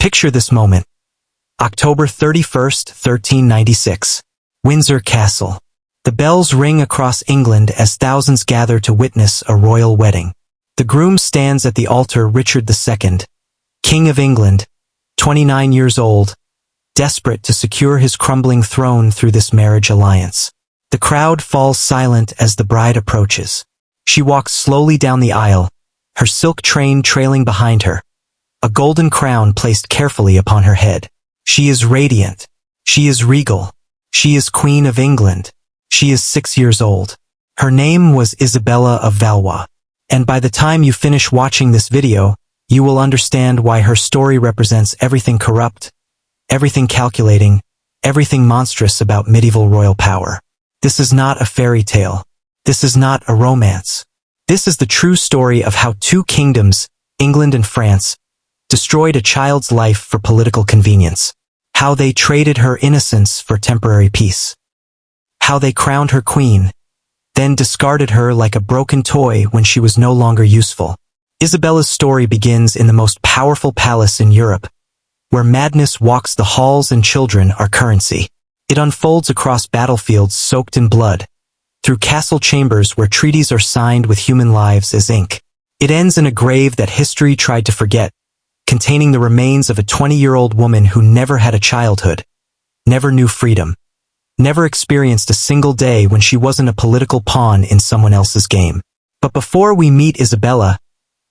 Picture this moment. October 31st, 1396. Windsor Castle. The bells ring across England as thousands gather to witness a royal wedding. The groom stands at the altar, Richard II, King of England, 29 years old, desperate to secure his crumbling throne through this marriage alliance. The crowd falls silent as the bride approaches. She walks slowly down the aisle, her silk train trailing behind her, a golden crown placed carefully upon her head. She is radiant. She is regal. She is Queen of England. She is 6 years old. Her name was Isabella of Valois. And by the time you finish watching this video, you will understand why her story represents everything corrupt, everything calculating, everything monstrous about medieval royal power. This is not a fairy tale. This is not a romance. This is the true story of how two kingdoms, England and France, destroyed a child's life for political convenience. How they traded her innocence for temporary peace. How they crowned her queen, then discarded her like a broken toy when she was no longer useful. Isabella's story begins in the most powerful palace in Europe, where madness walks the halls and children are currency. It unfolds across battlefields soaked in blood, through castle chambers where treaties are signed with human lives as ink. It ends in a grave that history tried to forget, containing the remains of a 20-year-old woman who never had a childhood, never knew freedom, never experienced a single day when she wasn't a political pawn in someone else's game. But before we meet Isabella,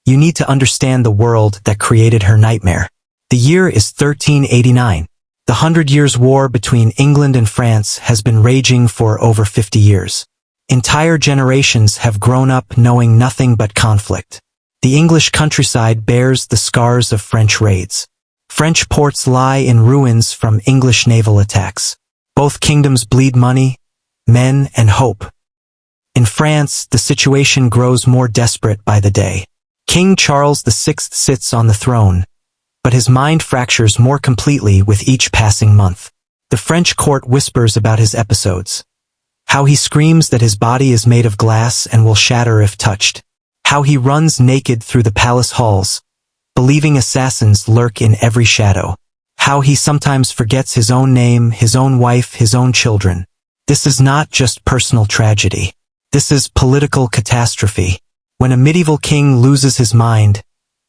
you need to understand the world that created her nightmare. The year is 1389. The 100 Years' War between England and France has been raging for over 50 years. Entire generations have grown up knowing nothing but conflict. The English countryside bears the scars of French raids. French ports lie in ruins from English naval attacks. Both kingdoms bleed money, men, and hope. In France, the situation grows more desperate by the day. King Charles VI sits on the throne, but his mind fractures more completely with each passing month. The French court whispers about his episodes. How he screams that his body is made of glass and will shatter if touched. How he runs naked through the palace halls, believing assassins lurk in every shadow. How he sometimes forgets his own name, his own wife, his own children. This is not just personal tragedy. This is political catastrophe. When a medieval king loses his mind,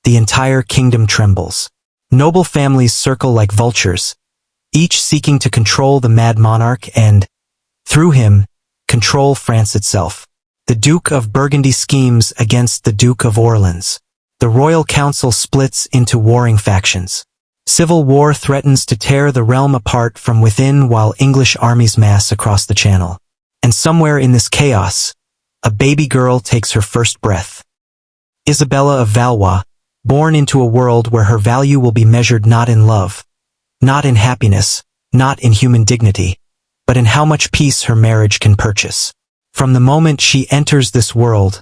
the entire kingdom trembles. Noble families circle like vultures, each seeking to control the mad monarch and, through him, control France itself. The Duke of Burgundy schemes against the Duke of Orleans. The royal council splits into warring factions. Civil war threatens to tear the realm apart from within while English armies mass across the Channel. And somewhere in this chaos, a baby girl takes her first breath. Isabella of Valois, born into a world where her value will be measured not in love, not in happiness, not in human dignity, but in how much peace her marriage can purchase. From the moment she enters this world,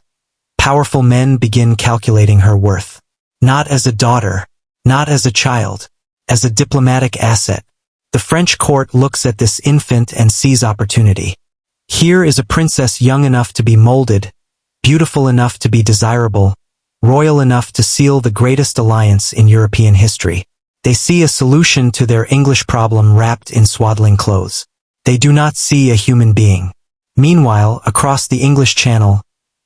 powerful men begin calculating her worth. Not as a daughter, not as a child, as a diplomatic asset. The French court looks at this infant and sees opportunity. Here is a princess young enough to be molded, beautiful enough to be desirable, royal enough to seal the greatest alliance in European history. They see a solution to their English problem wrapped in swaddling clothes. They do not see a human being. Meanwhile, across the English Channel,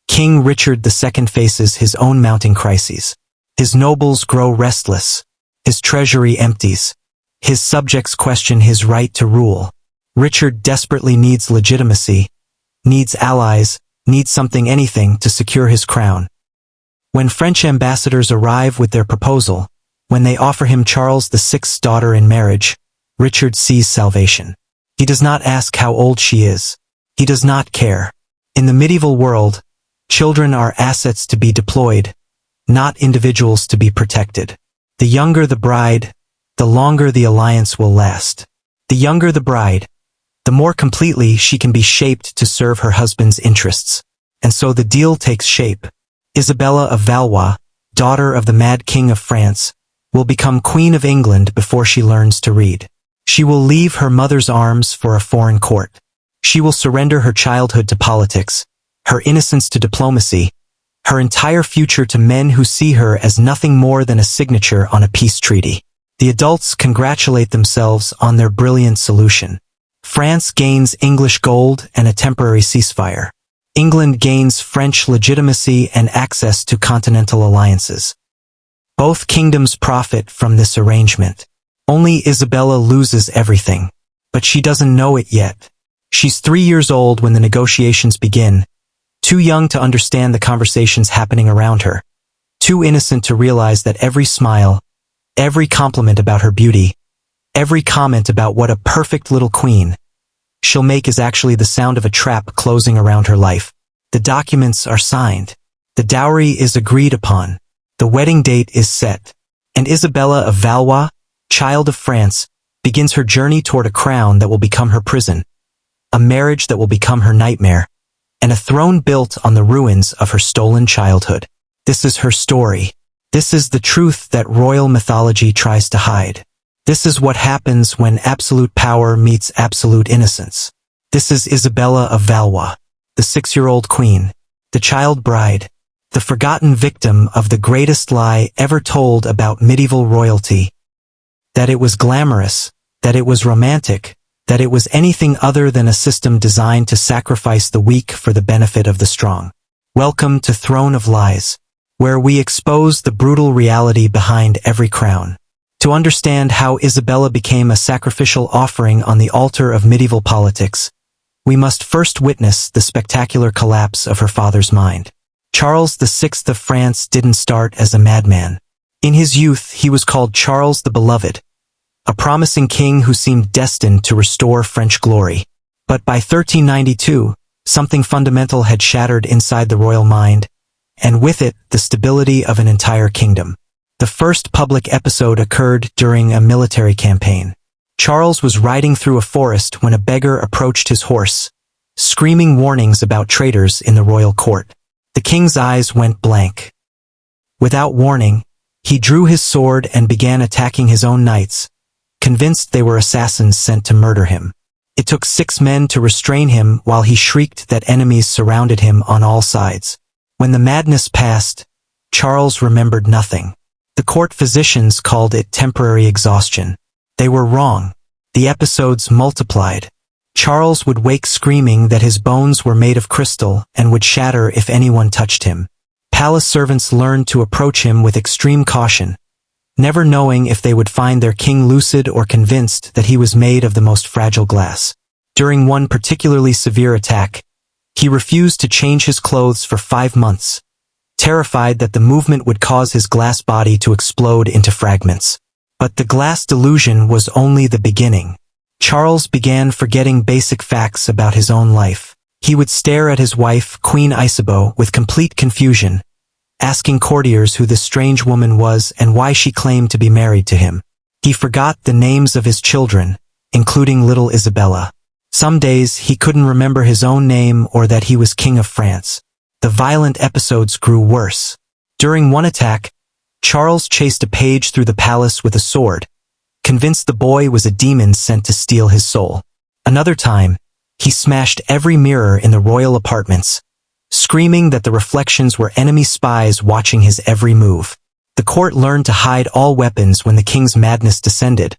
King Richard II faces his own mounting crises. His nobles grow restless. His treasury empties. His subjects question his right to rule. Richard desperately needs legitimacy, needs allies, needs anything to secure his crown. When French ambassadors arrive with their proposal, when they offer him Charles VI's daughter in marriage, Richard sees salvation. He does not ask how old she is. He does not care. In the medieval world, children are assets to be deployed, not individuals to be protected. The younger the bride, the longer the alliance will last. The younger the bride, the more completely she can be shaped to serve her husband's interests. And so the deal takes shape. Isabella of Valois, daughter of the Mad King of France, will become Queen of England before she learns to read. She will leave her mother's arms for a foreign court. She will surrender her childhood to politics, her innocence to diplomacy, her entire future to men who see her as nothing more than a signature on a peace treaty. The adults congratulate themselves on their brilliant solution. France gains English gold and a temporary ceasefire. England gains French legitimacy and access to continental alliances. Both kingdoms profit from this arrangement. Only Isabella loses everything. But she doesn't know it yet. She's 3 years old when the negotiations begin, too young to understand the conversations happening around her, too innocent to realize that every smile, every compliment about her beauty, every comment about what a perfect little queen she'll make is actually the sound of a trap closing around her life. The documents are signed. The dowry is agreed upon. The wedding date is set. And Isabella of Valois, child of France, begins her journey toward a crown that will become her prison, a marriage that will become her nightmare, and a throne built on the ruins of her stolen childhood. This is her story. This is the truth that royal mythology tries to hide. This is what happens when absolute power meets absolute innocence. This is Isabella of Valois, the 6-year-old queen, the child bride, the forgotten victim of the greatest lie ever told about medieval royalty. That it was glamorous, that it was romantic, that it was anything other than a system designed to sacrifice the weak for the benefit of the strong. Welcome to Throne of Lies, where we expose the brutal reality behind every crown. To understand how Isabella became a sacrificial offering on the altar of medieval politics, we must first witness the spectacular collapse of her father's mind. Charles VI of France didn't start as a madman. In his youth, he was called Charles the Beloved, a promising king who seemed destined to restore French glory. But by 1392, something fundamental had shattered inside the royal mind, and with it, the stability of an entire kingdom. The first public episode occurred during a military campaign. Charles was riding through a forest when a beggar approached his horse, screaming warnings about traitors in the royal court. The king's eyes went blank. Without warning, he drew his sword and began attacking his own knights, convinced they were assassins sent to murder him. It took 6 men to restrain him while he shrieked that enemies surrounded him on all sides. When the madness passed, Charles remembered nothing. The court physicians called it temporary exhaustion. They were wrong. The episodes multiplied. Charles would wake screaming that his bones were made of crystal and would shatter if anyone touched him. Palace servants learned to approach him with extreme caution, never knowing if they would find their king lucid or convinced that he was made of the most fragile glass. During one particularly severe attack, he refused to change his clothes for 5 months, terrified that the movement would cause his glass body to explode into fragments. But the glass delusion was only the beginning. Charles began forgetting basic facts about his own life. He would stare at his wife, Queen Isabeau, with complete confusion, asking courtiers who this strange woman was and why she claimed to be married to him. He forgot the names of his children, including little Isabella. Some days he couldn't remember his own name or that he was King of France. The violent episodes grew worse. During one attack, Charles chased a page through the palace with a sword, convinced the boy was a demon sent to steal his soul. Another time, he smashed every mirror in the royal apartments, screaming that the reflections were enemy spies watching his every move. The court learned to hide all weapons when the king's madness descended,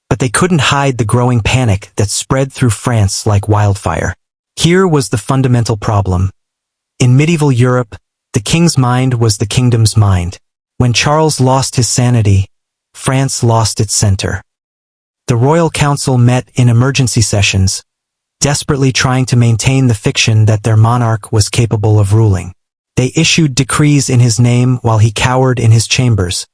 but they couldn't hide the growing panic that spread through France like wildfire. Here was the fundamental problem. In medieval Europe, the king's mind was the kingdom's mind. When Charles lost his sanity, France lost its center. The royal council met in emergency sessions, desperately trying to maintain the fiction that their monarch was capable of ruling. They issued decrees in his name while he cowered in his chambers,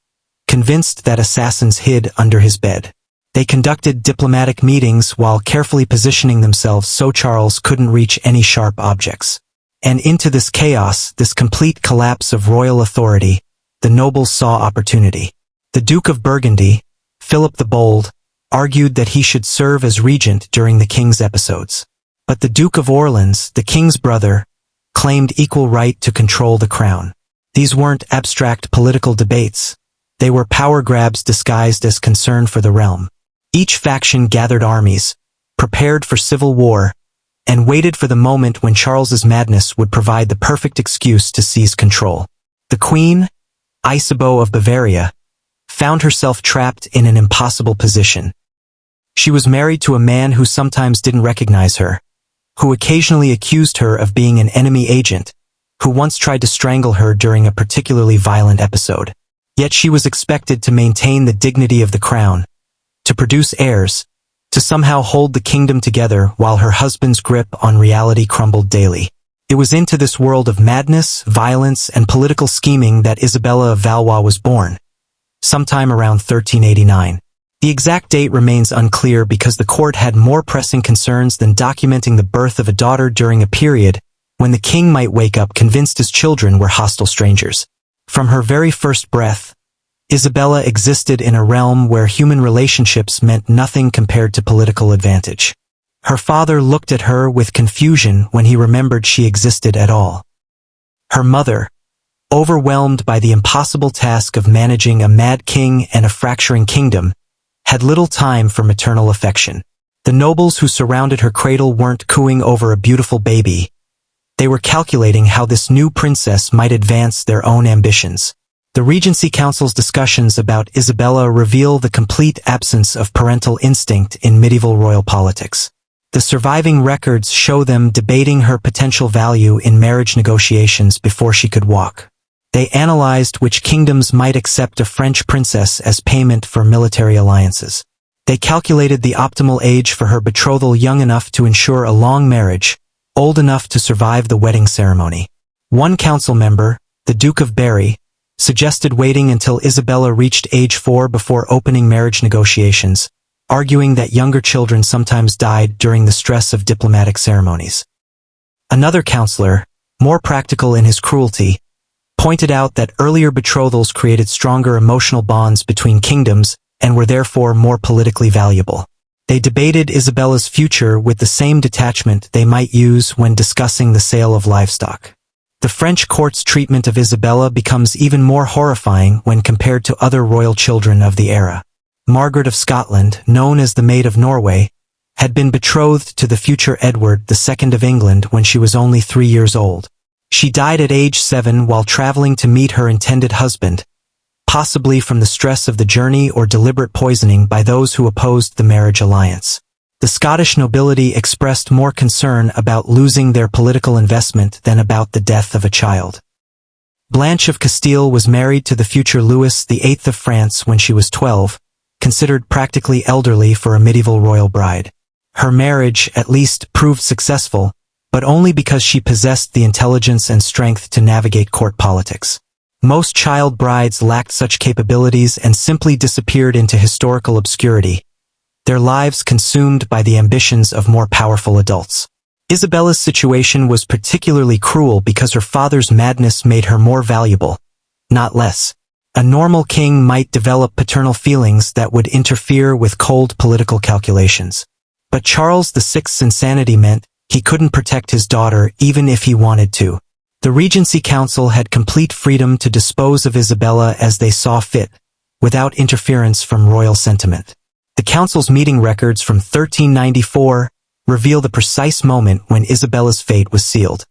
convinced that assassins hid under his bed. They conducted diplomatic meetings while carefully positioning themselves so Charles couldn't reach any sharp objects. And into this chaos, this complete collapse of royal authority, the nobles saw opportunity. The Duke of Burgundy, Philip the Bold, argued that he should serve as regent during the king's episodes. But the Duke of Orleans, the king's brother, claimed equal right to control the crown. These weren't abstract political debates. They were power grabs disguised as concern for the realm. Each faction gathered armies, prepared for civil war, and waited for the moment when Charles's madness would provide the perfect excuse to seize control. The Queen, Isabeau of Bavaria, found herself trapped in an impossible position. She was married to a man who sometimes didn't recognize her, who occasionally accused her of being an enemy agent, who once tried to strangle her during a particularly violent episode. Yet she was expected to maintain the dignity of the crown, to produce heirs, to somehow hold the kingdom together while her husband's grip on reality crumbled daily. It was into this world of madness, violence, and political scheming that Isabella of Valois was born, sometime around 1389. The exact date remains unclear because the court had more pressing concerns than documenting the birth of a daughter during a period when the king might wake up convinced his children were hostile strangers. From her very first breath, Isabella existed in a realm where human relationships meant nothing compared to political advantage. Her father looked at her with confusion when he remembered she existed at all. Her mother, overwhelmed by the impossible task of managing a mad king and a fracturing kingdom, had little time for maternal affection. The nobles who surrounded her cradle weren't cooing over a beautiful baby. They were calculating how this new princess might advance their own ambitions. The Regency Council's discussions about Isabella reveal the complete absence of parental instinct in medieval royal politics. The surviving records show them debating her potential value in marriage negotiations before she could walk. They analyzed which kingdoms might accept a French princess as payment for military alliances. They calculated the optimal age for her betrothal young enough to ensure a long marriage, old enough to survive the wedding ceremony. One council member, the Duke of Berry, suggested waiting until Isabella reached age 4 before opening marriage negotiations, arguing that younger children sometimes died during the stress of diplomatic ceremonies. Another counselor, more practical in his cruelty, pointed out that earlier betrothals created stronger emotional bonds between kingdoms and were therefore more politically valuable. They debated Isabella's future with the same detachment they might use when discussing the sale of livestock. The French court's treatment of Isabella becomes even more horrifying when compared to other royal children of the era. Margaret of Scotland, known as the Maid of Norway, had been betrothed to the future Edward II of England when she was only 3 years old. She died at age 7 while traveling to meet her intended husband, possibly from the stress of the journey or deliberate poisoning by those who opposed the marriage alliance. The Scottish nobility expressed more concern about losing their political investment than about the death of a child. Blanche of Castile was married to the future Louis VIII of France when she was 12, considered practically elderly for a medieval royal bride. Her marriage, at least, proved successful, but only because she possessed the intelligence and strength to navigate court politics. Most child brides lacked such capabilities and simply disappeared into historical obscurity, their lives consumed by the ambitions of more powerful adults. Isabella's situation was particularly cruel because her father's madness made her more valuable, not less. A normal king might develop paternal feelings that would interfere with cold political calculations. But Charles VI's insanity meant he couldn't protect his daughter even if he wanted to. The Regency Council had complete freedom to dispose of Isabella as they saw fit, without interference from royal sentiment. The council's meeting records from 1394 reveal the precise moment when Isabella's fate was sealed.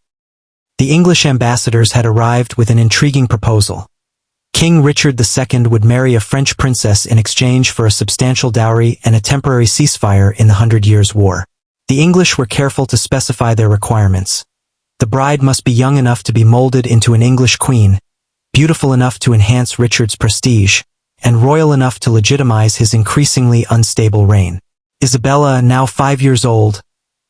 The English ambassadors had arrived with an intriguing proposal. King Richard II would marry a French princess in exchange for a substantial dowry and a temporary ceasefire in the 100 Years' War. The English were careful to specify their requirements. The bride must be young enough to be molded into an English queen, beautiful enough to enhance Richard's prestige, and royal enough to legitimize his increasingly unstable reign. Isabella, now 5 years old,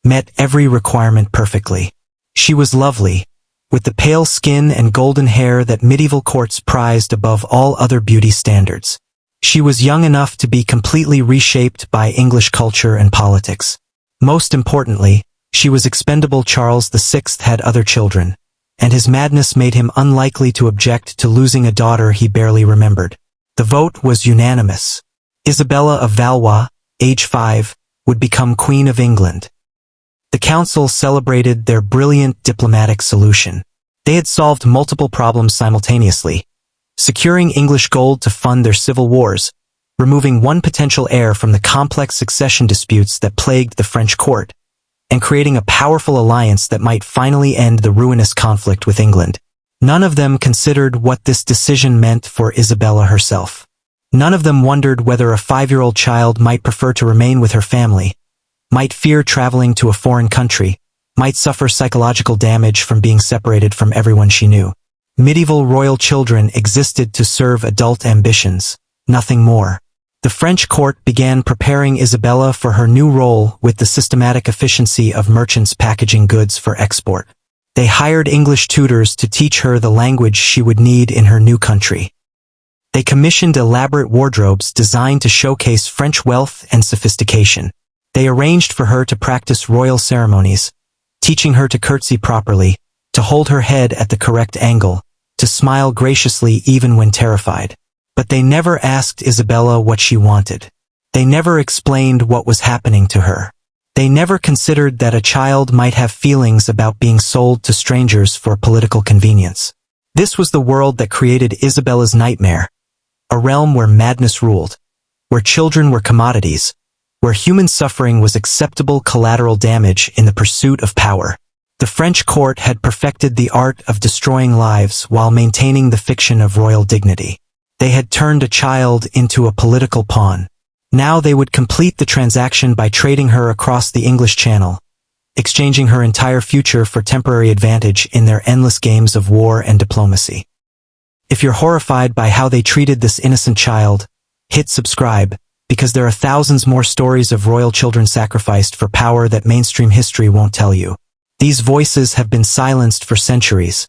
met every requirement perfectly. She was lovely, with the pale skin and golden hair that medieval courts prized above all other beauty standards. She was young enough to be completely reshaped by English culture and politics. Most importantly, she was expendable. Charles VI had other children, and his madness made him unlikely to object to losing a daughter he barely remembered. The vote was unanimous. Isabella of Valois, age 5, would become Queen of England. The council celebrated their brilliant diplomatic solution. They had solved multiple problems simultaneously, securing English gold to fund their civil wars, removing one potential heir from the complex succession disputes that plagued the French court, and creating a powerful alliance that might finally end the ruinous conflict with England. None of them considered what this decision meant for Isabella herself. None of them wondered whether a 5-year-old child might prefer to remain with her family, might fear traveling to a foreign country, might suffer psychological damage from being separated from everyone she knew. Medieval royal children existed to serve adult ambitions, nothing more. The French court began preparing Isabella for her new role with the systematic efficiency of merchants packaging goods for export. They hired English tutors to teach her the language she would need in her new country. They commissioned elaborate wardrobes designed to showcase French wealth and sophistication. They arranged for her to practice royal ceremonies, teaching her to curtsy properly, to hold her head at the correct angle, to smile graciously even when terrified. But they never asked Isabella what she wanted. They never explained what was happening to her. They never considered that a child might have feelings about being sold to strangers for political convenience. This was the world that created Isabella's nightmare, a realm where madness ruled, where children were commodities, where human suffering was acceptable collateral damage in the pursuit of power. The French court had perfected the art of destroying lives while maintaining the fiction of royal dignity. They had turned a child into a political pawn. Now they would complete the transaction by trading her across the English Channel, exchanging her entire future for temporary advantage in their endless games of war and diplomacy. If you're horrified by how they treated this innocent child, hit subscribe, because there are thousands more stories of royal children sacrificed for power that mainstream history won't tell you. These voices have been silenced for centuries,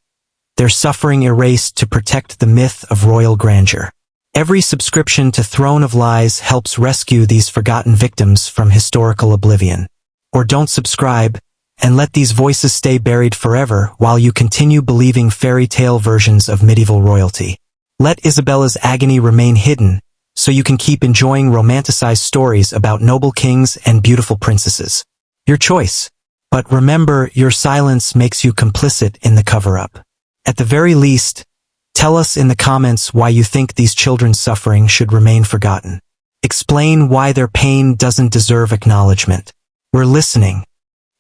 their suffering erased to protect the myth of royal grandeur. Every subscription to Throne of Lies helps rescue these forgotten victims from historical oblivion. Or don't subscribe, and let these voices stay buried forever while you continue believing fairy tale versions of medieval royalty. Let Isabella's agony remain hidden, so you can keep enjoying romanticized stories about noble kings and beautiful princesses. Your choice. But remember, your silence makes you complicit in the cover-up. At the very least, tell us in the comments why you think these children's suffering should remain forgotten. Explain why their pain doesn't deserve acknowledgement. We're listening.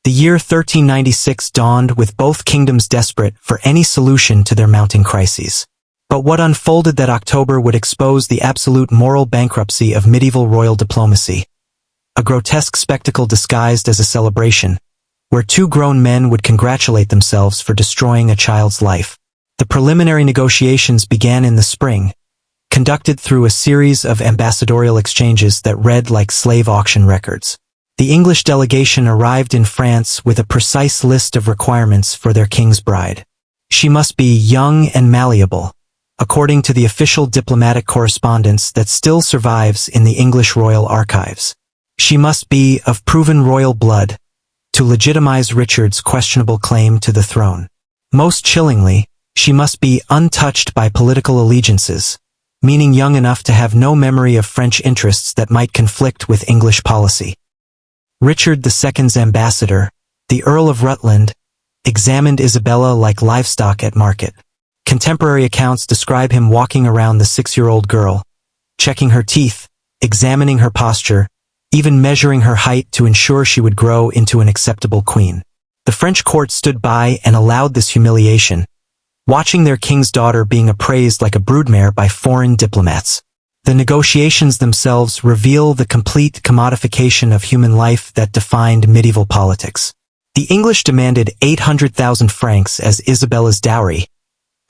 The year 1396 dawned with both kingdoms desperate for any solution to their mounting crises. But what unfolded that October would expose the absolute moral bankruptcy of medieval royal diplomacy. A grotesque spectacle disguised as a celebration, where two grown men would congratulate themselves for destroying a child's life. The preliminary negotiations began in the spring, conducted through a series of ambassadorial exchanges that read like slave auction records. The English delegation arrived in France with a precise list of requirements for their king's bride. She must be young and malleable, according to the official diplomatic correspondence that still survives in the English royal archives. She must be of proven royal blood, to legitimize Richard's questionable claim to the throne. Most chillingly, she must be untouched by political allegiances, meaning young enough to have no memory of French interests that might conflict with English policy. Richard II's ambassador, the Earl of Rutland, examined Isabella like livestock at market. Contemporary accounts describe him walking around the 6-year-old girl, checking her teeth, examining her posture, even measuring her height to ensure she would grow into an acceptable queen. The French court stood by and allowed this humiliation, watching their king's daughter being appraised like a broodmare by foreign diplomats. The negotiations themselves reveal the complete commodification of human life that defined medieval politics. The English demanded 800,000 francs as Isabella's dowry,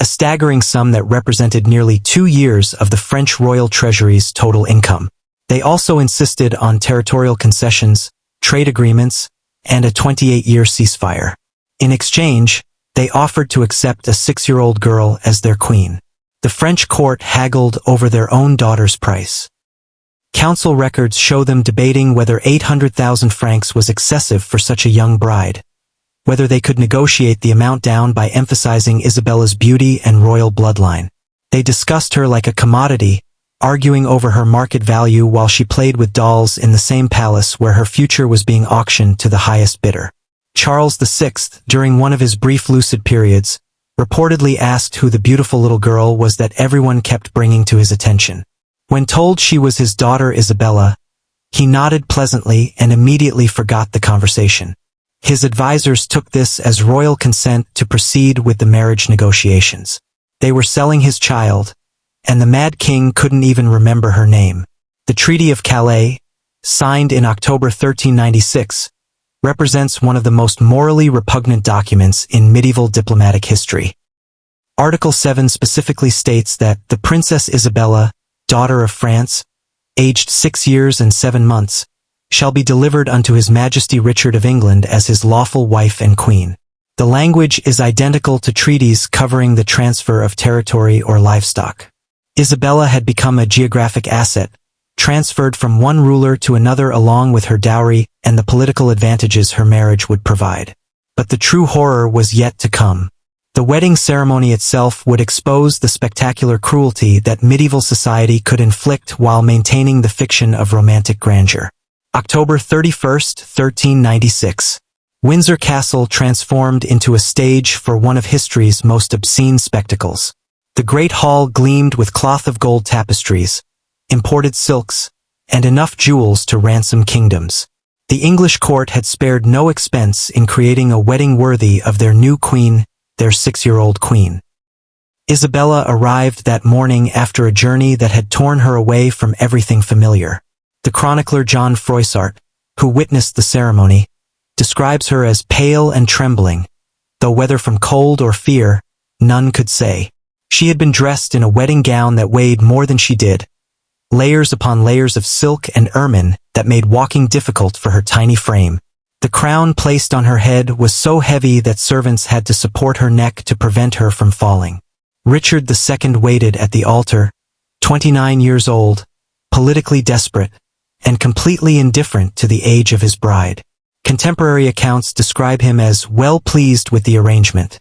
a staggering sum that represented nearly 2 years of the French royal treasury's total income. They also insisted on territorial concessions, trade agreements, and a 28-year ceasefire. In exchange, they offered to accept a 6-year-old girl as their queen. The French court haggled over their own daughter's price. Council records show them debating whether 800,000 francs was excessive for such a young bride, whether they could negotiate the amount down by emphasizing Isabella's beauty and royal bloodline. They discussed her like a commodity, arguing over her market value while she played with dolls in the same palace where her future was being auctioned to the highest bidder. Charles VI, during one of his brief lucid periods, reportedly asked who the beautiful little girl was that everyone kept bringing to his attention. When told she was his daughter Isabella, he nodded pleasantly and immediately forgot the conversation. His advisors took this as royal consent to proceed with the marriage negotiations. They were selling his child, and the Mad King couldn't even remember her name. The Treaty of Calais, signed in October 1396, represents one of the most morally repugnant documents in medieval diplomatic history. Article 7 specifically states that the Princess Isabella, daughter of France, aged 6 years and 7 months, shall be delivered unto His Majesty Richard of England as his lawful wife and queen. The language is identical to treaties covering the transfer of territory or livestock. Isabella had become a geographic asset, transferred from one ruler to another along with her dowry and the political advantages her marriage would provide. But the true horror was yet to come. The wedding ceremony itself would expose the spectacular cruelty that medieval society could inflict while maintaining the fiction of romantic grandeur. October 31st, 1396. Windsor Castle transformed into a stage for one of history's most obscene spectacles. The great hall gleamed with cloth of gold tapestries, imported silks, and enough jewels to ransom kingdoms. The English court had spared no expense in creating a wedding worthy of their new queen, their 6-year-old queen. Isabella arrived that morning after a journey that had torn her away from everything familiar. The chronicler John Froissart, who witnessed the ceremony, describes her as pale and trembling, though whether from cold or fear, none could say. She had been dressed in a wedding gown that weighed more than she did, layers upon layers of silk and ermine that made walking difficult for her tiny frame. The crown placed on her head was so heavy that servants had to support her neck to prevent her from falling. Richard II waited at the altar, 29 years old, politically desperate, and completely indifferent to the age of his bride. Contemporary accounts describe him as well pleased with the arrangement,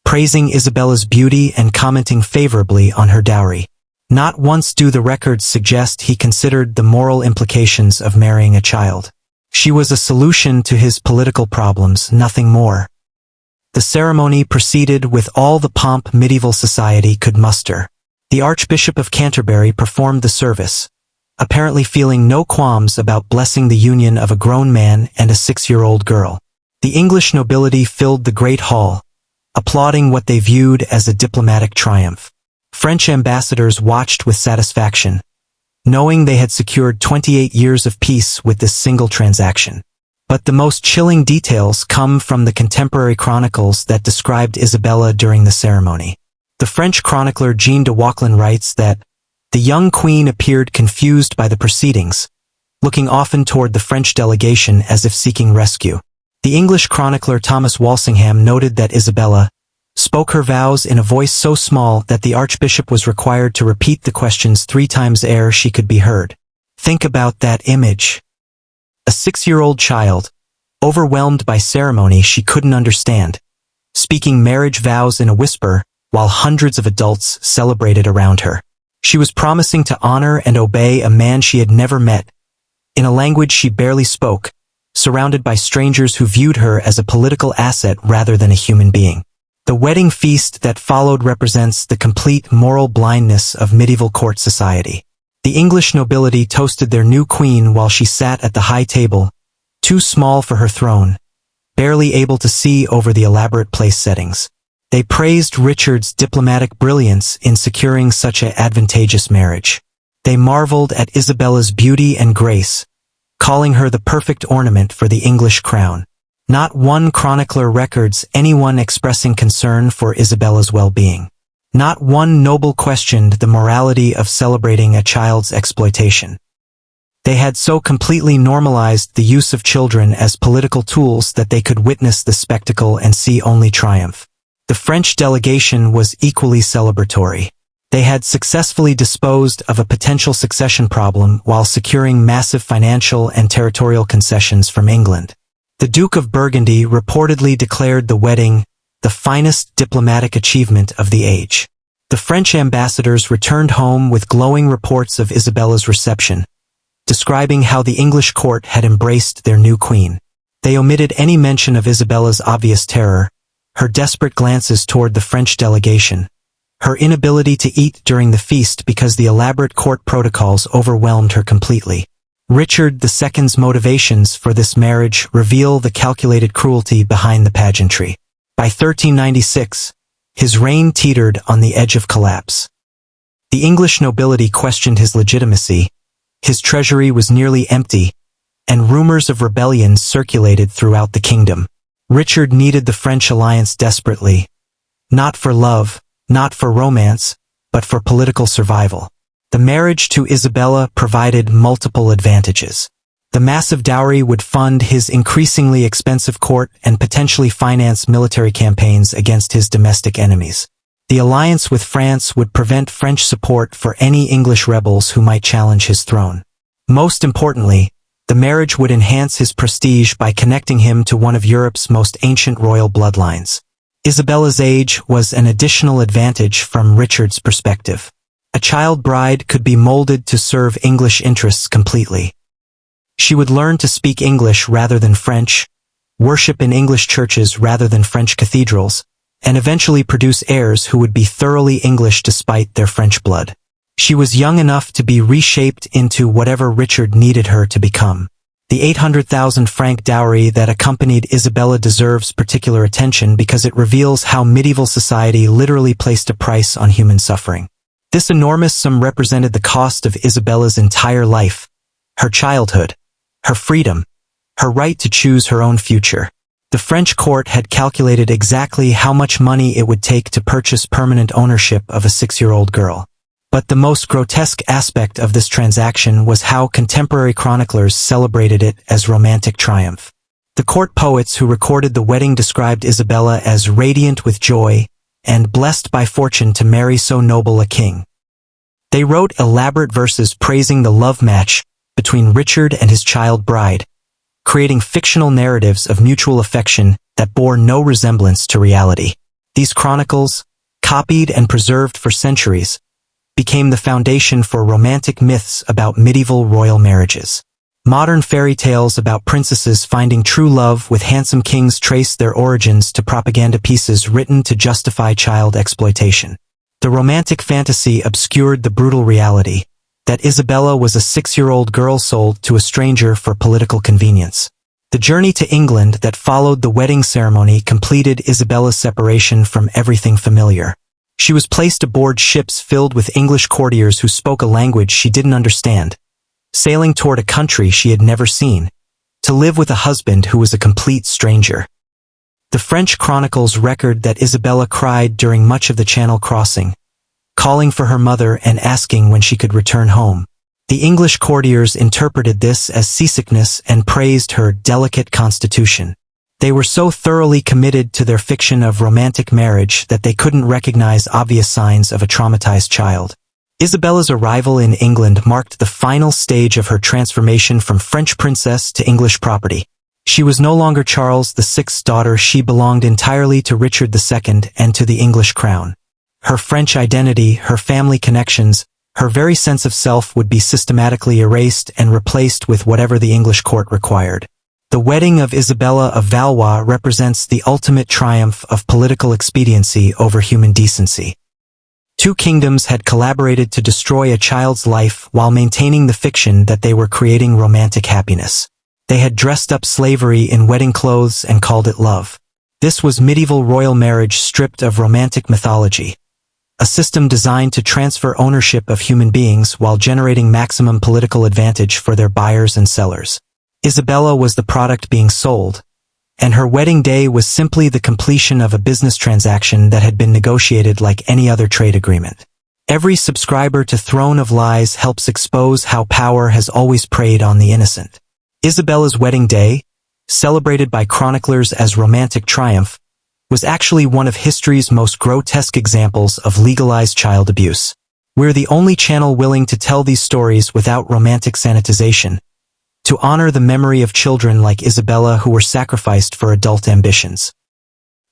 praising Isabella's beauty and commenting favorably on her dowry. Not once do the records suggest he considered the moral implications of marrying a child. She was a solution to his political problems, nothing more. The ceremony proceeded with all the pomp medieval society could muster. The Archbishop of Canterbury performed the service, apparently feeling no qualms about blessing the union of a grown man and a 6-year-old girl. The English nobility filled the great hall, applauding what they viewed as a diplomatic triumph. French ambassadors watched with satisfaction, knowing they had secured 28 years of peace with this single transaction. But the most chilling details come from the contemporary chronicles that described Isabella during the ceremony. The French chronicler Jean de Wauquelin writes that the young queen appeared confused by the proceedings, looking often toward the French delegation as if seeking rescue. The English chronicler Thomas Walsingham noted that Isabella spoke her vows in a voice so small that the archbishop was required to repeat the questions 3 times ere she could be heard. Think about that image. A 6-year-old child, overwhelmed by ceremony she couldn't understand, speaking marriage vows in a whisper while hundreds of adults celebrated around her. She was promising to honor and obey a man she had never met, in a language she barely spoke, surrounded by strangers who viewed her as a political asset rather than a human being. The wedding feast that followed represents the complete moral blindness of medieval court society. The English nobility toasted their new queen while she sat at the high table, too small for her throne, barely able to see over the elaborate place settings. They praised Richard's diplomatic brilliance in securing such an advantageous marriage. They marveled at Isabella's beauty and grace, calling her the perfect ornament for the English crown. Not one chronicler records anyone expressing concern for Isabella's well-being. Not one noble questioned the morality of celebrating a child's exploitation. They had so completely normalized the use of children as political tools that they could witness the spectacle and see only triumph. The French delegation was equally celebratory. They had successfully disposed of a potential succession problem while securing massive financial and territorial concessions from England. The Duke of Burgundy reportedly declared the wedding the finest diplomatic achievement of the age. The French ambassadors returned home with glowing reports of Isabella's reception, describing how the English court had embraced their new queen. They omitted any mention of Isabella's obvious terror, her desperate glances toward the French delegation, her inability to eat during the feast because the elaborate court protocols overwhelmed her completely. Richard II's motivations for this marriage reveal the calculated cruelty behind the pageantry. By 1396, his reign teetered on the edge of collapse. The English nobility questioned his legitimacy, his treasury was nearly empty, and rumors of rebellion circulated throughout the kingdom. Richard needed the French alliance desperately, not for love, not for romance, but for political survival. The marriage to Isabella provided multiple advantages. The massive dowry would fund his increasingly expensive court and potentially finance military campaigns against his domestic enemies. The alliance with France would prevent French support for any English rebels who might challenge his throne. Most importantly, the marriage would enhance his prestige by connecting him to one of Europe's most ancient royal bloodlines. Isabella's age was an additional advantage from Richard's perspective. A child bride could be molded to serve English interests completely. She would learn to speak English rather than French, worship in English churches rather than French cathedrals, and eventually produce heirs who would be thoroughly English despite their French blood. She was young enough to be reshaped into whatever Richard needed her to become. The 800,000 franc dowry that accompanied Isabella deserves particular attention because it reveals how medieval society literally placed a price on human suffering. This enormous sum represented the cost of Isabella's entire life, her childhood, her freedom, her right to choose her own future. The French court had calculated exactly how much money it would take to purchase permanent ownership of a 6-year-old girl. But the most grotesque aspect of this transaction was how contemporary chroniclers celebrated it as romantic triumph. The court poets who recorded the wedding described Isabella as radiant with joy and blessed by fortune to marry so noble a king. They wrote elaborate verses praising the love match between Richard and his child bride, creating fictional narratives of mutual affection that bore no resemblance to reality. These chronicles, copied and preserved for centuries, became the foundation for romantic myths about medieval royal marriages. Modern fairy tales about princesses finding true love with handsome kings trace their origins to propaganda pieces written to justify child exploitation. The romantic fantasy obscured the brutal reality that Isabella was a 6-year-old girl sold to a stranger for political convenience. The journey to England that followed the wedding ceremony completed Isabella's separation from everything familiar. She was placed aboard ships filled with English courtiers who spoke a language she didn't understand, sailing toward a country she had never seen, to live with a husband who was a complete stranger. The French chronicles record that Isabella cried during much of the Channel crossing, calling for her mother and asking when she could return home. The English courtiers interpreted this as seasickness and praised her delicate constitution. They were so thoroughly committed to their fiction of romantic marriage that they couldn't recognize obvious signs of a traumatized child. Isabella's arrival in England marked the final stage of her transformation from French princess to English property. She was no longer Charles VI's daughter, she belonged entirely to Richard II and to the English crown. Her French identity, her family connections, her very sense of self would be systematically erased and replaced with whatever the English court required. The wedding of Isabella of Valois represents the ultimate triumph of political expediency over human decency. Two kingdoms had collaborated to destroy a child's life while maintaining the fiction that they were creating romantic happiness. They had dressed up slavery in wedding clothes and called it love. This was medieval royal marriage stripped of romantic mythology, a system designed to transfer ownership of human beings while generating maximum political advantage for their buyers and sellers. Isabella was the product being sold, and her wedding day was simply the completion of a business transaction that had been negotiated like any other trade agreement. Every subscriber to Throne of Lies helps expose how power has always preyed on the innocent. Isabella's wedding day, celebrated by chroniclers as romantic triumph, was actually one of history's most grotesque examples of legalized child abuse. We're the only channel willing to tell these stories without romantic sanitization, to honor the memory of children like Isabella who were sacrificed for adult ambitions.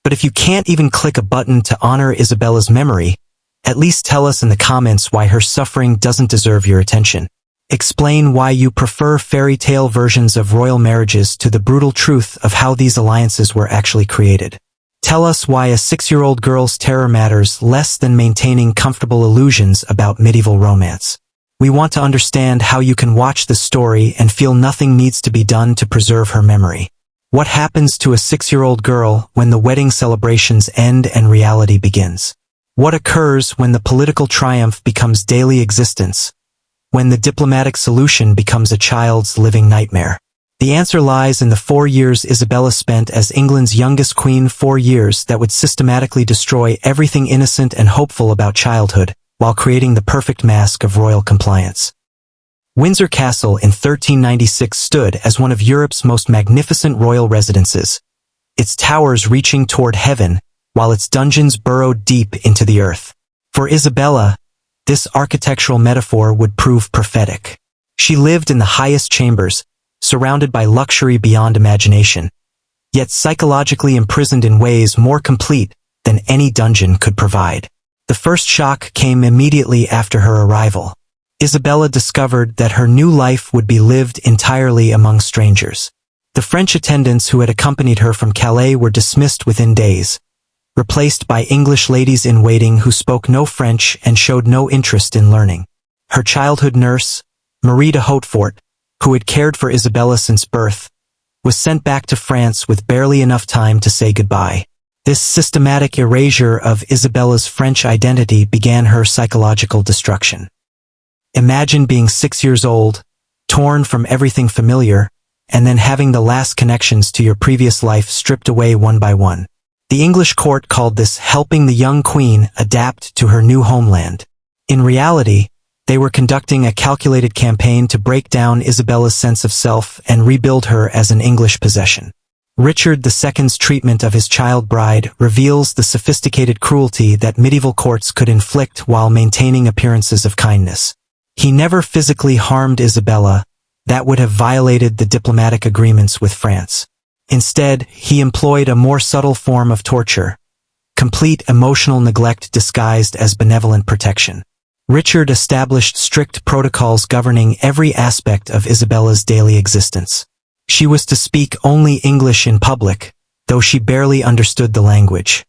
But if you can't even click a button to honor Isabella's memory, at least tell us in the comments why her suffering doesn't deserve your attention. Explain why you prefer fairy tale versions of royal marriages to the brutal truth of how these alliances were actually created. Tell us why a 6-year-old girl's terror matters less than maintaining comfortable illusions about medieval romance. We want to understand how you can watch this story and feel nothing needs to be done to preserve her memory. What happens to a 6-year-old girl when the wedding celebrations end and reality begins? What occurs when the political triumph becomes daily existence? When the diplomatic solution becomes a child's living nightmare? The answer lies in the 4 years Isabella spent as England's youngest queen, 4 years that would systematically destroy everything innocent and hopeful about childhood, while creating the perfect mask of royal compliance. Windsor Castle in 1396 stood as one of Europe's most magnificent royal residences, its towers reaching toward heaven, while its dungeons burrowed deep into the earth. For Isabella, this architectural metaphor would prove prophetic. She lived in the highest chambers, surrounded by luxury beyond imagination, yet psychologically imprisoned in ways more complete than any dungeon could provide. The first shock came immediately after her arrival. Isabella discovered that her new life would be lived entirely among strangers. The French attendants who had accompanied her from Calais were dismissed within days, replaced by English ladies-in-waiting who spoke no French and showed no interest in learning. Her childhood nurse, Marie de Hautefort, who had cared for Isabella since birth, was sent back to France with barely enough time to say goodbye. This systematic erasure of Isabella's French identity began her psychological destruction. Imagine being 6 years old, torn from everything familiar, and then having the last connections to your previous life stripped away one by one. The English court called this helping the young queen adapt to her new homeland. In reality, they were conducting a calculated campaign to break down Isabella's sense of self and rebuild her as an English possession. Richard II's treatment of his child bride reveals the sophisticated cruelty that medieval courts could inflict while maintaining appearances of kindness. He never physically harmed Isabella. That would have violated the diplomatic agreements with France. Instead, he employed a more subtle form of torture, complete emotional neglect disguised as benevolent protection. Richard established strict protocols governing every aspect of Isabella's daily existence. She was to speak only English in public, though she barely understood the language.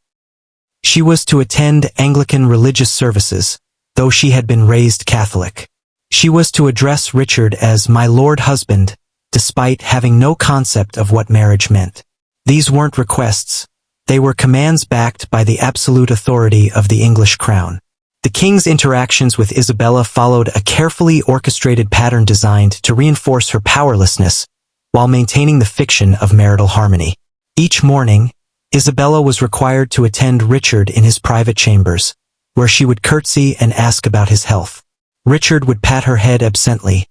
She was to attend Anglican religious services, though she had been raised Catholic. She was to address Richard as my Lord Husband, despite having no concept of what marriage meant. These weren't requests, they were commands backed by the absolute authority of the English crown. The king's interactions with Isabella followed a carefully orchestrated pattern designed to reinforce her powerlessness, while maintaining the fiction of marital harmony. Each morning, Isabella was required to attend Richard in his private chambers, where she would curtsy and ask about his health. Richard would pat her head absently,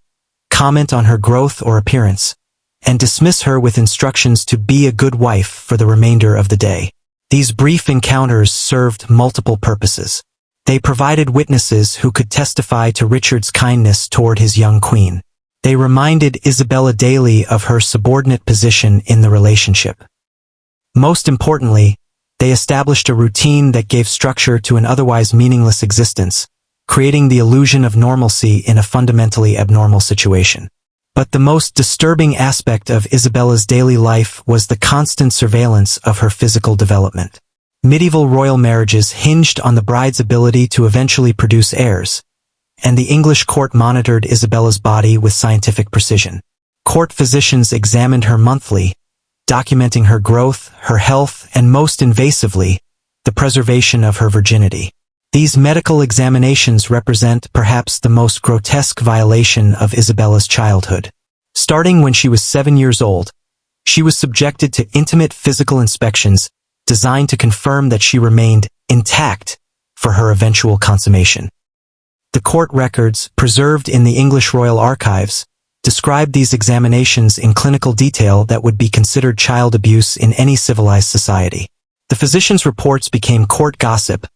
comment on her growth or appearance, and dismiss her with instructions to be a good wife for the remainder of the day. These brief encounters served multiple purposes. They provided witnesses who could testify to Richard's kindness toward his young queen. They reminded Isabella daily of her subordinate position in the relationship. Most importantly, they established a routine that gave structure to an otherwise meaningless existence, creating the illusion of normalcy in a fundamentally abnormal situation. But the most disturbing aspect of Isabella's daily life was the constant surveillance of her physical development. Medieval royal marriages hinged on the bride's ability to eventually produce heirs, and the English court monitored Isabella's body with scientific precision. Court physicians examined her monthly, documenting her growth, her health, and most invasively, the preservation of her virginity. These medical examinations represent perhaps the most grotesque violation of Isabella's childhood. Starting when she was 7 years old, she was subjected to intimate physical inspections designed to confirm that she remained intact for her eventual consummation. The court records, preserved in the English Royal Archives, describe these examinations in clinical detail that would be considered child abuse in any civilized society. The physicians' reports became court gossip,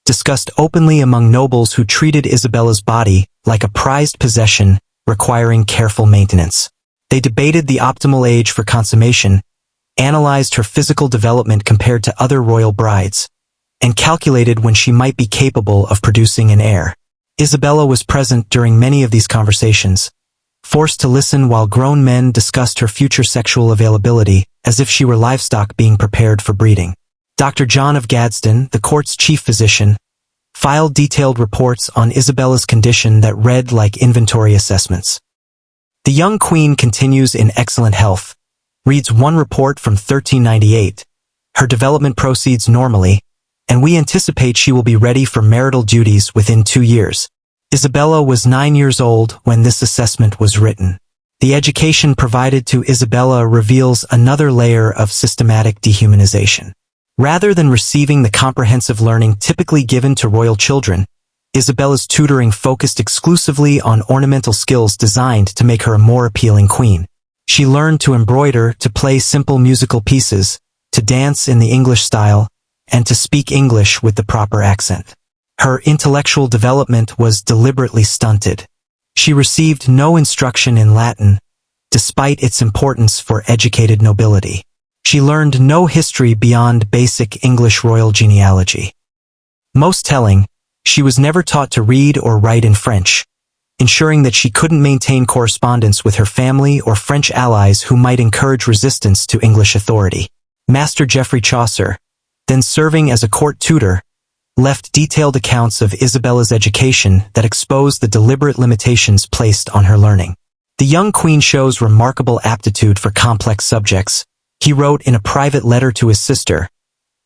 discussed openly among nobles who treated Isabella's body like a prized possession requiring careful maintenance. They debated the optimal age for consummation, analyzed her physical development compared to other royal brides, and calculated when she might be capable of producing an heir. Isabella was present during many of these conversations, forced to listen while grown men discussed her future sexual availability as if she were livestock being prepared for breeding. Dr. John of Gadsden, the court's chief physician, filed detailed reports on Isabella's condition that read like inventory assessments. The young queen continues in excellent health, reads one report from 1398. Her development proceeds normally, and we anticipate she will be ready for marital duties within 2 years. Isabella was 9 years old when this assessment was written. The education provided to Isabella reveals another layer of systematic dehumanization. Rather than receiving the comprehensive learning typically given to royal children, Isabella's tutoring focused exclusively on ornamental skills designed to make her a more appealing queen. She learned to embroider, to play simple musical pieces, to dance in the English style, and to speak English with the proper accent. Her intellectual development was deliberately stunted. She received no instruction in Latin, despite its importance for educated nobility. She learned no history beyond basic English royal genealogy. Most telling, she was never taught to read or write in French, ensuring that she couldn't maintain correspondence with her family or French allies who might encourage resistance to English authority. Master Geoffrey Chaucer, then serving as a court tutor, left detailed accounts of Isabella's education that exposed the deliberate limitations placed on her learning. The young queen shows remarkable aptitude for complex subjects, he wrote in a private letter to his sister,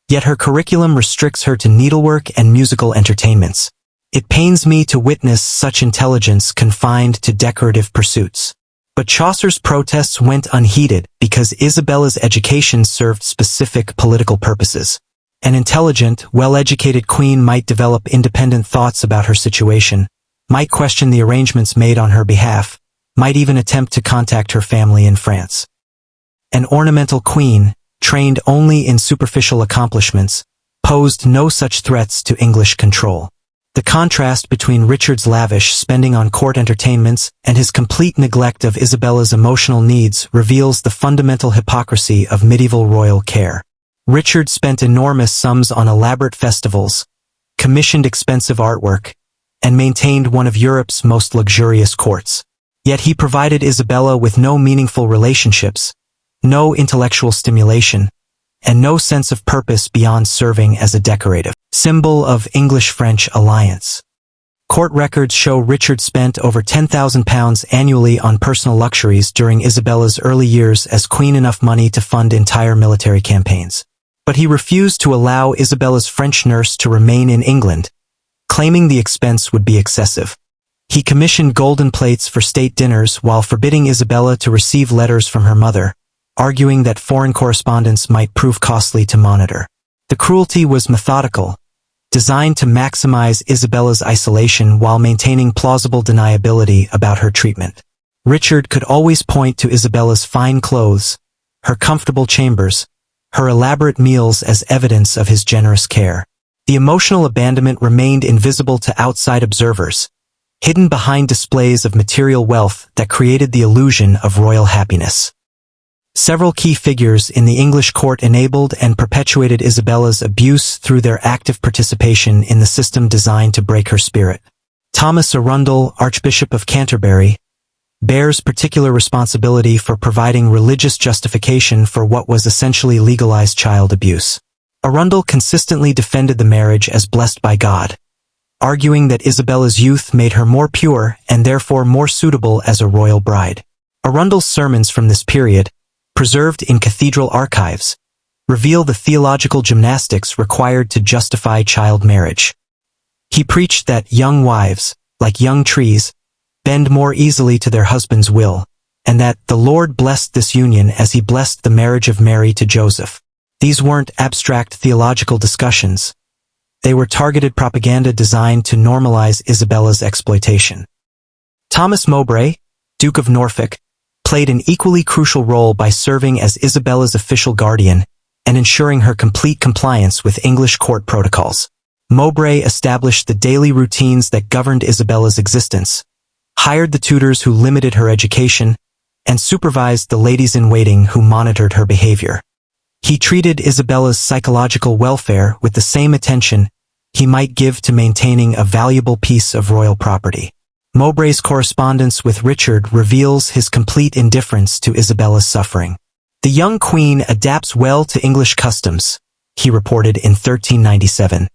yet her curriculum restricts her to needlework and musical entertainments. It pains me to witness such intelligence confined to decorative pursuits. But Chaucer's protests went unheeded because Isabella's education served specific political purposes. An intelligent, well-educated queen might develop independent thoughts about her situation, might question the arrangements made on her behalf, might even attempt to contact her family in France. An ornamental queen, trained only in superficial accomplishments, posed no such threats to English control. The contrast between Richard's lavish spending on court entertainments and his complete neglect of Isabella's emotional needs reveals the fundamental hypocrisy of medieval royal care. Richard spent enormous sums on elaborate festivals, commissioned expensive artwork, and maintained one of Europe's most luxurious courts. Yet he provided Isabella with no meaningful relationships, no intellectual stimulation, and no sense of purpose beyond serving as a decorative symbol of English-French alliance. Court records show Richard spent over £10,000 annually on personal luxuries during Isabella's early years as queen, enough money to fund entire military campaigns. But he refused to allow Isabella's French nurse to remain in England, claiming the expense would be excessive. He commissioned golden plates for state dinners while forbidding Isabella to receive letters from her mother, arguing that foreign correspondence might prove costly to monitor. The cruelty was methodical, designed to maximize Isabella's isolation while maintaining plausible deniability about her treatment. Richard could always point to Isabella's fine clothes, her comfortable chambers, her elaborate meals as evidence of his generous care. The emotional abandonment remained invisible to outside observers, hidden behind displays of material wealth that created the illusion of royal happiness. Several key figures in the English court enabled and perpetuated Isabella's abuse through their active participation in the system designed to break her spirit. Thomas Arundel, Archbishop of Canterbury, bears particular responsibility for providing religious justification for what was essentially legalized child abuse. Arundel consistently defended the marriage as blessed by God, arguing that Isabella's youth made her more pure and therefore more suitable as a royal bride. Arundel's sermons from this period, preserved in cathedral archives, reveal the theological gymnastics required to justify child marriage. He preached that young wives, like young trees, bend more easily to their husband's will, and that the Lord blessed this union as he blessed the marriage of Mary to Joseph. These weren't abstract theological discussions. They were targeted propaganda designed to normalize Isabella's exploitation. Thomas Mowbray, Duke of Norfolk, played an equally crucial role by serving as Isabella's official guardian and ensuring her complete compliance with English court protocols. Mowbray established the daily routines that governed Isabella's existence, hired the tutors who limited her education, and supervised the ladies-in-waiting who monitored her behavior. He treated Isabella's psychological welfare with the same attention he might give to maintaining a valuable piece of royal property. Mowbray's correspondence with Richard reveals his complete indifference to Isabella's suffering. The young queen adapts well to English customs, he reported in 1397.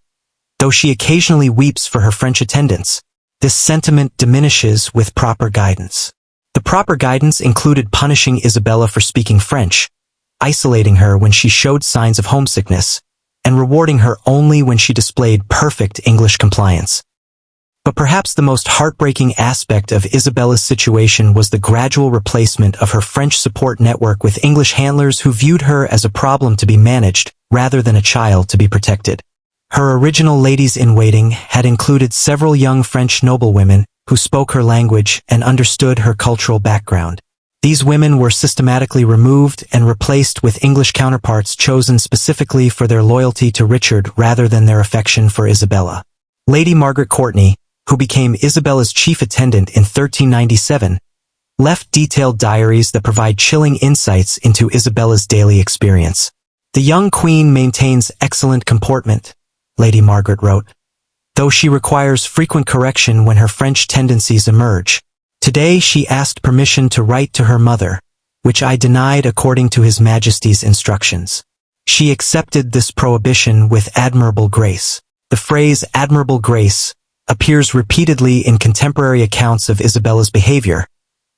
Though she occasionally weeps for her French attendants, this sentiment diminishes with proper guidance. The proper guidance included punishing Isabella for speaking French, isolating her when she showed signs of homesickness, and rewarding her only when she displayed perfect English compliance. But perhaps the most heartbreaking aspect of Isabella's situation was the gradual replacement of her French support network with English handlers who viewed her as a problem to be managed, rather than a child to be protected. Her original ladies-in-waiting had included several young French noblewomen who spoke her language and understood her cultural background. These women were systematically removed and replaced with English counterparts chosen specifically for their loyalty to Richard rather than their affection for Isabella. Lady Margaret Courtenay, who became Isabella's chief attendant in 1397, left detailed diaries that provide chilling insights into Isabella's daily experience. "The young queen maintains excellent comportment," Lady Margaret wrote, "though she requires frequent correction when her French tendencies emerge. Today she asked permission to write to her mother, which I denied according to His Majesty's instructions. She accepted this prohibition with admirable grace." The phrase admirable grace appears repeatedly in contemporary accounts of Isabella's behavior,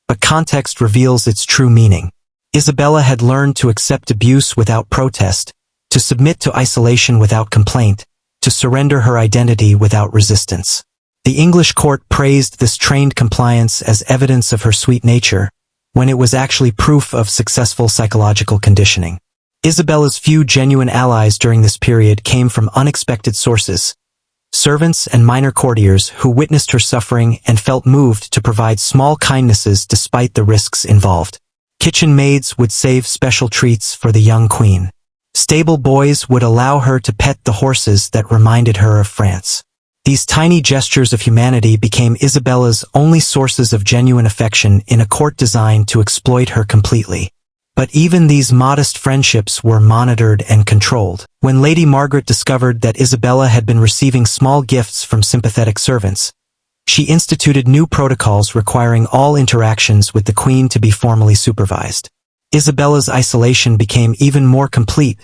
but context reveals its true meaning. Isabella had learned to accept abuse without protest, to submit to isolation without complaint, to surrender her identity without resistance. The English court praised this trained compliance as evidence of her sweet nature, when it was actually proof of successful psychological conditioning. Isabella's few genuine allies during this period came from unexpected sources: servants and minor courtiers who witnessed her suffering and felt moved to provide small kindnesses despite the risks involved. Kitchen maids would save special treats for the young queen. Stable boys would allow her to pet the horses that reminded her of France. These tiny gestures of humanity became Isabella's only sources of genuine affection in a court designed to exploit her completely. But even these modest friendships were monitored and controlled. When Lady Margaret discovered that Isabella had been receiving small gifts from sympathetic servants, she instituted new protocols requiring all interactions with the Queen to be formally supervised. Isabella's isolation became even more complete,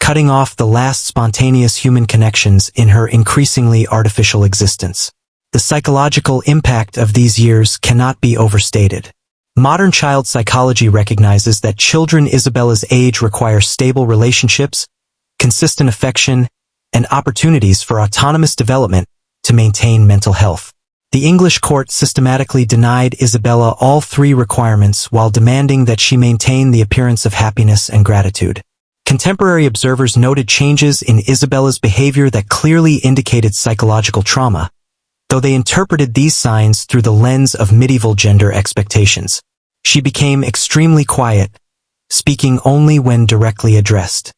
cutting off the last spontaneous human connections in her increasingly artificial existence. The psychological impact of these years cannot be overstated. Modern child psychology recognizes that children Isabella's age require stable relationships, consistent affection, and opportunities for autonomous development to maintain mental health. The English court systematically denied Isabella all three requirements while demanding that she maintain the appearance of happiness and gratitude. Contemporary observers noted changes in Isabella's behavior that clearly indicated psychological trauma, though they interpreted these signs through the lens of medieval gender expectations. She became extremely quiet, speaking only when directly addressed.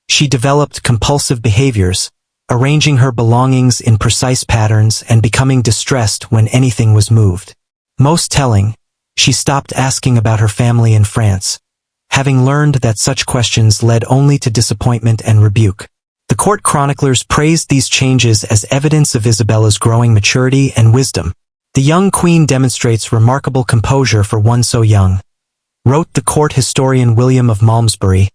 She developed compulsive behaviors, arranging her belongings in precise patterns and becoming distressed when anything was moved. Most telling, she stopped asking about her family in France, having learned that such questions led only to disappointment and rebuke. The court chroniclers praised these changes as evidence of Isabella's growing maturity and wisdom. "The young queen demonstrates remarkable composure for one so young," wrote the court historian William of Malmesbury,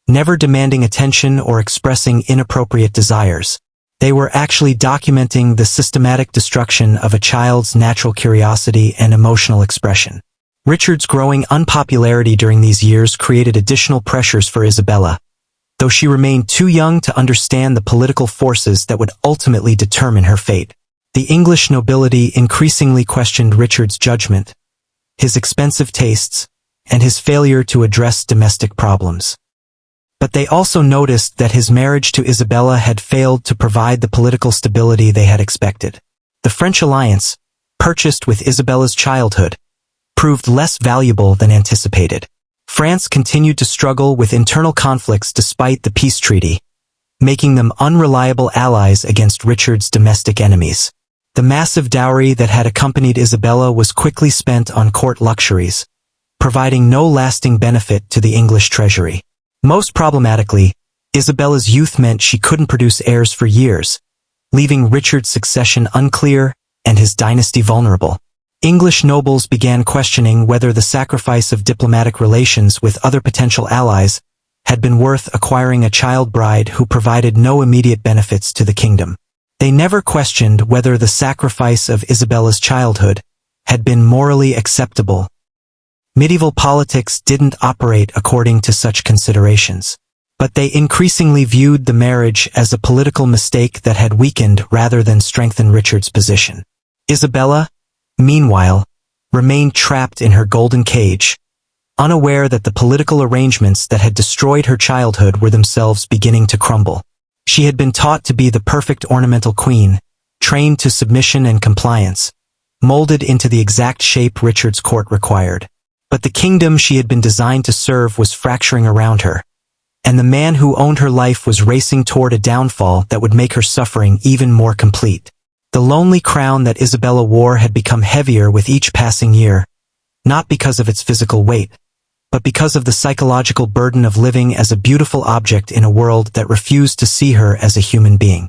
never demanding attention or expressing inappropriate desires. They were actually documenting the systematic destruction of a child's natural curiosity and emotional expression. Richard's growing unpopularity during these years created additional pressures for Isabella, though she remained too young to understand the political forces that would ultimately determine her fate. The English nobility increasingly questioned Richard's judgment, his expensive tastes, and his failure to address domestic problems. But they also noticed that his marriage to Isabella had failed to provide the political stability they had expected. The French alliance, purchased with Isabella's childhood, proved less valuable than anticipated. France continued to struggle with internal conflicts despite the peace treaty, making them unreliable allies against Richard's domestic enemies. The massive dowry that had accompanied Isabella was quickly spent on court luxuries, providing no lasting benefit to the English treasury. Most problematically, Isabella's youth meant she couldn't produce heirs for years, leaving Richard's succession unclear and his dynasty vulnerable. English nobles began questioning whether the sacrifice of diplomatic relations with other potential allies had been worth acquiring a child bride who provided no immediate benefits to the kingdom. They never questioned whether the sacrifice of Isabella's childhood had been morally acceptable. Medieval politics didn't operate according to such considerations. But they increasingly viewed the marriage as a political mistake that had weakened rather than strengthened Richard's position. Isabella, meanwhile, remained trapped in her golden cage, unaware that the political arrangements that had destroyed her childhood were themselves beginning to crumble. She had been taught to be the perfect ornamental queen, trained to submission and compliance, molded into the exact shape Richard's court required. But the kingdom she had been designed to serve was fracturing around her, and the man who owned her life was racing toward a downfall that would make her suffering even more complete. The lonely crown that Isabella wore had become heavier with each passing year, not because of its physical weight, but because of the psychological burden of living as a beautiful object in a world that refused to see her as a human being.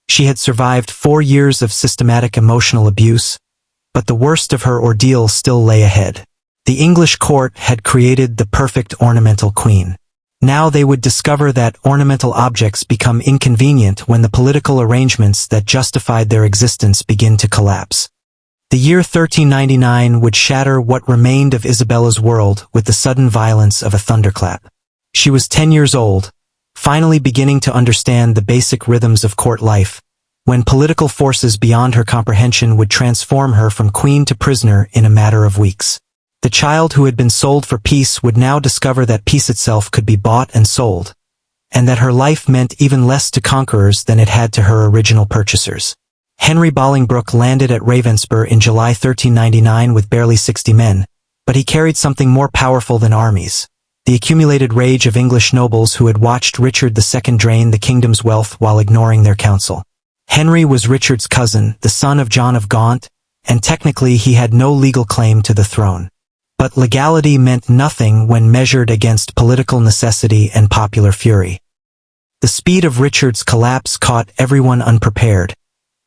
She had survived 4 years of systematic emotional abuse, but the worst of her ordeal still lay ahead. The English court had created the perfect ornamental queen. Now they would discover that ornamental objects become inconvenient when the political arrangements that justified their existence begin to collapse. The year 1399 would shatter what remained of Isabella's world with the sudden violence of a thunderclap. She was 10 years old, finally beginning to understand the basic rhythms of court life, when political forces beyond her comprehension would transform her from queen to prisoner in a matter of weeks. The child who had been sold for peace would now discover that peace itself could be bought and sold, and that her life meant even less to conquerors than it had to her original purchasers. Henry Bolingbroke landed at Ravenspur in July 1399 with barely 60 men, but he carried something more powerful than armies: the accumulated rage of English nobles who had watched Richard II drain the kingdom's wealth while ignoring their counsel. Henry was Richard's cousin, the son of John of Gaunt, and technically he had no legal claim to the throne. But legality meant nothing when measured against political necessity and popular fury. The speed of Richard's collapse caught everyone unprepared,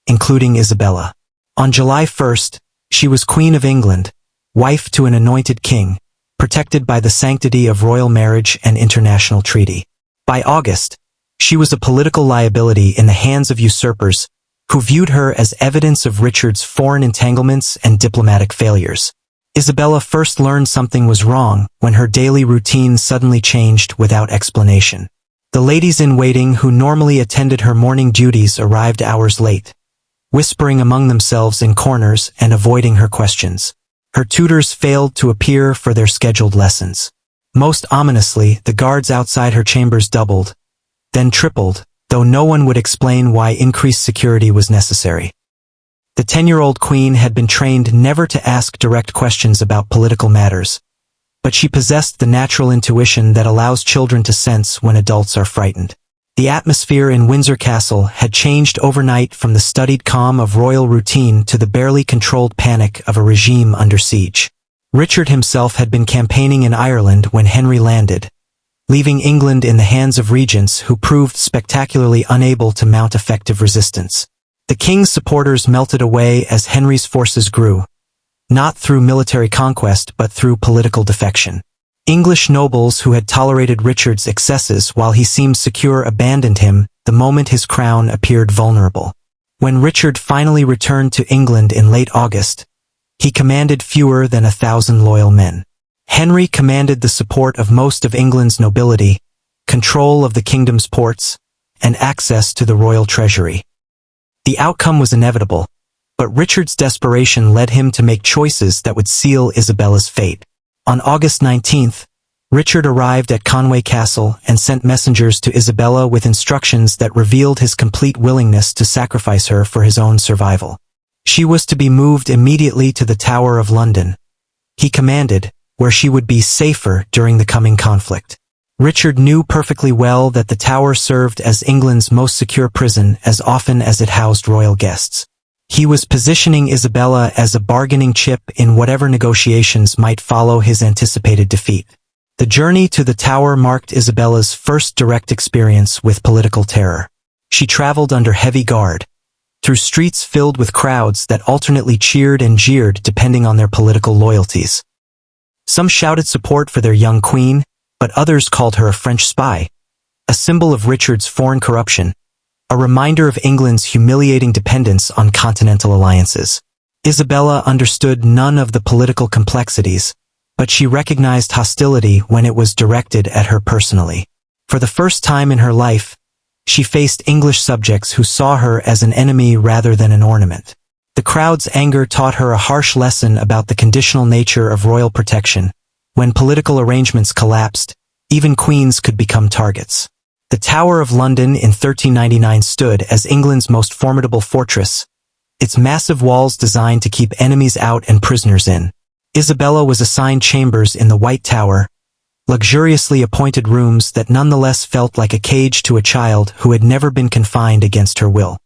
including Isabella. On July 1st, she was Queen of England, wife to an anointed king, protected by the sanctity of royal marriage and international treaty. By August, she was a political liability in the hands of usurpers, who viewed her as evidence of Richard's foreign entanglements and diplomatic failures. Isabella first learned something was wrong when her daily routine suddenly changed without explanation. The ladies-in-waiting who normally attended her morning duties arrived hours late, whispering among themselves in corners and avoiding her questions. Her tutors failed to appear for their scheduled lessons. Most ominously, the guards outside her chambers doubled, then tripled, though no one would explain why increased security was necessary. The 10-year-old queen had been trained never to ask direct questions about political matters, but she possessed the natural intuition that allows children to sense when adults are frightened. The atmosphere in Windsor Castle had changed overnight from the studied calm of royal routine to the barely controlled panic of a regime under siege. Richard himself had been campaigning in Ireland when Henry landed, leaving England in the hands of regents who proved spectacularly unable to mount effective resistance. The king's supporters melted away as Henry's forces grew, not through military conquest but through political defection. English nobles who had tolerated Richard's excesses while he seemed secure abandoned him the moment his crown appeared vulnerable. When Richard finally returned to England in late August, he commanded fewer than 1,000 loyal men. Henry commanded the support of most of England's nobility, control of the kingdom's ports, and access to the royal treasury. The outcome was inevitable, but Richard's desperation led him to make choices that would seal Isabella's fate. On August 19th, Richard arrived at Conway Castle and sent messengers to Isabella with instructions that revealed his complete willingness to sacrifice her for his own survival. She was to be moved immediately to the Tower of London, he commanded, where she would be safer during the coming conflict. Richard knew perfectly well that the Tower served as England's most secure prison as often as it housed royal guests. He was positioning Isabella as a bargaining chip in whatever negotiations might follow his anticipated defeat. The journey to the Tower marked Isabella's first direct experience with political terror. She traveled under heavy guard, through streets filled with crowds that alternately cheered and jeered depending on their political loyalties. Some shouted support for their young queen, but others called her a French spy, a symbol of Richard's foreign corruption, a reminder of England's humiliating dependence on continental alliances. Isabella understood none of the political complexities, but she recognized hostility when it was directed at her personally. For the first time in her life, she faced English subjects who saw her as an enemy rather than an ornament. The crowd's anger taught her a harsh lesson about the conditional nature of royal protection. When political arrangements collapsed, even queens could become targets. The Tower of London in 1399 stood as England's most formidable fortress, its massive walls designed to keep enemies out and prisoners in. Isabella was assigned chambers in the White Tower, luxuriously appointed rooms that nonetheless felt like a cage to a child who had never been confined against her will.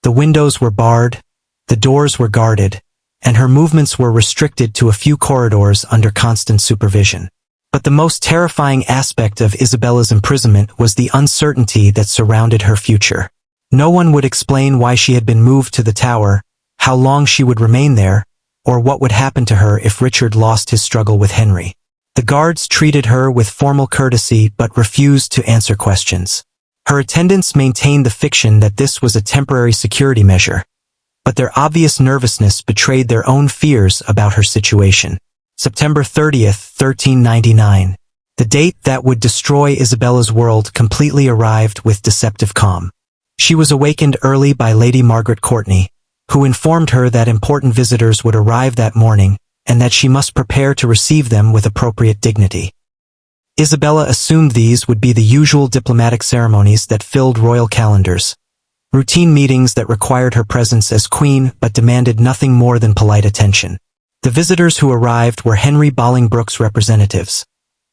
The windows were barred, the doors were guarded, and her movements were restricted to a few corridors under constant supervision. But the most terrifying aspect of Isabella's imprisonment was the uncertainty that surrounded her future. No one would explain why she had been moved to the tower, how long she would remain there, or what would happen to her if Richard lost his struggle with Henry. The guards treated her with formal courtesy but refused to answer questions. Her attendants maintained the fiction that this was a temporary security measure, but their obvious nervousness betrayed their own fears about her situation. September 30th, 1399. The date that would destroy Isabella's world completely arrived with deceptive calm. She was awakened early by Lady Margaret Courtenay, who informed her that important visitors would arrive that morning, and that she must prepare to receive them with appropriate dignity. Isabella assumed these would be the usual diplomatic ceremonies that filled royal calendars, routine meetings that required her presence as queen but demanded nothing more than polite attention. The visitors who arrived were Henry Bolingbroke's representatives,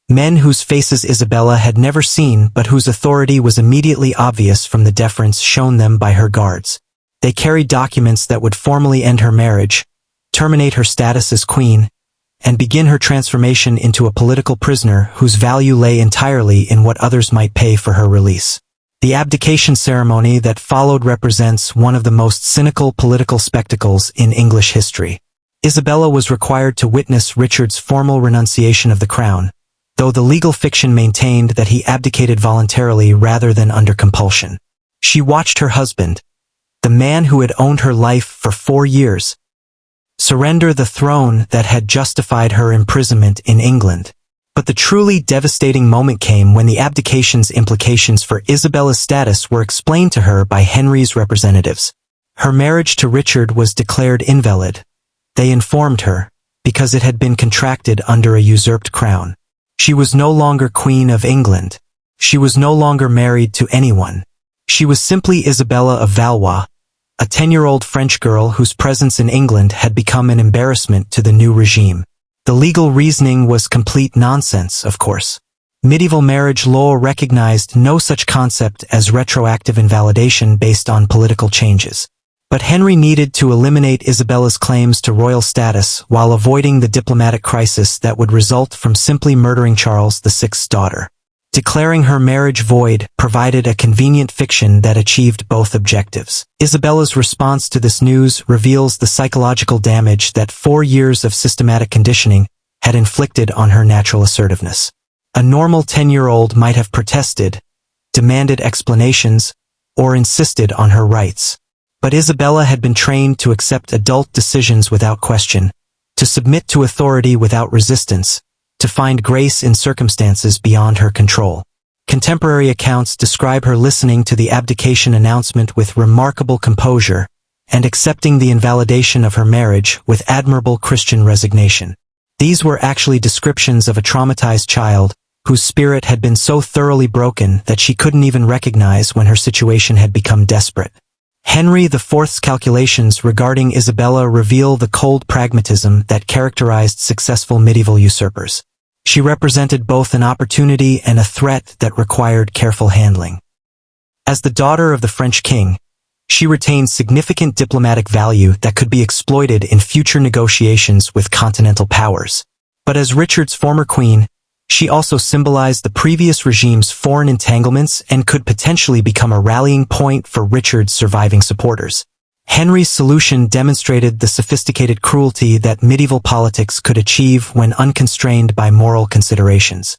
men whose faces Isabella had never seen but whose authority was immediately obvious from the deference shown them by her guards. They carried documents that would formally end her marriage, terminate her status as queen, and begin her transformation into a political prisoner whose value lay entirely in what others might pay for her release. The abdication ceremony that followed represents one of the most cynical political spectacles in English history. Isabella was required to witness Richard's formal renunciation of the crown, though the legal fiction maintained that he abdicated voluntarily rather than under compulsion. She watched her husband, the man who had owned her life for 4 years, surrender the throne that had justified her imprisonment in England. But the truly devastating moment came when the abdication's implications for Isabella's status were explained to her by Henry's representatives. Her marriage to Richard was declared invalid, they informed her, because it had been contracted under a usurped crown. She was no longer Queen of England. She was no longer married to anyone. She was simply Isabella of Valois, a 10-year-old French girl whose presence in England had become an embarrassment to the new regime. The legal reasoning was complete nonsense, of course. Medieval marriage law recognized no such concept as retroactive invalidation based on political changes. But Henry needed to eliminate Isabella's claims to royal status while avoiding the diplomatic crisis that would result from simply murdering Charles VI's daughter. Declaring her marriage void provided a convenient fiction that achieved both objectives. Isabella's response to this news reveals the psychological damage that 4 years of systematic conditioning had inflicted on her natural assertiveness. A normal 10-year-old might have protested, demanded explanations, or insisted on her rights. But Isabella had been trained to accept adult decisions without question, to submit to authority without resistance, to find grace in circumstances beyond her control. Contemporary accounts describe her listening to the abdication announcement with remarkable composure and accepting the invalidation of her marriage with admirable Christian resignation. These were actually descriptions of a traumatized child whose spirit had been so thoroughly broken that she couldn't even recognize when her situation had become desperate. Henry IV's calculations regarding Isabella reveal the cold pragmatism that characterized successful medieval usurpers. She represented both an opportunity and a threat that required careful handling. As the daughter of the French king, she retained significant diplomatic value that could be exploited in future negotiations with continental powers. But as Richard's former queen, she also symbolized the previous regime's foreign entanglements and could potentially become a rallying point for Richard's surviving supporters. Henry's solution demonstrated the sophisticated cruelty that medieval politics could achieve when unconstrained by moral considerations.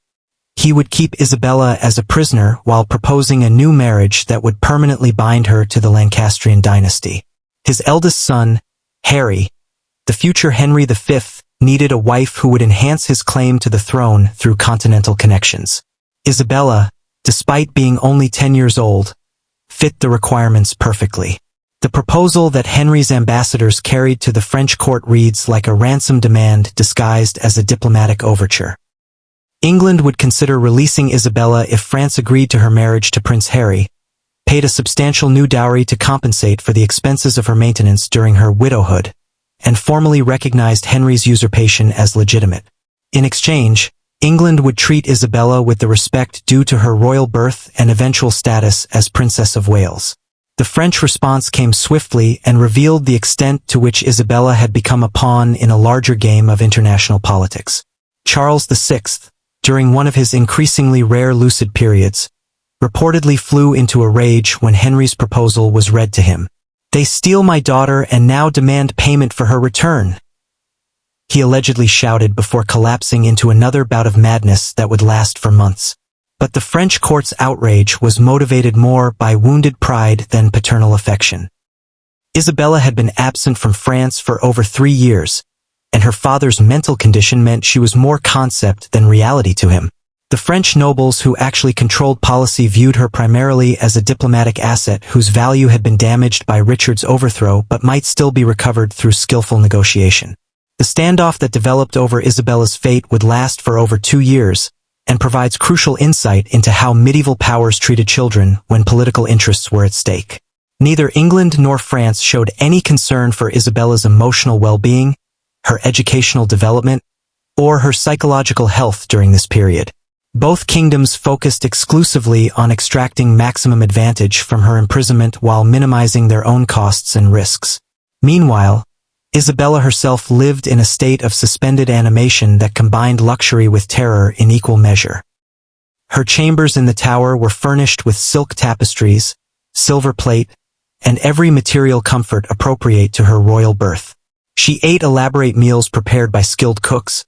He would keep Isabella as a prisoner while proposing a new marriage that would permanently bind her to the Lancastrian dynasty. His eldest son, Harry, the future Henry V, needed a wife who would enhance his claim to the throne through continental connections. Isabella, despite being only 10 years old, fit the requirements perfectly. The proposal that Henry's ambassadors carried to the French court reads like a ransom demand disguised as a diplomatic overture. England would consider releasing Isabella if France agreed to her marriage to Prince Harry, paid a substantial new dowry to compensate for the expenses of her maintenance during her widowhood, and formally recognized Henry's usurpation as legitimate. In exchange, England would treat Isabella with the respect due to her royal birth and eventual status as Princess of Wales. The French response came swiftly and revealed the extent to which Isabella had become a pawn in a larger game of international politics. Charles VI, during one of his increasingly rare lucid periods, reportedly flew into a rage when Henry's proposal was read to him. "They steal my daughter and now demand payment for her return," he allegedly shouted before collapsing into another bout of madness that would last for months. But the French court's outrage was motivated more by wounded pride than paternal affection. Isabella had been absent from France for over 3 years, and her father's mental condition meant she was more concept than reality to him. The French nobles who actually controlled policy viewed her primarily as a diplomatic asset whose value had been damaged by Richard's overthrow but might still be recovered through skillful negotiation. The standoff that developed over Isabella's fate would last for over 2 years, and provides crucial insight into how medieval powers treated children when political interests were at stake. Neither England nor France showed any concern for Isabella's emotional well-being, her educational development, or her psychological health during this period. Both kingdoms focused exclusively on extracting maximum advantage from her imprisonment while minimizing their own costs and risks. Meanwhile, Isabella herself lived in a state of suspended animation that combined luxury with terror in equal measure. Her chambers in the tower were furnished with silk tapestries, silver plate, and every material comfort appropriate to her royal birth. She ate elaborate meals prepared by skilled cooks,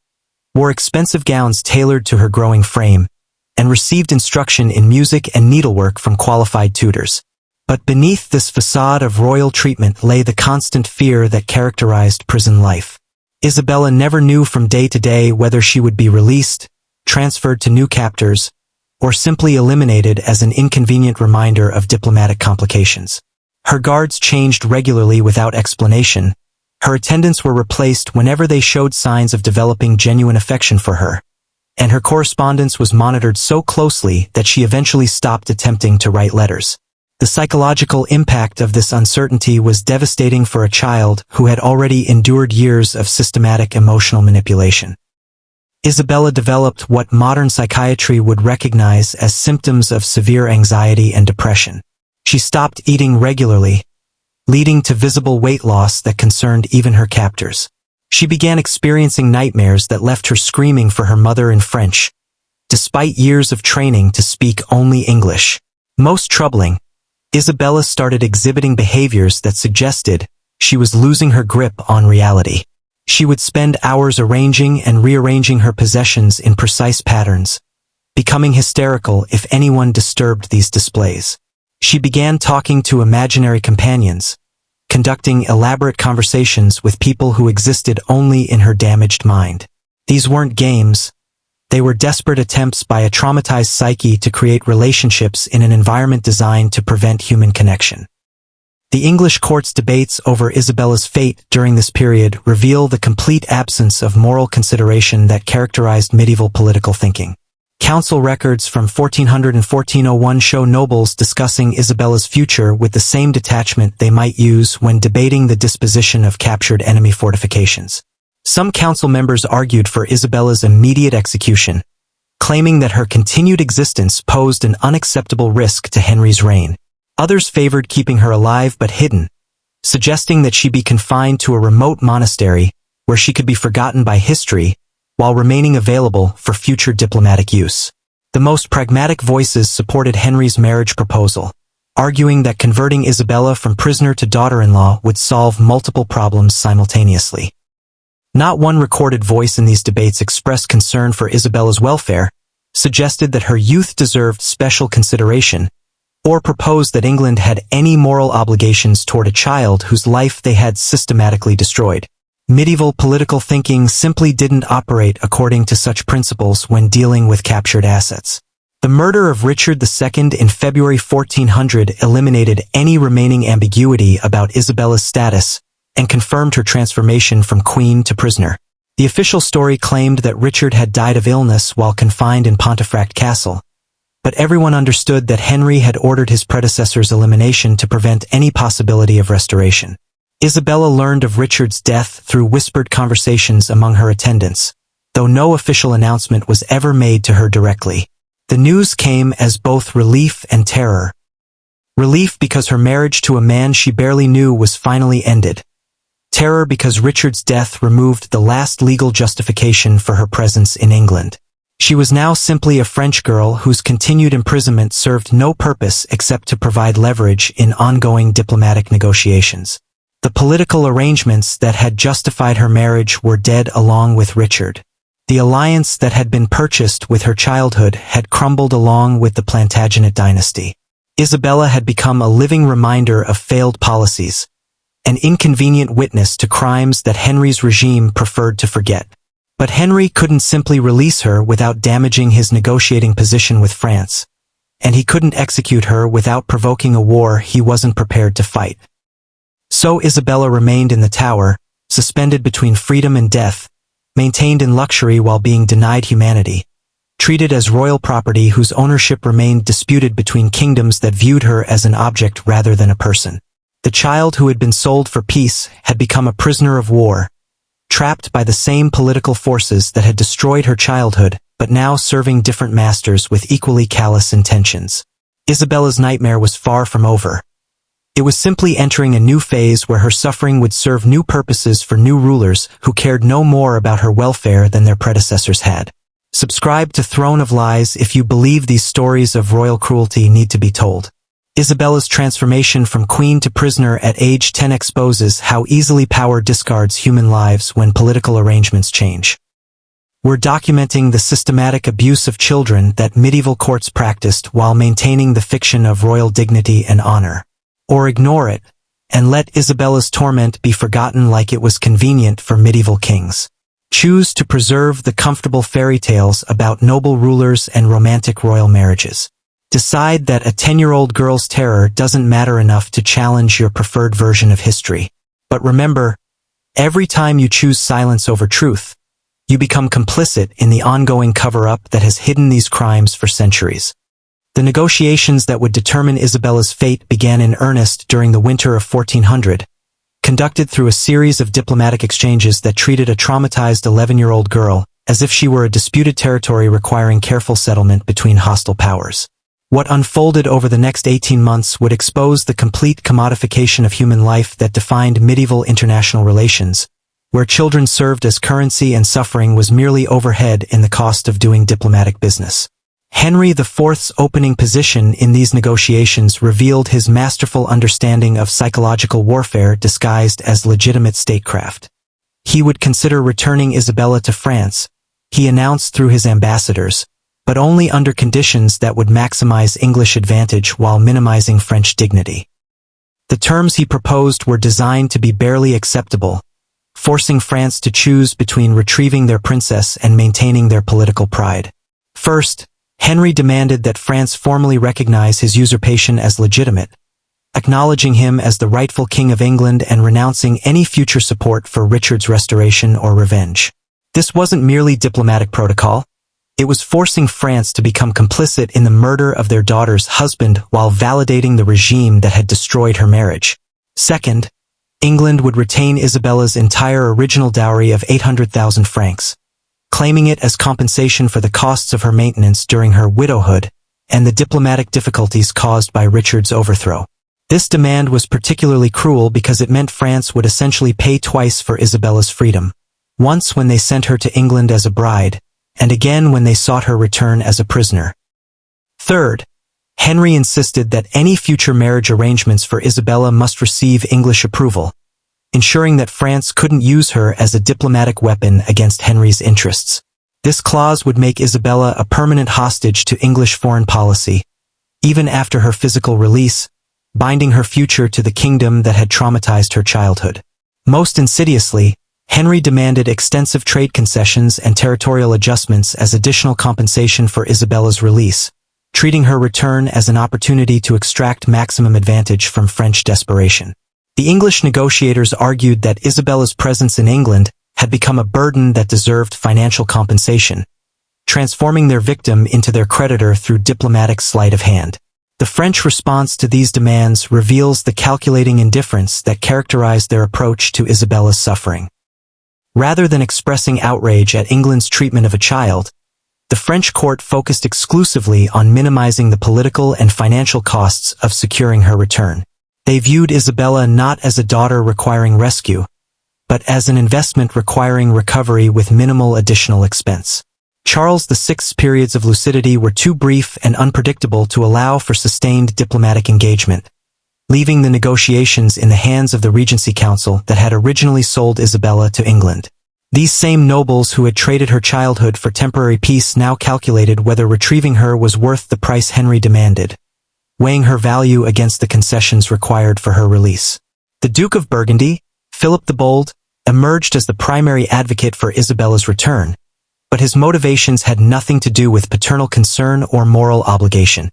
wore expensive gowns tailored to her growing frame, and received instruction in music and needlework from qualified tutors. But beneath this facade of royal treatment lay the constant fear that characterized prison life. Isabella never knew from day to day whether she would be released, transferred to new captors, or simply eliminated as an inconvenient reminder of diplomatic complications. Her guards changed regularly without explanation. Her attendants were replaced whenever they showed signs of developing genuine affection for her, and her correspondence was monitored so closely that she eventually stopped attempting to write letters. The psychological impact of this uncertainty was devastating for a child who had already endured years of systematic emotional manipulation. Isabella developed what modern psychiatry would recognize as symptoms of severe anxiety and depression. She stopped eating regularly, leading to visible weight loss that concerned even her captors. She began experiencing nightmares that left her screaming for her mother in French, despite years of training to speak only English. Most troubling, Isabella started exhibiting behaviors that suggested she was losing her grip on reality. She would spend hours arranging and rearranging her possessions in precise patterns, becoming hysterical if anyone disturbed these displays. She began talking to imaginary companions, conducting elaborate conversations with people who existed only in her damaged mind. These weren't games. They were desperate attempts by a traumatized psyche to create relationships in an environment designed to prevent human connection. The English court's debates over Isabella's fate during this period reveal the complete absence of moral consideration that characterized medieval political thinking. Council records from 1400 and 1401 show nobles discussing Isabella's future with the same detachment they might use when debating the disposition of captured enemy fortifications. Some council members argued for Isabella's immediate execution, claiming that her continued existence posed an unacceptable risk to Henry's reign. Others favored keeping her alive but hidden, suggesting that she be confined to a remote monastery where she could be forgotten by history while remaining available for future diplomatic use. The most pragmatic voices supported Henry's marriage proposal, arguing that converting Isabella from prisoner to daughter-in-law would solve multiple problems simultaneously. Not one recorded voice in these debates expressed concern for Isabella's welfare, suggested that her youth deserved special consideration, or proposed that England had any moral obligations toward a child whose life they had systematically destroyed. Medieval political thinking simply didn't operate according to such principles when dealing with captured assets. The murder of Richard II in February 1400 eliminated any remaining ambiguity about Isabella's status and confirmed her transformation from queen to prisoner. The official story claimed that Richard had died of illness while confined in Pontefract Castle, but everyone understood that Henry had ordered his predecessor's elimination to prevent any possibility of restoration. Isabella learned of Richard's death through whispered conversations among her attendants, though no official announcement was ever made to her directly. The news came as both relief and terror. Relief because her marriage to a man she barely knew was finally ended. Terror because Richard's death removed the last legal justification for her presence in England. She was now simply a French girl whose continued imprisonment served no purpose except to provide leverage in ongoing diplomatic negotiations. The political arrangements that had justified her marriage were dead along with Richard. The alliance that had been purchased with her childhood had crumbled along with the Plantagenet dynasty. Isabella had become a living reminder of failed policies, an inconvenient witness to crimes that Henry's regime preferred to forget. But Henry couldn't simply release her without damaging his negotiating position with France, and he couldn't execute her without provoking a war he wasn't prepared to fight. So Isabella remained in the Tower, suspended between freedom and death, maintained in luxury while being denied humanity, treated as royal property whose ownership remained disputed between kingdoms that viewed her as an object rather than a person. The child who had been sold for peace had become a prisoner of war, trapped by the same political forces that had destroyed her childhood, but now serving different masters with equally callous intentions. Isabella's nightmare was far from over. It was simply entering a new phase where her suffering would serve new purposes for new rulers who cared no more about her welfare than their predecessors had. Subscribe to Throne of Lies if you believe these stories of royal cruelty need to be told. Isabella's transformation from queen to prisoner at age 10 exposes how easily power discards human lives when political arrangements change. We're documenting the systematic abuse of children that medieval courts practiced while maintaining the fiction of royal dignity and honor. Or ignore it, and let Isabella's torment be forgotten like it was convenient for medieval kings. Choose to preserve the comfortable fairy tales about noble rulers and romantic royal marriages. Decide that a 10-year-old girl's terror doesn't matter enough to challenge your preferred version of history. But remember, every time you choose silence over truth, you become complicit in the ongoing cover-up that has hidden these crimes for centuries. The negotiations that would determine Isabella's fate began in earnest during the winter of 1400, conducted through a series of diplomatic exchanges that treated a traumatized 11-year-old girl as if she were a disputed territory requiring careful settlement between hostile powers. What unfolded over the next 18 months would expose the complete commodification of human life that defined medieval international relations, where children served as currency and suffering was merely overhead in the cost of doing diplomatic business. Henry IV's opening position in these negotiations revealed his masterful understanding of psychological warfare disguised as legitimate statecraft. He would consider returning Isabella to France, he announced through his ambassadors, but only under conditions that would maximize English advantage while minimizing French dignity. The terms he proposed were designed to be barely acceptable, forcing France to choose between retrieving their princess and maintaining their political pride. First, Henry demanded that France formally recognize his usurpation as legitimate, acknowledging him as the rightful king of England and renouncing any future support for Richard's restoration or revenge. This wasn't merely diplomatic protocol. It was forcing France to become complicit in the murder of their daughter's husband while validating the regime that had destroyed her marriage. Second, England would retain Isabella's entire original dowry of 800,000 francs, claiming it as compensation for the costs of her maintenance during her widowhood and the diplomatic difficulties caused by Richard's overthrow. This demand was particularly cruel because it meant France would essentially pay twice for Isabella's freedom, once when they sent her to England as a bride, and again when they sought her return as a prisoner. Third, Henry insisted that any future marriage arrangements for Isabella must receive English approval, ensuring that France couldn't use her as a diplomatic weapon against Henry's interests. This clause would make Isabella a permanent hostage to English foreign policy, even after her physical release, binding her future to the kingdom that had traumatized her childhood. Most insidiously, Henry demanded extensive trade concessions and territorial adjustments as additional compensation for Isabella's release, treating her return as an opportunity to extract maximum advantage from French desperation. The English negotiators argued that Isabella's presence in England had become a burden that deserved financial compensation, transforming their victim into their creditor through diplomatic sleight of hand. The French response to these demands reveals the calculating indifference that characterized their approach to Isabella's suffering. Rather than expressing outrage at England's treatment of a child, the French court focused exclusively on minimizing the political and financial costs of securing her return. They viewed Isabella not as a daughter requiring rescue, but as an investment requiring recovery with minimal additional expense. Charles VI's periods of lucidity were too brief and unpredictable to allow for sustained diplomatic engagement, leaving the negotiations in the hands of the Regency Council that had originally sold Isabella to England. These same nobles who had traded her childhood for temporary peace now calculated whether retrieving her was worth the price Henry demanded, weighing her value against the concessions required for her release. The Duke of Burgundy, Philip the Bold, emerged as the primary advocate for Isabella's return, but his motivations had nothing to do with paternal concern or moral obligation.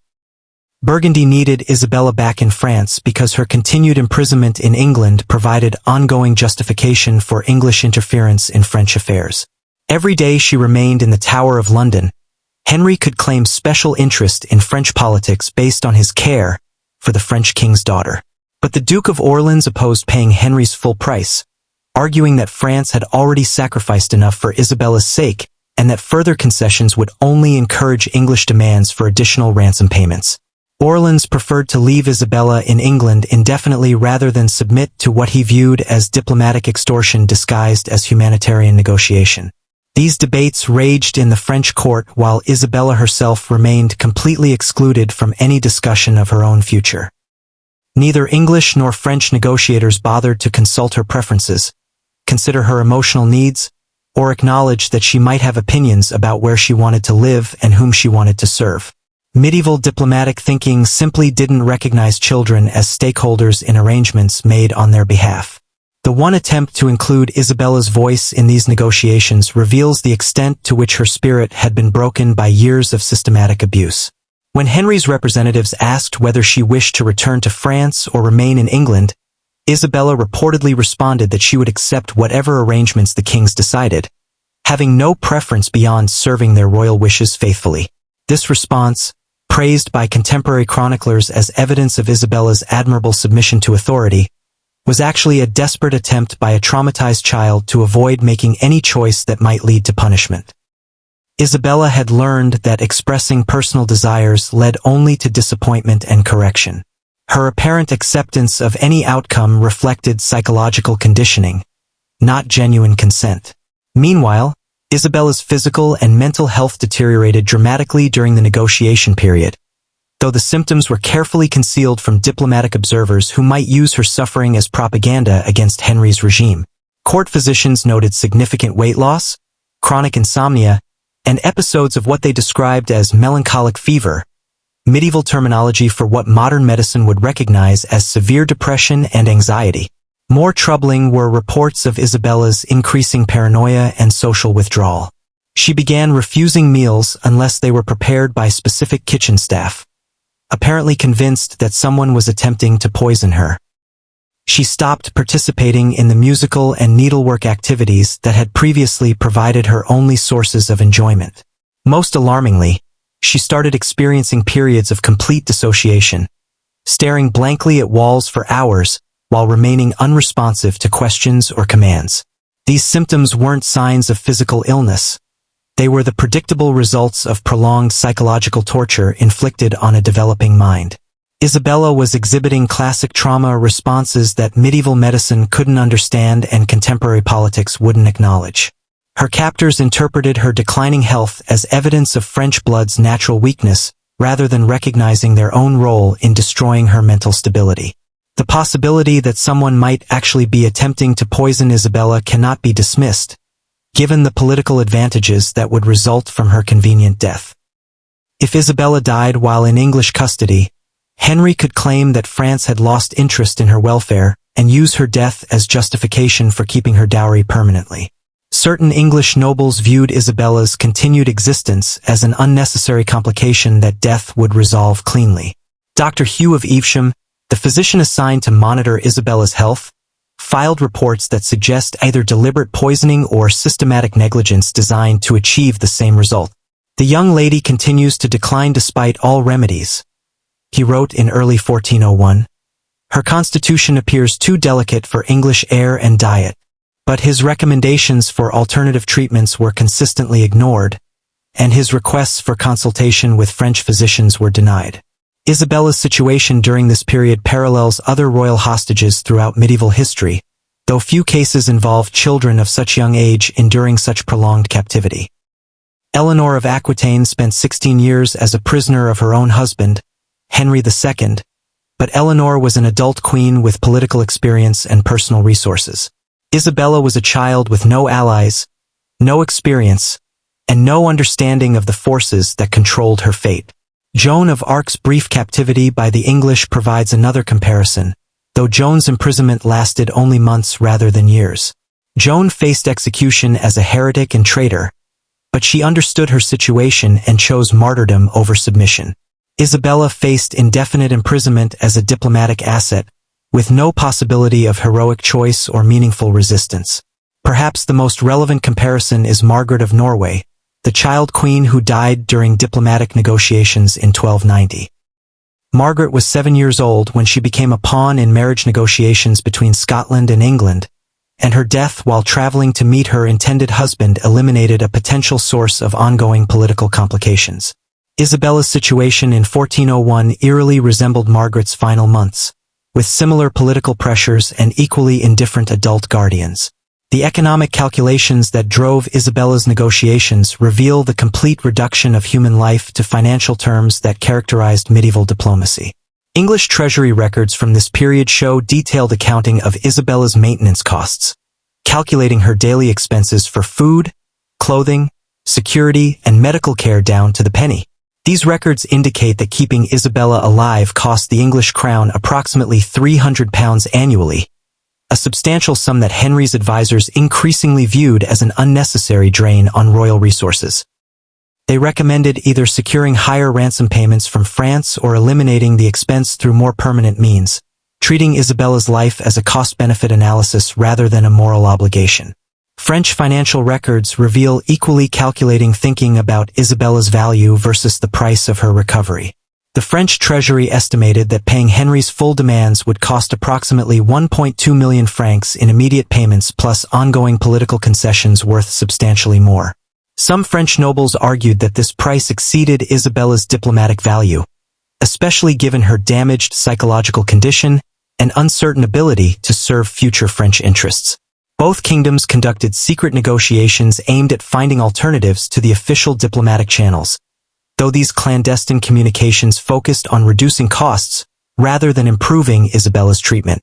Burgundy needed Isabella back in France because her continued imprisonment in England provided ongoing justification for English interference in French affairs. Every day she remained in the Tower of London, Henry could claim special interest in French politics based on his care for the French king's daughter. But the Duke of Orleans opposed paying Henry's full price, arguing that France had already sacrificed enough for Isabella's sake and that further concessions would only encourage English demands for additional ransom payments. Orleans preferred to leave Isabella in England indefinitely rather than submit to what he viewed as diplomatic extortion disguised as humanitarian negotiation. These debates raged in the French court while Isabella herself remained completely excluded from any discussion of her own future. Neither English nor French negotiators bothered to consult her preferences, consider her emotional needs, or acknowledge that she might have opinions about where she wanted to live and whom she wanted to serve. Medieval diplomatic thinking simply didn't recognize children as stakeholders in arrangements made on their behalf. The one attempt to include Isabella's voice in these negotiations reveals the extent to which her spirit had been broken by years of systematic abuse. When Henry's representatives asked whether she wished to return to France or remain in England, Isabella reportedly responded that she would accept whatever arrangements the kings decided, having no preference beyond serving their royal wishes faithfully. This response, praised by contemporary chroniclers as evidence of Isabella's admirable submission to authority, was actually a desperate attempt by a traumatized child to avoid making any choice that might lead to punishment. Isabella had learned that expressing personal desires led only to disappointment and correction. Her apparent acceptance of any outcome reflected psychological conditioning, not genuine consent. Meanwhile, Isabella's physical and mental health deteriorated dramatically during the negotiation period, though the symptoms were carefully concealed from diplomatic observers who might use her suffering as propaganda against Henry's regime. Court physicians noted significant weight loss, chronic insomnia, and episodes of what they described as melancholic fever, medieval terminology for what modern medicine would recognize as severe depression and anxiety. More troubling were reports of Isabella's increasing paranoia and social withdrawal. She began refusing meals unless they were prepared by specific kitchen staff, apparently convinced that someone was attempting to poison her. She stopped participating in the musical and needlework activities that had previously provided her only sources of enjoyment. Most alarmingly, she started experiencing periods of complete dissociation, staring blankly at walls for hours while remaining unresponsive to questions or commands. These symptoms weren't signs of physical illness. They were the predictable results of prolonged psychological torture inflicted on a developing mind. Isabella was exhibiting classic trauma responses that medieval medicine couldn't understand and contemporary politics wouldn't acknowledge. Her captors interpreted her declining health as evidence of French blood's natural weakness, rather than recognizing their own role in destroying her mental stability. The possibility that someone might actually be attempting to poison Isabella cannot be dismissed, given the political advantages that would result from her convenient death. If Isabella died while in English custody, Henry could claim that France had lost interest in her welfare and use her death as justification for keeping her dowry permanently. Certain English nobles viewed Isabella's continued existence as an unnecessary complication that death would resolve cleanly. Dr. Hugh of Evesham, the physician assigned to monitor Isabella's health, filed reports that suggest either deliberate poisoning or systematic negligence designed to achieve the same result. The young lady continues to decline despite all remedies, he wrote in early 1401. Her constitution appears too delicate for English air and diet, but his recommendations for alternative treatments were consistently ignored, and his requests for consultation with French physicians were denied. Isabella's situation during this period parallels other royal hostages throughout medieval history, though few cases involve children of such young age enduring such prolonged captivity. Eleanor of Aquitaine spent 16 years as a prisoner of her own husband, Henry II, but Eleanor was an adult queen with political experience and personal resources. Isabella was a child with no allies, no experience, and no understanding of the forces that controlled her fate. Joan of Arc's brief captivity by the English provides another comparison, though Joan's imprisonment lasted only months rather than years. Joan faced execution as a heretic and traitor, but she understood her situation and chose martyrdom over submission. Isabella faced indefinite imprisonment as a diplomatic asset, with no possibility of heroic choice or meaningful resistance. Perhaps the most relevant comparison is Margaret of Norway, the child queen who died during diplomatic negotiations in 1290. Margaret was 7 years old when she became a pawn in marriage negotiations between Scotland and England, and her death while traveling to meet her intended husband eliminated a potential source of ongoing political complications. Isabella's situation in 1401 eerily resembled Margaret's final months, with similar political pressures and equally indifferent adult guardians. The economic calculations that drove Isabella's negotiations reveal the complete reduction of human life to financial terms that characterized medieval diplomacy. English treasury records from this period show detailed accounting of Isabella's maintenance costs, calculating her daily expenses for food, clothing, security, and medical care down to the penny. These records indicate that keeping Isabella alive cost the English crown approximately £300 annually, a substantial sum that Henry's advisors increasingly viewed as an unnecessary drain on royal resources. They recommended either securing higher ransom payments from France or eliminating the expense through more permanent means, treating Isabella's life as a cost-benefit analysis rather than a moral obligation. French financial records reveal equally calculating thinking about Isabella's value versus the price of her recovery. The French treasury estimated that paying Henry's full demands would cost approximately 1.2 million francs in immediate payments plus ongoing political concessions worth substantially more. Some French nobles argued that this price exceeded Isabella's diplomatic value, especially given her damaged psychological condition and uncertain ability to serve future French interests. Both kingdoms conducted secret negotiations aimed at finding alternatives to the official diplomatic channels, though these clandestine communications focused on reducing costs rather than improving Isabella's treatment.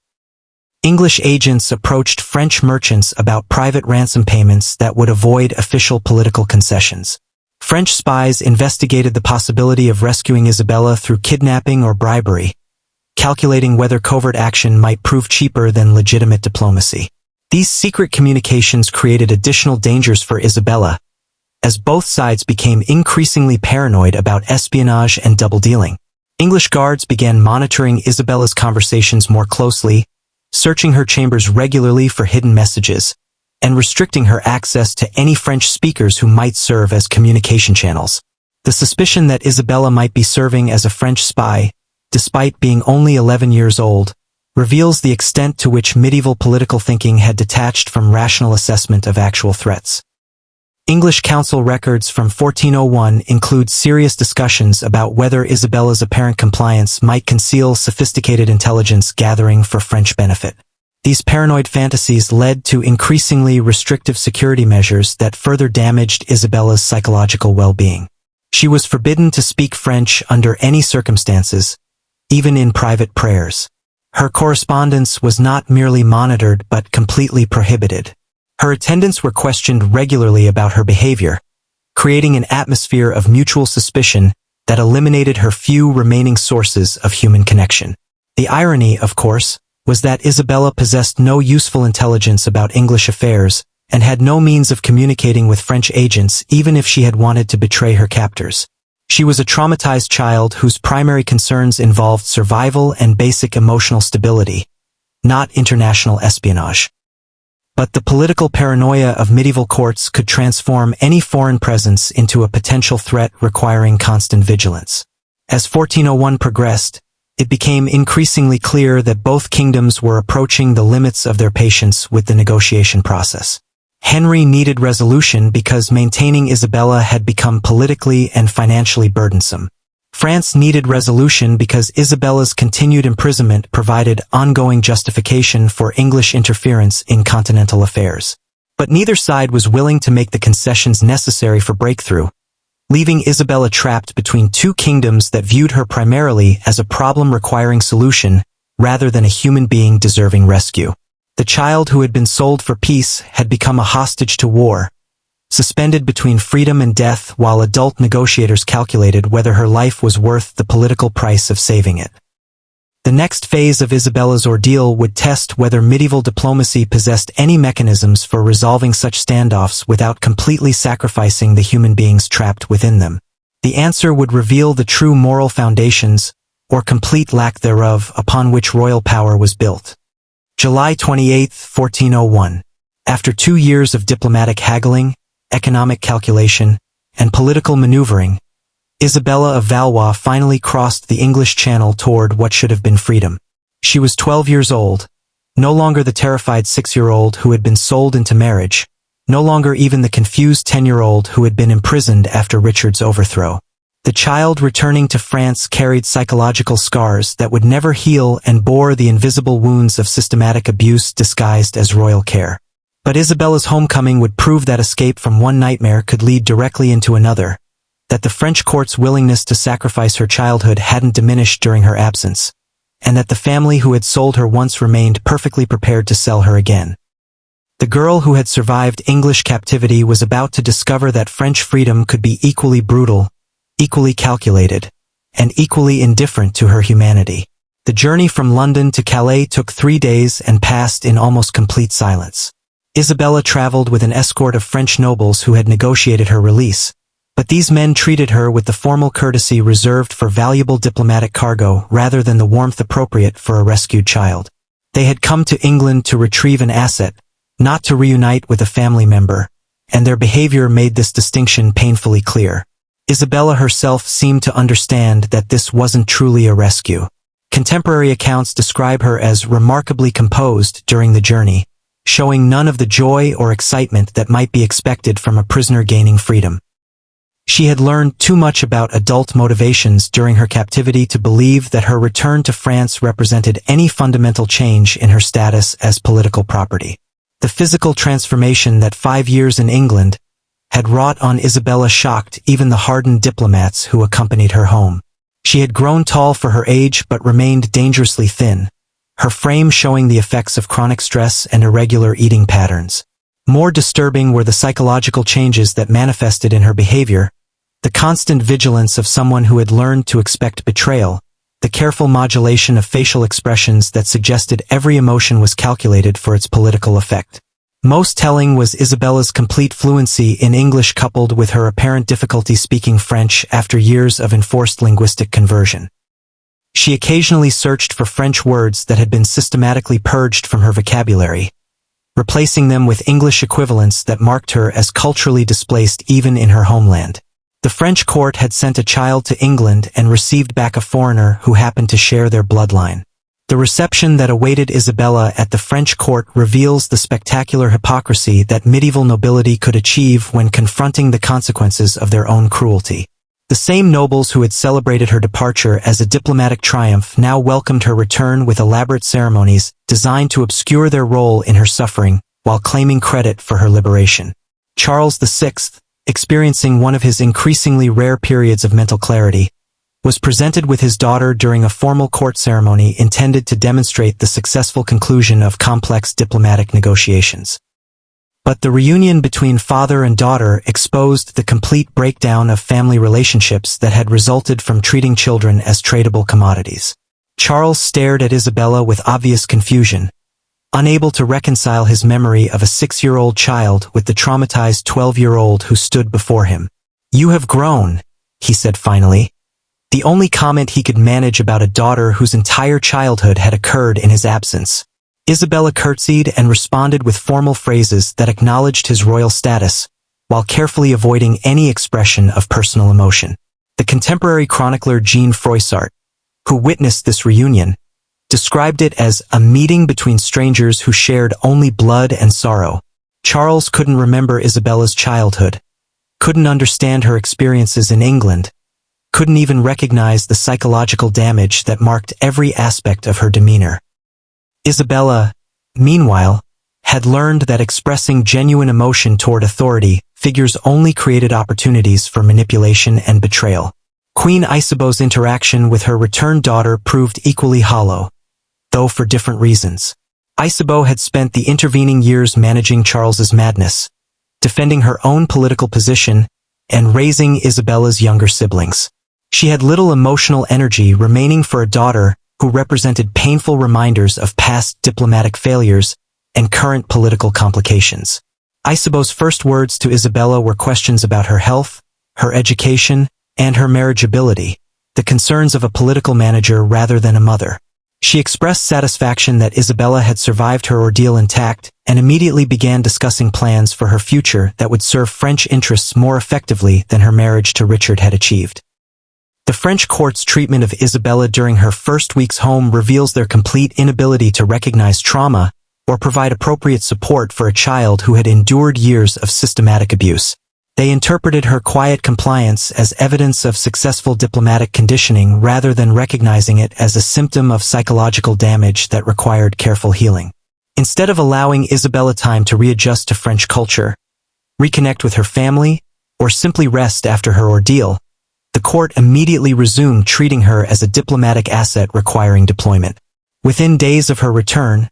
English agents approached French merchants about private ransom payments that would avoid official political concessions. French spies investigated the possibility of rescuing Isabella through kidnapping or bribery, calculating whether covert action might prove cheaper than legitimate diplomacy. These secret communications created additional dangers for Isabella, as both sides became increasingly paranoid about espionage and double-dealing. English guards began monitoring Isabella's conversations more closely, searching her chambers regularly for hidden messages, and restricting her access to any French speakers who might serve as communication channels. The suspicion that Isabella might be serving as a French spy, despite being only 11 years old, reveals the extent to which medieval political thinking had detached from rational assessment of actual threats. English council records from 1401 include serious discussions about whether Isabella's apparent compliance might conceal sophisticated intelligence gathering for French benefit. These paranoid fantasies led to increasingly restrictive security measures that further damaged Isabella's psychological well-being. She was forbidden to speak French under any circumstances, even in private prayers. Her correspondence was not merely monitored but completely prohibited. Her attendants were questioned regularly about her behavior, creating an atmosphere of mutual suspicion that eliminated her few remaining sources of human connection. The irony, of course, was that Isabella possessed no useful intelligence about English affairs, and had no means of communicating with French agents even if she had wanted to betray her captors. She was a traumatized child whose primary concerns involved survival and basic emotional stability, not international espionage. But the political paranoia of medieval courts could transform any foreign presence into a potential threat requiring constant vigilance. As 1401 progressed, it became increasingly clear that both kingdoms were approaching the limits of their patience with the negotiation process. Henry needed resolution because maintaining Isabella had become politically and financially burdensome. France needed resolution because Isabella's continued imprisonment provided ongoing justification for English interference in continental affairs. But neither side was willing to make the concessions necessary for breakthrough, leaving Isabella trapped between two kingdoms that viewed her primarily as a problem requiring solution rather than a human being deserving rescue. The child who had been sold for peace had become a hostage to war, suspended between freedom and death while adult negotiators calculated whether her life was worth the political price of saving it. The next phase of Isabella's ordeal would test whether medieval diplomacy possessed any mechanisms for resolving such standoffs without completely sacrificing the human beings trapped within them. The answer would reveal the true moral foundations, or complete lack thereof, upon which royal power was built. July 28, 1401. After 2 years of diplomatic haggling, economic calculation, and political maneuvering, Isabella of Valois finally crossed the English Channel toward what should have been freedom. She was 12 years old, no longer the terrified 6-year-old who had been sold into marriage, no longer even the confused 10-year-old who had been imprisoned after Richard's overthrow. The child returning to France carried psychological scars that would never heal and bore the invisible wounds of systematic abuse disguised as royal care. But Isabella's homecoming would prove that escape from one nightmare could lead directly into another, that the French court's willingness to sacrifice her childhood hadn't diminished during her absence, and that the family who had sold her once remained perfectly prepared to sell her again. The girl who had survived English captivity was about to discover that French freedom could be equally brutal, equally calculated, and equally indifferent to her humanity. The journey from London to Calais took 3 days and passed in almost complete silence. Isabella traveled with an escort of French nobles who had negotiated her release, but these men treated her with the formal courtesy reserved for valuable diplomatic cargo rather than the warmth appropriate for a rescued child. They had come to England to retrieve an asset, not to reunite with a family member, and their behavior made this distinction painfully clear. Isabella herself seemed to understand that this wasn't truly a rescue. Contemporary accounts describe her as remarkably composed during the journey, showing none of the joy or excitement that might be expected from a prisoner gaining freedom. She had learned too much about adult motivations during her captivity to believe that her return to France represented any fundamental change in her status as political property. The physical transformation that 5 years in England had wrought on Isabella shocked even the hardened diplomats who accompanied her home. She had grown tall for her age but remained dangerously thin, her frame showing the effects of chronic stress and irregular eating patterns. More disturbing were the psychological changes that manifested in her behavior, the constant vigilance of someone who had learned to expect betrayal, the careful modulation of facial expressions that suggested every emotion was calculated for its political effect. Most telling was Isabella's complete fluency in English coupled with her apparent difficulty speaking French after years of enforced linguistic conversion. She occasionally searched for French words that had been systematically purged from her vocabulary, replacing them with English equivalents that marked her as culturally displaced even in her homeland. The French court had sent a child to England and received back a foreigner who happened to share their bloodline. The reception that awaited Isabella at the French court reveals the spectacular hypocrisy that medieval nobility could achieve when confronting the consequences of their own cruelty. The same nobles who had celebrated her departure as a diplomatic triumph now welcomed her return with elaborate ceremonies designed to obscure their role in her suffering while claiming credit for her liberation. Charles VI, experiencing one of his increasingly rare periods of mental clarity, was presented with his daughter during a formal court ceremony intended to demonstrate the successful conclusion of complex diplomatic negotiations. But the reunion between father and daughter exposed the complete breakdown of family relationships that had resulted from treating children as tradable commodities. Charles stared at Isabella with obvious confusion, unable to reconcile his memory of a 6-year-old child with the traumatized 12-year-old who stood before him. "You have grown," he said finally. The only comment he could manage about a daughter whose entire childhood had occurred in his absence. Isabella curtsied and responded with formal phrases that acknowledged his royal status, while carefully avoiding any expression of personal emotion. The contemporary chronicler Jean Froissart, who witnessed this reunion, described it as a meeting between strangers who shared only blood and sorrow. Charles couldn't remember Isabella's childhood, couldn't understand her experiences in England, couldn't even recognize the psychological damage that marked every aspect of her demeanor. Isabella, meanwhile, had learned that expressing genuine emotion toward authority figures only created opportunities for manipulation and betrayal. Queen Isabeau's interaction with her returned daughter proved equally hollow, though for different reasons. Isabeau had spent the intervening years managing Charles's madness, defending her own political position, and raising Isabella's younger siblings. She had little emotional energy remaining for a daughter who represented painful reminders of past diplomatic failures and current political complications. Isabeau's first words to Isabella were questions about her health, her education, and her marriageability, the concerns of a political manager rather than a mother. She expressed satisfaction that Isabella had survived her ordeal intact and immediately began discussing plans for her future that would serve French interests more effectively than her marriage to Richard had achieved. The French court's treatment of Isabella during her first weeks home reveals their complete inability to recognize trauma or provide appropriate support for a child who had endured years of systematic abuse. They interpreted her quiet compliance as evidence of successful diplomatic conditioning rather than recognizing it as a symptom of psychological damage that required careful healing. Instead of allowing Isabella time to readjust to French culture, reconnect with her family, or simply rest after her ordeal, the court immediately resumed treating her as a diplomatic asset requiring deployment. Within days of her return,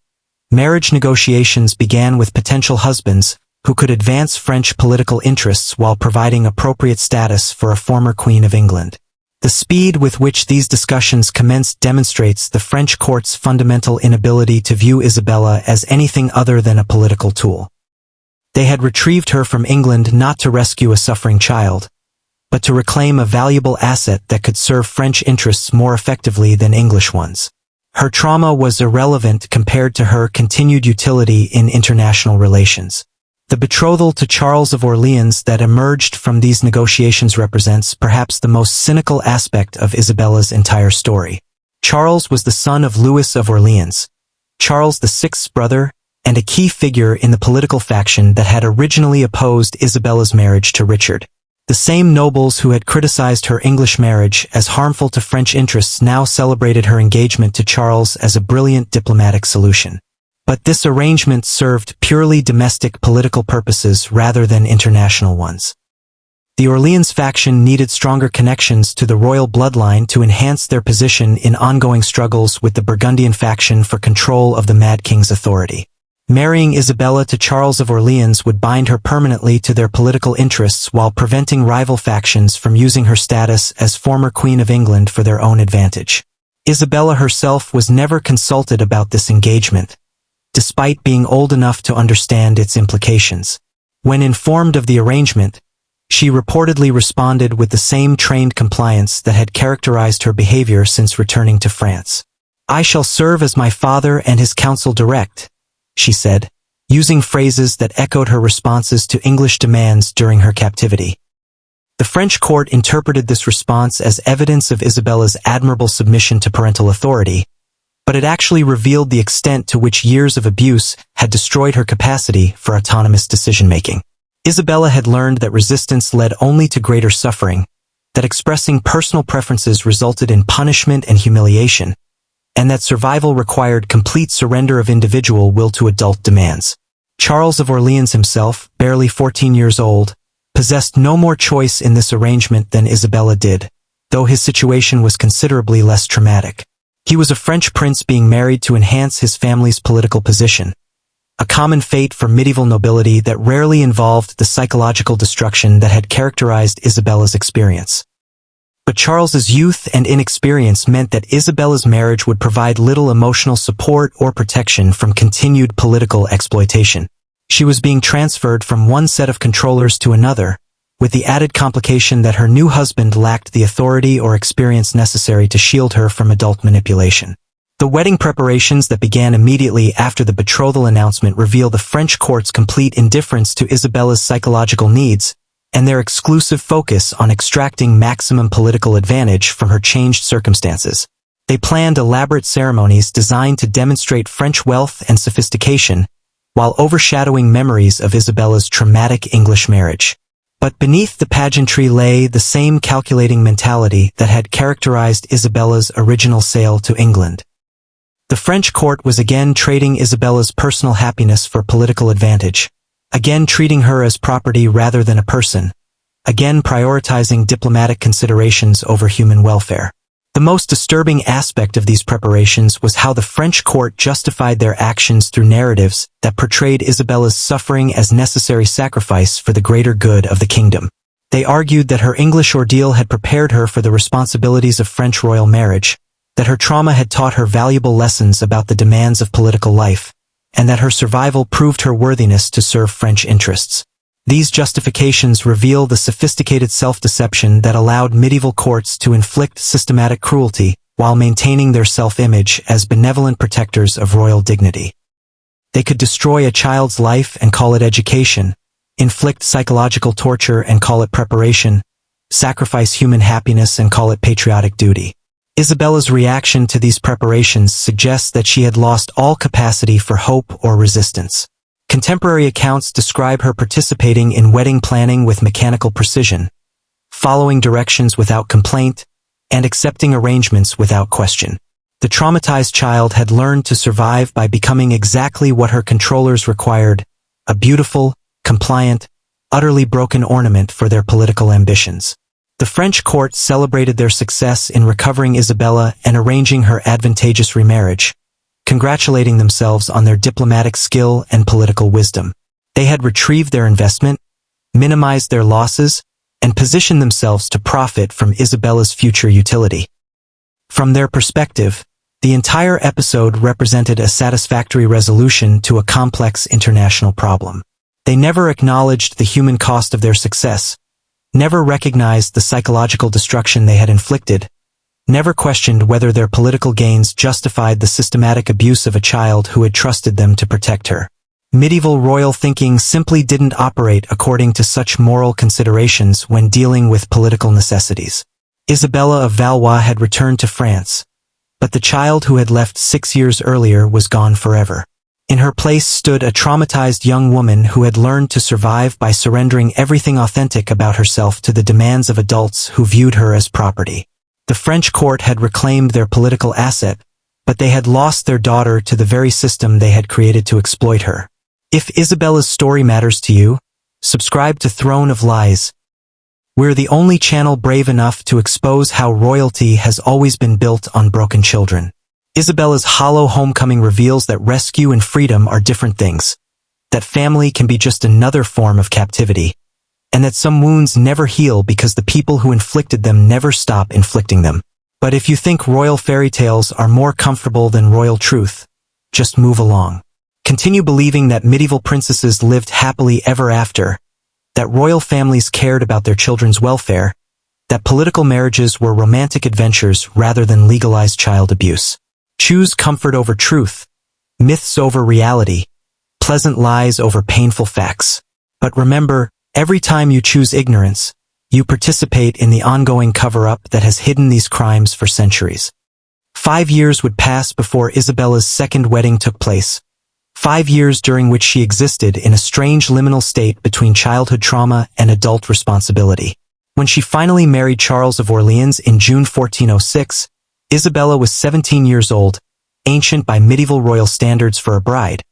marriage negotiations began with potential husbands who could advance French political interests while providing appropriate status for a former Queen of England. The speed with which these discussions commenced demonstrates the French court's fundamental inability to view Isabella as anything other than a political tool. They had retrieved her from England not to rescue a suffering child, but to reclaim a valuable asset that could serve French interests more effectively than English ones. Her trauma was irrelevant compared to her continued utility in international relations. The betrothal to Charles of Orleans that emerged from these negotiations represents perhaps the most cynical aspect of Isabella's entire story. Charles was the son of Louis of Orleans, Charles VI's brother, and a key figure in the political faction that had originally opposed Isabella's marriage to Richard. The same nobles who had criticized her English marriage as harmful to French interests now celebrated her engagement to Charles as a brilliant diplomatic solution. But this arrangement served purely domestic political purposes rather than international ones. The Orleans faction needed stronger connections to the royal bloodline to enhance their position in ongoing struggles with the Burgundian faction for control of the Mad King's authority. Marrying Isabella to Charles of Orleans would bind her permanently to their political interests while preventing rival factions from using her status as former Queen of England for their own advantage. Isabella herself was never consulted about this engagement, despite being old enough to understand its implications. When informed of the arrangement, she reportedly responded with the same trained compliance that had characterized her behavior since returning to France. "I shall serve as my father and his council direct," she said, using phrases that echoed her responses to English demands during her captivity. The French court interpreted this response as evidence of Isabella's admirable submission to parental authority, but it actually revealed the extent to which years of abuse had destroyed her capacity for autonomous decision-making. Isabella had learned that resistance led only to greater suffering, that expressing personal preferences resulted in punishment and humiliation, and that survival required complete surrender of individual will to adult demands. Charles of Orleans himself, barely 14 years old, possessed no more choice in this arrangement than Isabella did, though his situation was considerably less traumatic. He was a French prince being married to enhance his family's political position, a common fate for medieval nobility that rarely involved the psychological destruction that had characterized Isabella's experience. But Charles's youth and inexperience meant that Isabella's marriage would provide little emotional support or protection from continued political exploitation. She was being transferred from one set of controllers to another, with the added complication that her new husband lacked the authority or experience necessary to shield her from adult manipulation. The wedding preparations that began immediately after the betrothal announcement reveal the French court's complete indifference to Isabella's psychological needs, and their exclusive focus on extracting maximum political advantage from her changed circumstances. They planned elaborate ceremonies designed to demonstrate French wealth and sophistication, while overshadowing memories of Isabella's traumatic English marriage. But beneath the pageantry lay the same calculating mentality that had characterized Isabella's original sail to England. The French court was again trading Isabella's personal happiness for political advantage, again treating her as property rather than a person, again prioritizing diplomatic considerations over human welfare. The most disturbing aspect of these preparations was how the French court justified their actions through narratives that portrayed Isabella's suffering as necessary sacrifice for the greater good of the kingdom. They argued that her English ordeal had prepared her for the responsibilities of French royal marriage, that her trauma had taught her valuable lessons about the demands of political life, and that her survival proved her worthiness to serve French interests. These justifications reveal the sophisticated self-deception that allowed medieval courts to inflict systematic cruelty while maintaining their self-image as benevolent protectors of royal dignity. They could destroy a child's life and call it education, inflict psychological torture and call it preparation, sacrifice human happiness and call it patriotic duty. Isabella's reaction to these preparations suggests that she had lost all capacity for hope or resistance. Contemporary accounts describe her participating in wedding planning with mechanical precision, following directions without complaint, and accepting arrangements without question. The traumatized child had learned to survive by becoming exactly what her controllers required, a beautiful, compliant, utterly broken ornament for their political ambitions. The French court celebrated their success in recovering Isabella and arranging her advantageous remarriage, congratulating themselves on their diplomatic skill and political wisdom. They had retrieved their investment, minimized their losses, and positioned themselves to profit from Isabella's future utility. From their perspective, the entire episode represented a satisfactory resolution to a complex international problem. They never acknowledged the human cost of their success, never recognized the psychological destruction they had inflicted, never questioned whether their political gains justified the systematic abuse of a child who had trusted them to protect her. Medieval royal thinking simply didn't operate according to such moral considerations when dealing with political necessities. Isabella of Valois had returned to France, but the child who had left 6 years earlier was gone forever. In her place stood a traumatized young woman who had learned to survive by surrendering everything authentic about herself to the demands of adults who viewed her as property. The French court had reclaimed their political asset, but they had lost their daughter to the very system they had created to exploit her. If Isabella's story matters to you, subscribe to Throne of Lies. We're the only channel brave enough to expose how royalty has always been built on broken children. Isabella's hollow homecoming reveals that rescue and freedom are different things, that family can be just another form of captivity, and that some wounds never heal because the people who inflicted them never stop inflicting them. But if you think royal fairy tales are more comfortable than royal truth, just move along. Continue believing that medieval princesses lived happily ever after, that royal families cared about their children's welfare, that political marriages were romantic adventures rather than legalized child abuse. Choose comfort over truth, myths over reality, pleasant lies over painful facts. But remember, every time you choose ignorance, you participate in the ongoing cover-up that has hidden these crimes for centuries. 5 years would pass before Isabella's second wedding took place. 5 years during which she existed in a strange liminal state between childhood trauma and adult responsibility. When she finally married Charles of Orleans in June 1406, Isabella was 17 years old, ancient by medieval royal standards for a bride.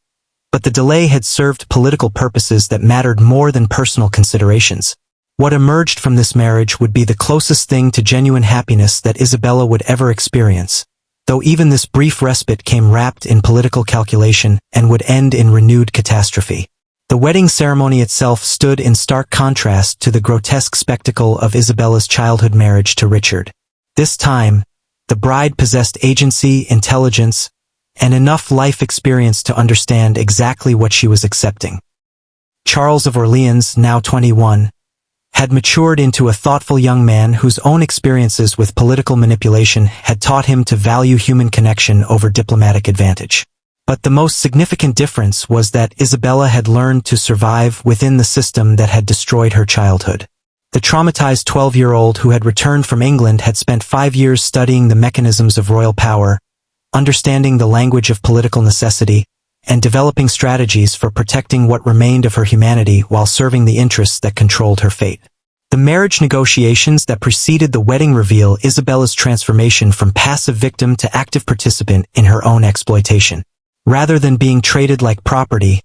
But the delay had served political purposes that mattered more than personal considerations. What emerged from this marriage would be the closest thing to genuine happiness that Isabella would ever experience, though even this brief respite came wrapped in political calculation and would end in renewed catastrophe. The wedding ceremony itself stood in stark contrast to the grotesque spectacle of Isabella's childhood marriage to Richard. This time, the bride possessed agency, intelligence, and enough life experience to understand exactly what she was accepting. Charles of Orleans, now 21, had matured into a thoughtful young man whose own experiences with political manipulation had taught him to value human connection over diplomatic advantage. But the most significant difference was that Isabella had learned to survive within the system that had destroyed her childhood. The traumatized 12-year-old who had returned from England had spent 5 years studying the mechanisms of royal power, understanding the language of political necessity, and developing strategies for protecting what remained of her humanity while serving the interests that controlled her fate. The marriage negotiations that preceded the wedding reveal Isabella's transformation from passive victim to active participant in her own exploitation. Rather than being traded like property,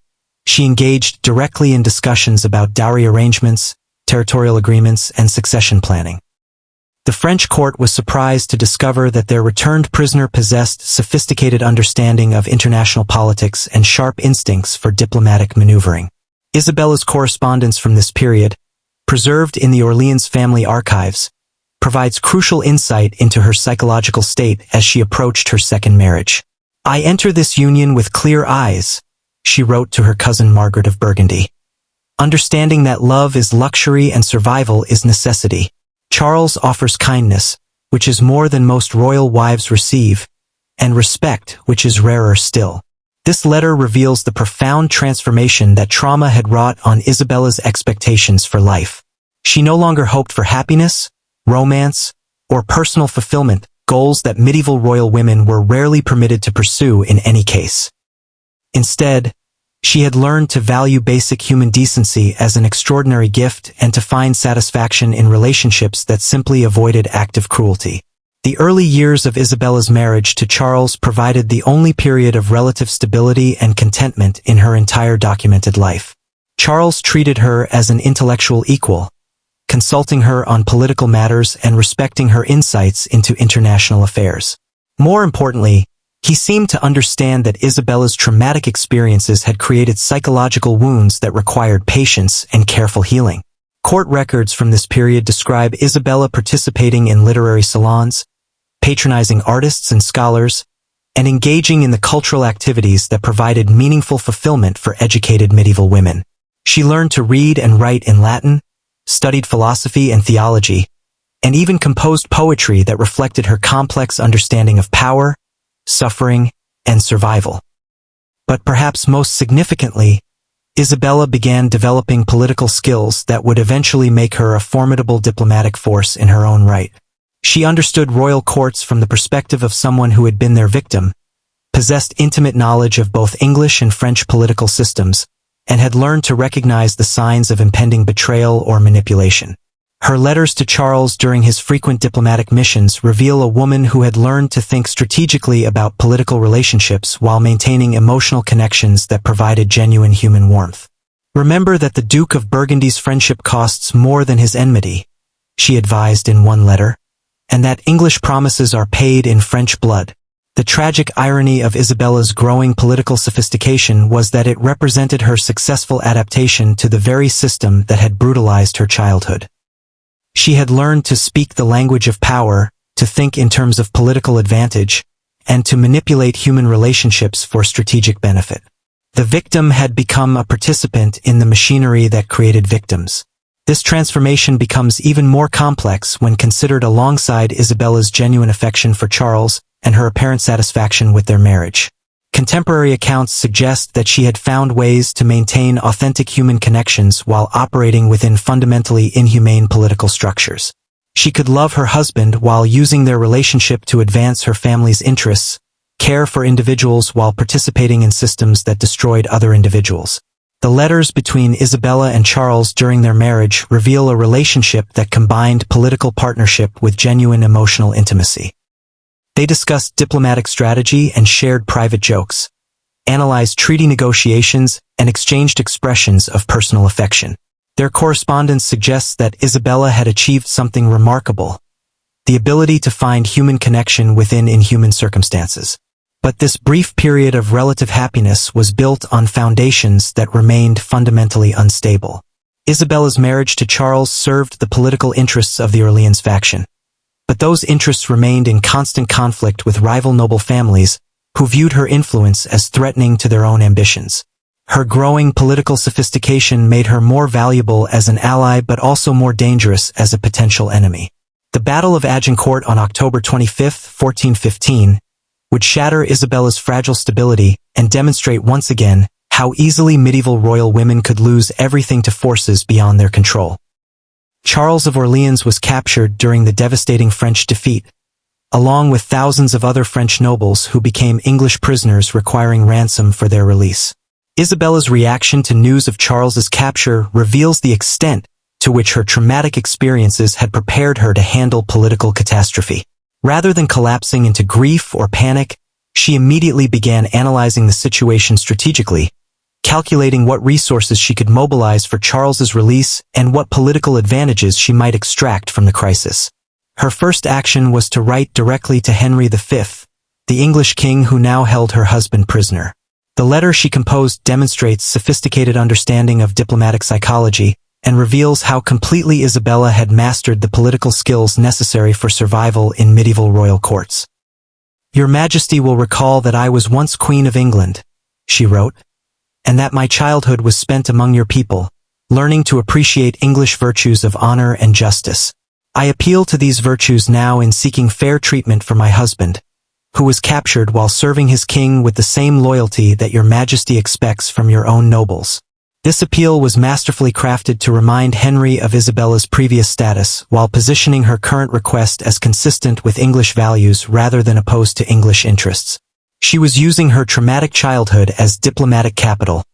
she engaged directly in discussions about dowry arrangements, territorial agreements, and succession planning. The French court was surprised to discover that their returned prisoner possessed sophisticated understanding of international politics and sharp instincts for diplomatic maneuvering. Isabella's correspondence from this period, preserved in the Orleans family archives, provides crucial insight into her psychological state as she approached her second marriage. "I enter this union with clear eyes," she wrote to her cousin Margaret of Burgundy, "understanding that love is luxury and survival is necessity. Charles offers kindness, which is more than most royal wives receive, and respect, which is rarer still." This letter reveals the profound transformation that trauma had wrought on Isabella's expectations for life. She no longer hoped for happiness, romance, or personal fulfillment, goals that medieval royal women were rarely permitted to pursue in any case. Instead, she had learned to value basic human decency as an extraordinary gift and to find satisfaction in relationships that simply avoided active cruelty. The early years of Isabella's marriage to Charles provided the only period of relative stability and contentment in her entire documented life. Charles treated her as an intellectual equal, consulting her on political matters and respecting her insights into international affairs. More importantly, he seemed to understand that Isabella's traumatic experiences had created psychological wounds that required patience and careful healing. Court records from this period describe Isabella participating in literary salons, patronizing artists and scholars, and engaging in the cultural activities that provided meaningful fulfillment for educated medieval women. She learned to read and write in Latin, studied philosophy and theology, and even composed poetry that reflected her complex understanding of power, suffering, and survival. But perhaps most significantly, Isabella began developing political skills that would eventually make her a formidable diplomatic force in her own right. She understood royal courts from the perspective of someone who had been their victim, possessed intimate knowledge of both English and French political systems, and had learned to recognize the signs of impending betrayal or manipulation. Her letters to Charles during his frequent diplomatic missions reveal a woman who had learned to think strategically about political relationships while maintaining emotional connections that provided genuine human warmth. "Remember that the Duke of Burgundy's friendship costs more than his enmity," she advised in one letter, "and that English promises are paid in French blood." The tragic irony of Isabella's growing political sophistication was that it represented her successful adaptation to the very system that had brutalized her childhood. She had learned to speak the language of power, to think in terms of political advantage, and to manipulate human relationships for strategic benefit. The victim had become a participant in the machinery that created victims. This transformation becomes even more complex when considered alongside Isabella's genuine affection for Charles and her apparent satisfaction with their marriage. Contemporary accounts suggest that she had found ways to maintain authentic human connections while operating within fundamentally inhumane political structures. She could love her husband while using their relationship to advance her family's interests, care for individuals while participating in systems that destroyed other individuals. The letters between Isabella and Charles during their marriage reveal a relationship that combined political partnership with genuine emotional intimacy. They discussed diplomatic strategy and shared private jokes, analyzed treaty negotiations, and exchanged expressions of personal affection. Their correspondence suggests that Isabella had achieved something remarkable: the ability to find human connection within inhuman circumstances. But this brief period of relative happiness was built on foundations that remained fundamentally unstable. Isabella's marriage to Charles served the political interests of the Orleans faction. But those interests remained in constant conflict with rival noble families who viewed her influence as threatening to their own ambitions. Her growing political sophistication made her more valuable as an ally but also more dangerous as a potential enemy. The Battle of Agincourt on October 25, 1415, would shatter Isabella's fragile stability and demonstrate once again how easily medieval royal women could lose everything to forces beyond their control. Charles of Orleans was captured during the devastating French defeat, along with thousands of other French nobles who became English prisoners requiring ransom for their release. Isabella's reaction to news of Charles's capture reveals the extent to which her traumatic experiences had prepared her to handle political catastrophe. Rather than collapsing into grief or panic, she immediately began analyzing the situation strategically, calculating what resources she could mobilize for Charles's release and what political advantages she might extract from the crisis. Her first action was to write directly to Henry V, the English king who now held her husband prisoner. The letter she composed demonstrates sophisticated understanding of diplomatic psychology and reveals how completely Isabella had mastered the political skills necessary for survival in medieval royal courts. "Your Majesty will recall that I was once Queen of England," she wrote, "and that my childhood was spent among your people, learning to appreciate English virtues of honor and justice. I appeal to these virtues now in seeking fair treatment for my husband, who was captured while serving his king with the same loyalty that your Majesty expects from your own nobles." This appeal was masterfully crafted to remind Henry of Isabella's previous status while positioning her current request as consistent with English values rather than opposed to English interests. She was using her traumatic childhood as diplomatic capital,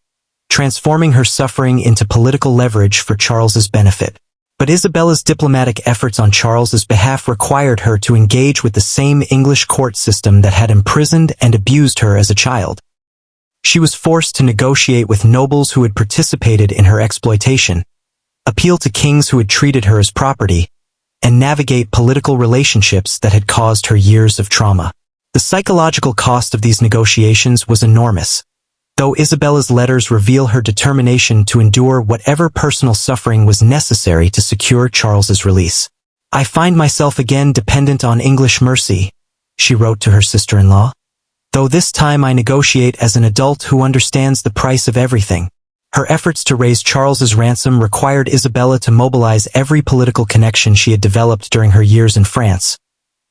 transforming her suffering into political leverage for Charles's benefit. But Isabella's diplomatic efforts on Charles's behalf required her to engage with the same English court system that had imprisoned and abused her as a child. She was forced to negotiate with nobles who had participated in her exploitation, appeal to kings who had treated her as property, and navigate political relationships that had caused her years of trauma. The psychological cost of these negotiations was enormous, though Isabella's letters reveal her determination to endure whatever personal suffering was necessary to secure Charles's release. "I find myself again dependent on English mercy," she wrote to her sister-in-law, "though this time I negotiate as an adult who understands the price of everything." Her efforts to raise Charles's ransom required Isabella to mobilize every political connection she had developed during her years in France,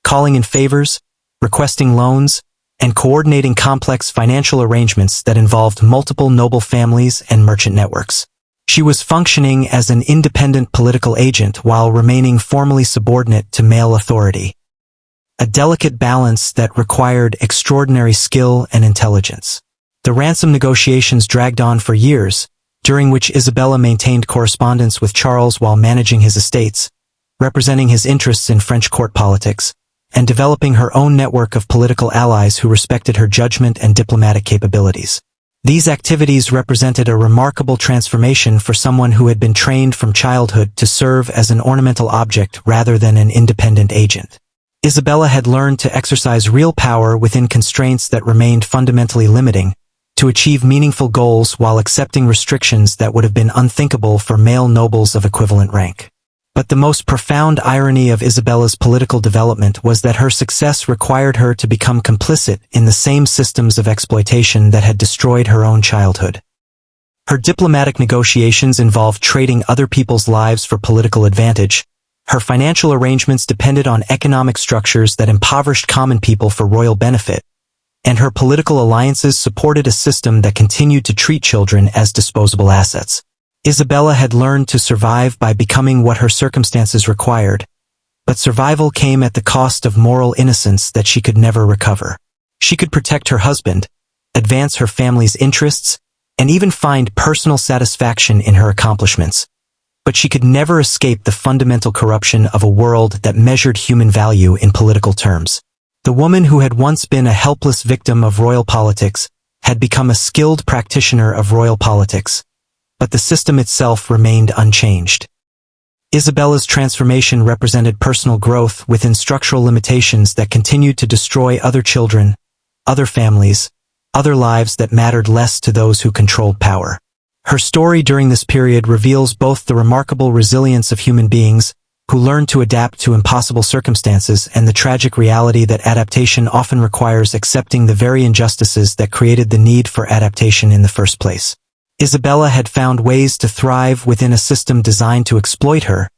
calling in favors, requesting loans, and coordinating complex financial arrangements that involved multiple noble families and merchant networks. She was functioning as an independent political agent while remaining formally subordinate to male authority. A delicate balance that required extraordinary skill and intelligence. The ransom negotiations dragged on for years, during which Isabella maintained correspondence with Charles while managing his estates, representing his interests in French court politics, and developing her own network of political allies who respected her judgment and diplomatic capabilities. These activities represented a remarkable transformation for someone who had been trained from childhood to serve as an ornamental object rather than an independent agent. Isabella had learned to exercise real power within constraints that remained fundamentally limiting, to achieve meaningful goals while accepting restrictions that would have been unthinkable for male nobles of equivalent rank. But the most profound irony of Isabella's political development was that her success required her to become complicit in the same systems of exploitation that had destroyed her own childhood. Her diplomatic negotiations involved trading other people's lives for political advantage. Her financial arrangements depended on economic structures that impoverished common people for royal benefit, and her political alliances supported a system that continued to treat children as disposable assets. Isabella had learned to survive by becoming what her circumstances required, but survival came at the cost of moral innocence that she could never recover. She could protect her husband, advance her family's interests, and even find personal satisfaction in her accomplishments, but she could never escape the fundamental corruption of a world that measured human value in political terms. The woman who had once been a helpless victim of royal politics had become a skilled practitioner of royal politics, but the system itself remained unchanged. Isabella's transformation represented personal growth within structural limitations that continued to destroy other children, other families, other lives that mattered less to those who controlled power. Her story during this period reveals both the remarkable resilience of human beings, who learn to adapt to impossible circumstances, and the tragic reality that adaptation often requires accepting the very injustices that created the need for adaptation in the first place. Isabella had found ways to thrive within a system designed to exploit her,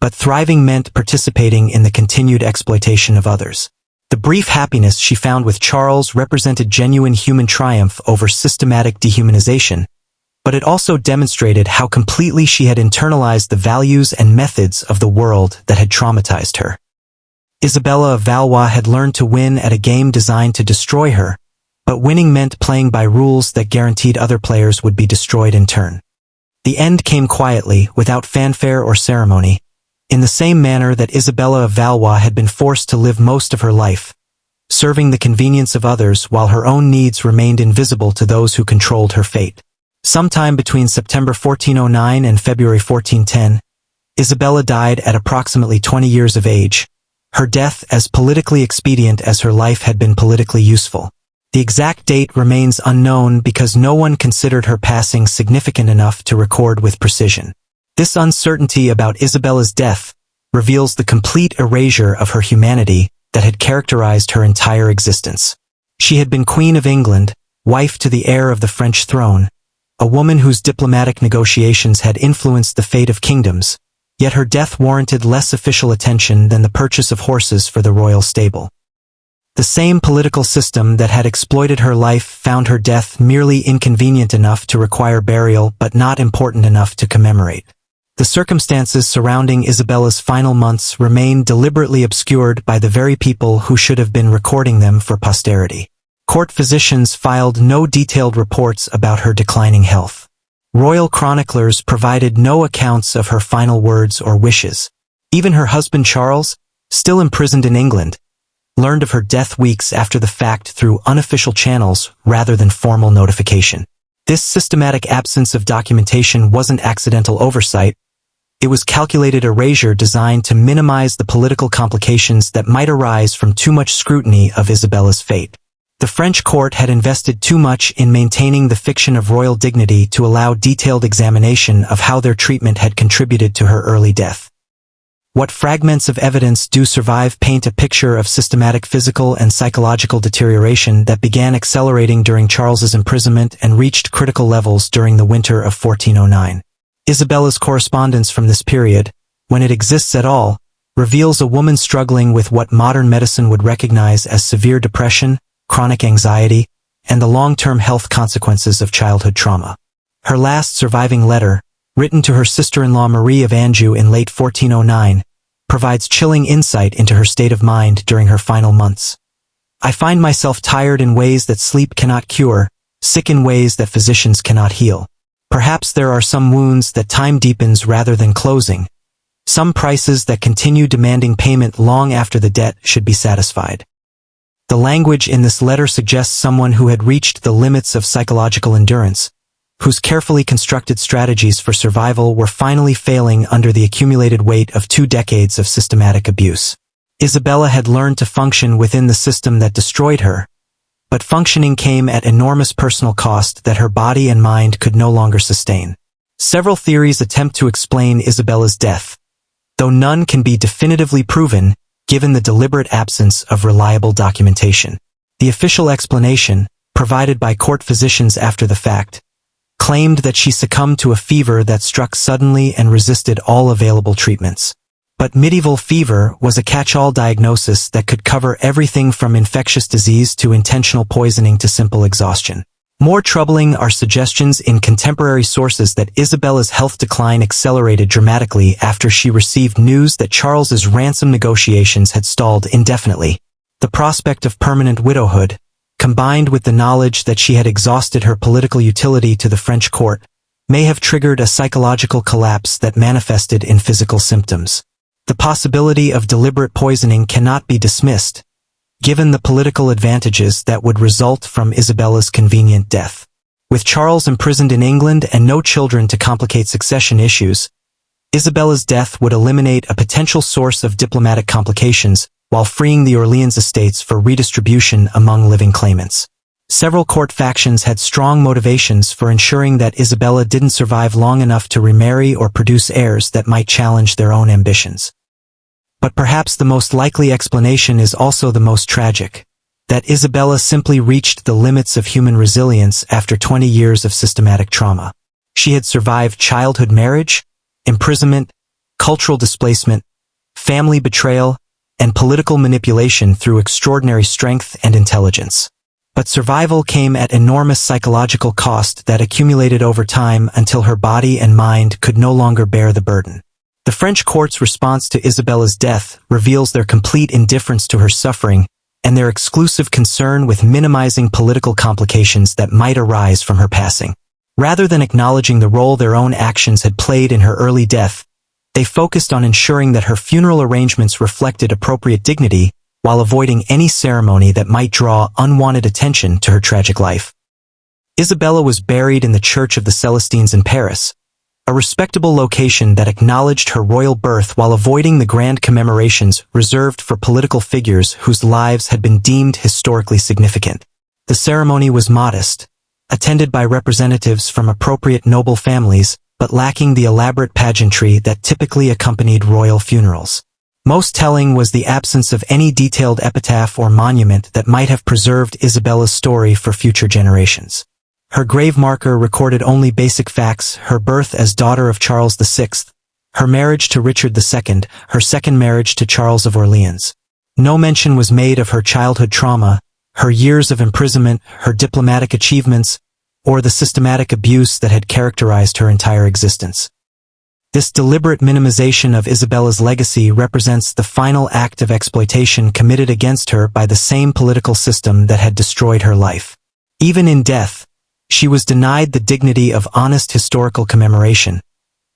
but thriving meant participating in the continued exploitation of others. The brief happiness she found with Charles represented genuine human triumph over systematic dehumanization, but it also demonstrated how completely she had internalized the values and methods of the world that had traumatized her. Isabella of Valois had learned to win at a game designed to destroy her, but winning meant playing by rules that guaranteed other players would be destroyed in turn. The end came quietly, without fanfare or ceremony, in the same manner that Isabella of Valois had been forced to live most of her life, serving the convenience of others while her own needs remained invisible to those who controlled her fate. Sometime between September 1409 and February 1410, Isabella died at approximately 20 years of age, her death as politically expedient as her life had been politically useful. The exact date remains unknown because no one considered her passing significant enough to record with precision. This uncertainty about Isabella's death reveals the complete erasure of her humanity that had characterized her entire existence. She had been Queen of England, wife to the heir of the French throne, a woman whose diplomatic negotiations had influenced the fate of kingdoms, yet her death warranted less official attention than the purchase of horses for the royal stable. The same political system that had exploited her life found her death merely inconvenient enough to require burial but not important enough to commemorate. The circumstances surrounding Isabella's final months remain deliberately obscured by the very people who should have been recording them for posterity. Court physicians filed no detailed reports about her declining health. Royal chroniclers provided no accounts of her final words or wishes. Even her husband Charles, still imprisoned in England, learned of her death weeks after the fact through unofficial channels rather than formal notification. This systematic absence of documentation wasn't accidental oversight. It was calculated erasure designed to minimize the political complications that might arise from too much scrutiny of Isabella's fate. The French court had invested too much in maintaining the fiction of royal dignity to allow detailed examination of how their treatment had contributed to her early death. What fragments of evidence do survive paint a picture of systematic physical and psychological deterioration that began accelerating during Charles's imprisonment and reached critical levels during the winter of 1409. Isabella's correspondence from this period, when it exists at all, reveals a woman struggling with what modern medicine would recognize as severe depression, chronic anxiety, and the long-term health consequences of childhood trauma. Her last surviving letter, written to her sister-in-law Marie of Anjou in late 1409, provides chilling insight into her state of mind during her final months. I find myself tired in ways that sleep cannot cure, sick in ways that physicians cannot heal. Perhaps there are some wounds that time deepens rather than closing, some prices that continue demanding payment long after the debt should be satisfied. The language in this letter suggests someone who had reached the limits of psychological endurance, whose carefully constructed strategies for survival were finally failing under the accumulated weight of 2 decades of systematic abuse. Isabella had learned to function within the system that destroyed her, but functioning came at enormous personal cost that her body and mind could no longer sustain. Several theories attempt to explain Isabella's death, though none can be definitively proven, given the deliberate absence of reliable documentation. The official explanation, provided by court physicians after the fact, claimed that she succumbed to a fever that struck suddenly and resisted all available treatments. But medieval fever was a catch-all diagnosis that could cover everything from infectious disease to intentional poisoning to simple exhaustion. More troubling are suggestions in contemporary sources that Isabella's health decline accelerated dramatically after she received news that Charles's ransom negotiations had stalled indefinitely. The prospect of permanent widowhood, combined with the knowledge that she had exhausted her political utility to the French court, may have triggered a psychological collapse that manifested in physical symptoms. The possibility of deliberate poisoning cannot be dismissed, given the political advantages that would result from Isabella's convenient death. With Charles imprisoned in England and no children to complicate succession issues, Isabella's death would eliminate a potential source of diplomatic complications, while freeing the Orleans estates for redistribution among living claimants. Several court factions had strong motivations for ensuring that Isabella didn't survive long enough to remarry or produce heirs that might challenge their own ambitions. But perhaps the most likely explanation is also the most tragic, that Isabella simply reached the limits of human resilience after 20 years of systematic trauma. She had survived childhood marriage, imprisonment, cultural displacement, family betrayal, and political manipulation through extraordinary strength and intelligence. But survival came at enormous psychological cost that accumulated over time until her body and mind could no longer bear the burden. The French court's response to Isabella's death reveals their complete indifference to her suffering and their exclusive concern with minimizing political complications that might arise from her passing. Rather than acknowledging the role their own actions had played in her early death, they focused on ensuring that her funeral arrangements reflected appropriate dignity while avoiding any ceremony that might draw unwanted attention to her tragic life. Isabella was buried in the Church of the Celestines in Paris, a respectable location that acknowledged her royal birth while avoiding the grand commemorations reserved for political figures whose lives had been deemed historically significant. The ceremony was modest, attended by representatives from appropriate noble families, but lacking the elaborate pageantry that typically accompanied royal funerals. Most telling was the absence of any detailed epitaph or monument that might have preserved Isabella's story for future generations. Her grave marker recorded only basic facts: her birth as daughter of Charles VI, her marriage to Richard II, her second marriage to Charles of Orleans. No mention was made of her childhood trauma, her years of imprisonment, her diplomatic achievements, or the systematic abuse that had characterized her entire existence. This deliberate minimization of Isabella's legacy represents the final act of exploitation committed against her by the same political system that had destroyed her life. Even in death, she was denied the dignity of honest historical commemoration,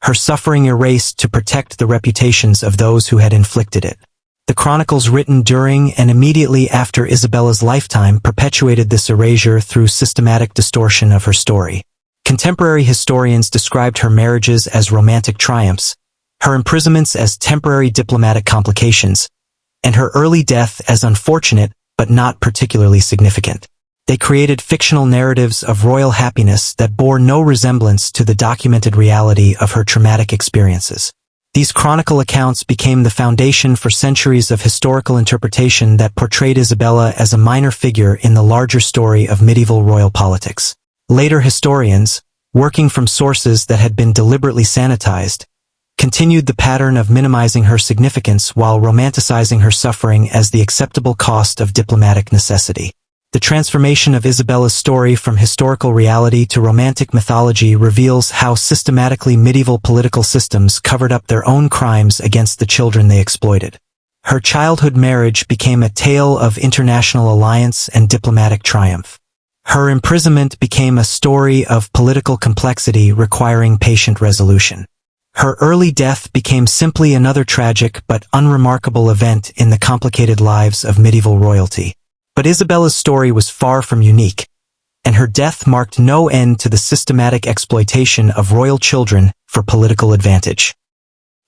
her suffering erased to protect the reputations of those who had inflicted it. The chronicles written during and immediately after Isabella's lifetime perpetuated this erasure through systematic distortion of her story. Contemporary historians described her marriages as romantic triumphs, her imprisonments as temporary diplomatic complications, and her early death as unfortunate but not particularly significant. They created fictional narratives of royal happiness that bore no resemblance to the documented reality of her traumatic experiences. These chronicle accounts became the foundation for centuries of historical interpretation that portrayed Isabella as a minor figure in the larger story of medieval royal politics. Later historians, working from sources that had been deliberately sanitized, continued the pattern of minimizing her significance while romanticizing her suffering as the acceptable cost of diplomatic necessity. The transformation of Isabella's story from historical reality to romantic mythology reveals how systematically medieval political systems covered up their own crimes against the children they exploited. Her childhood marriage became a tale of international alliance and diplomatic triumph. Her imprisonment became a story of political complexity requiring patient resolution. Her early death became simply another tragic but unremarkable event in the complicated lives of medieval royalty. But Isabella's story was far from unique, and her death marked no end to the systematic exploitation of royal children for political advantage.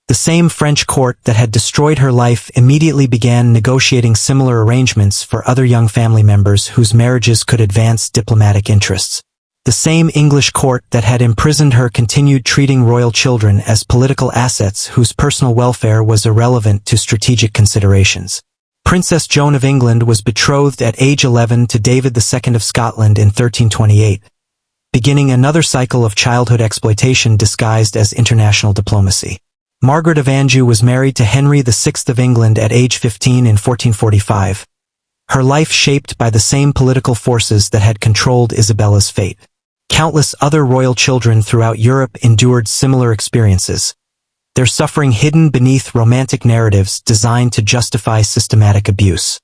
The same French court that had destroyed her life immediately began negotiating similar arrangements for other young family members whose marriages could advance diplomatic interests. The same English court that had imprisoned her continued treating royal children as political assets whose personal welfare was irrelevant to strategic considerations. Princess Joan of England was betrothed at age 11 to David II of Scotland in 1328, beginning another cycle of childhood exploitation disguised as international diplomacy. Margaret of Anjou was married to Henry VI of England at age 15 in 1445, her life shaped by the same political forces that had controlled Isabella's fate. Countless other royal children throughout Europe endured similar experiences, their suffering hidden beneath romantic narratives designed to justify systematic abuse.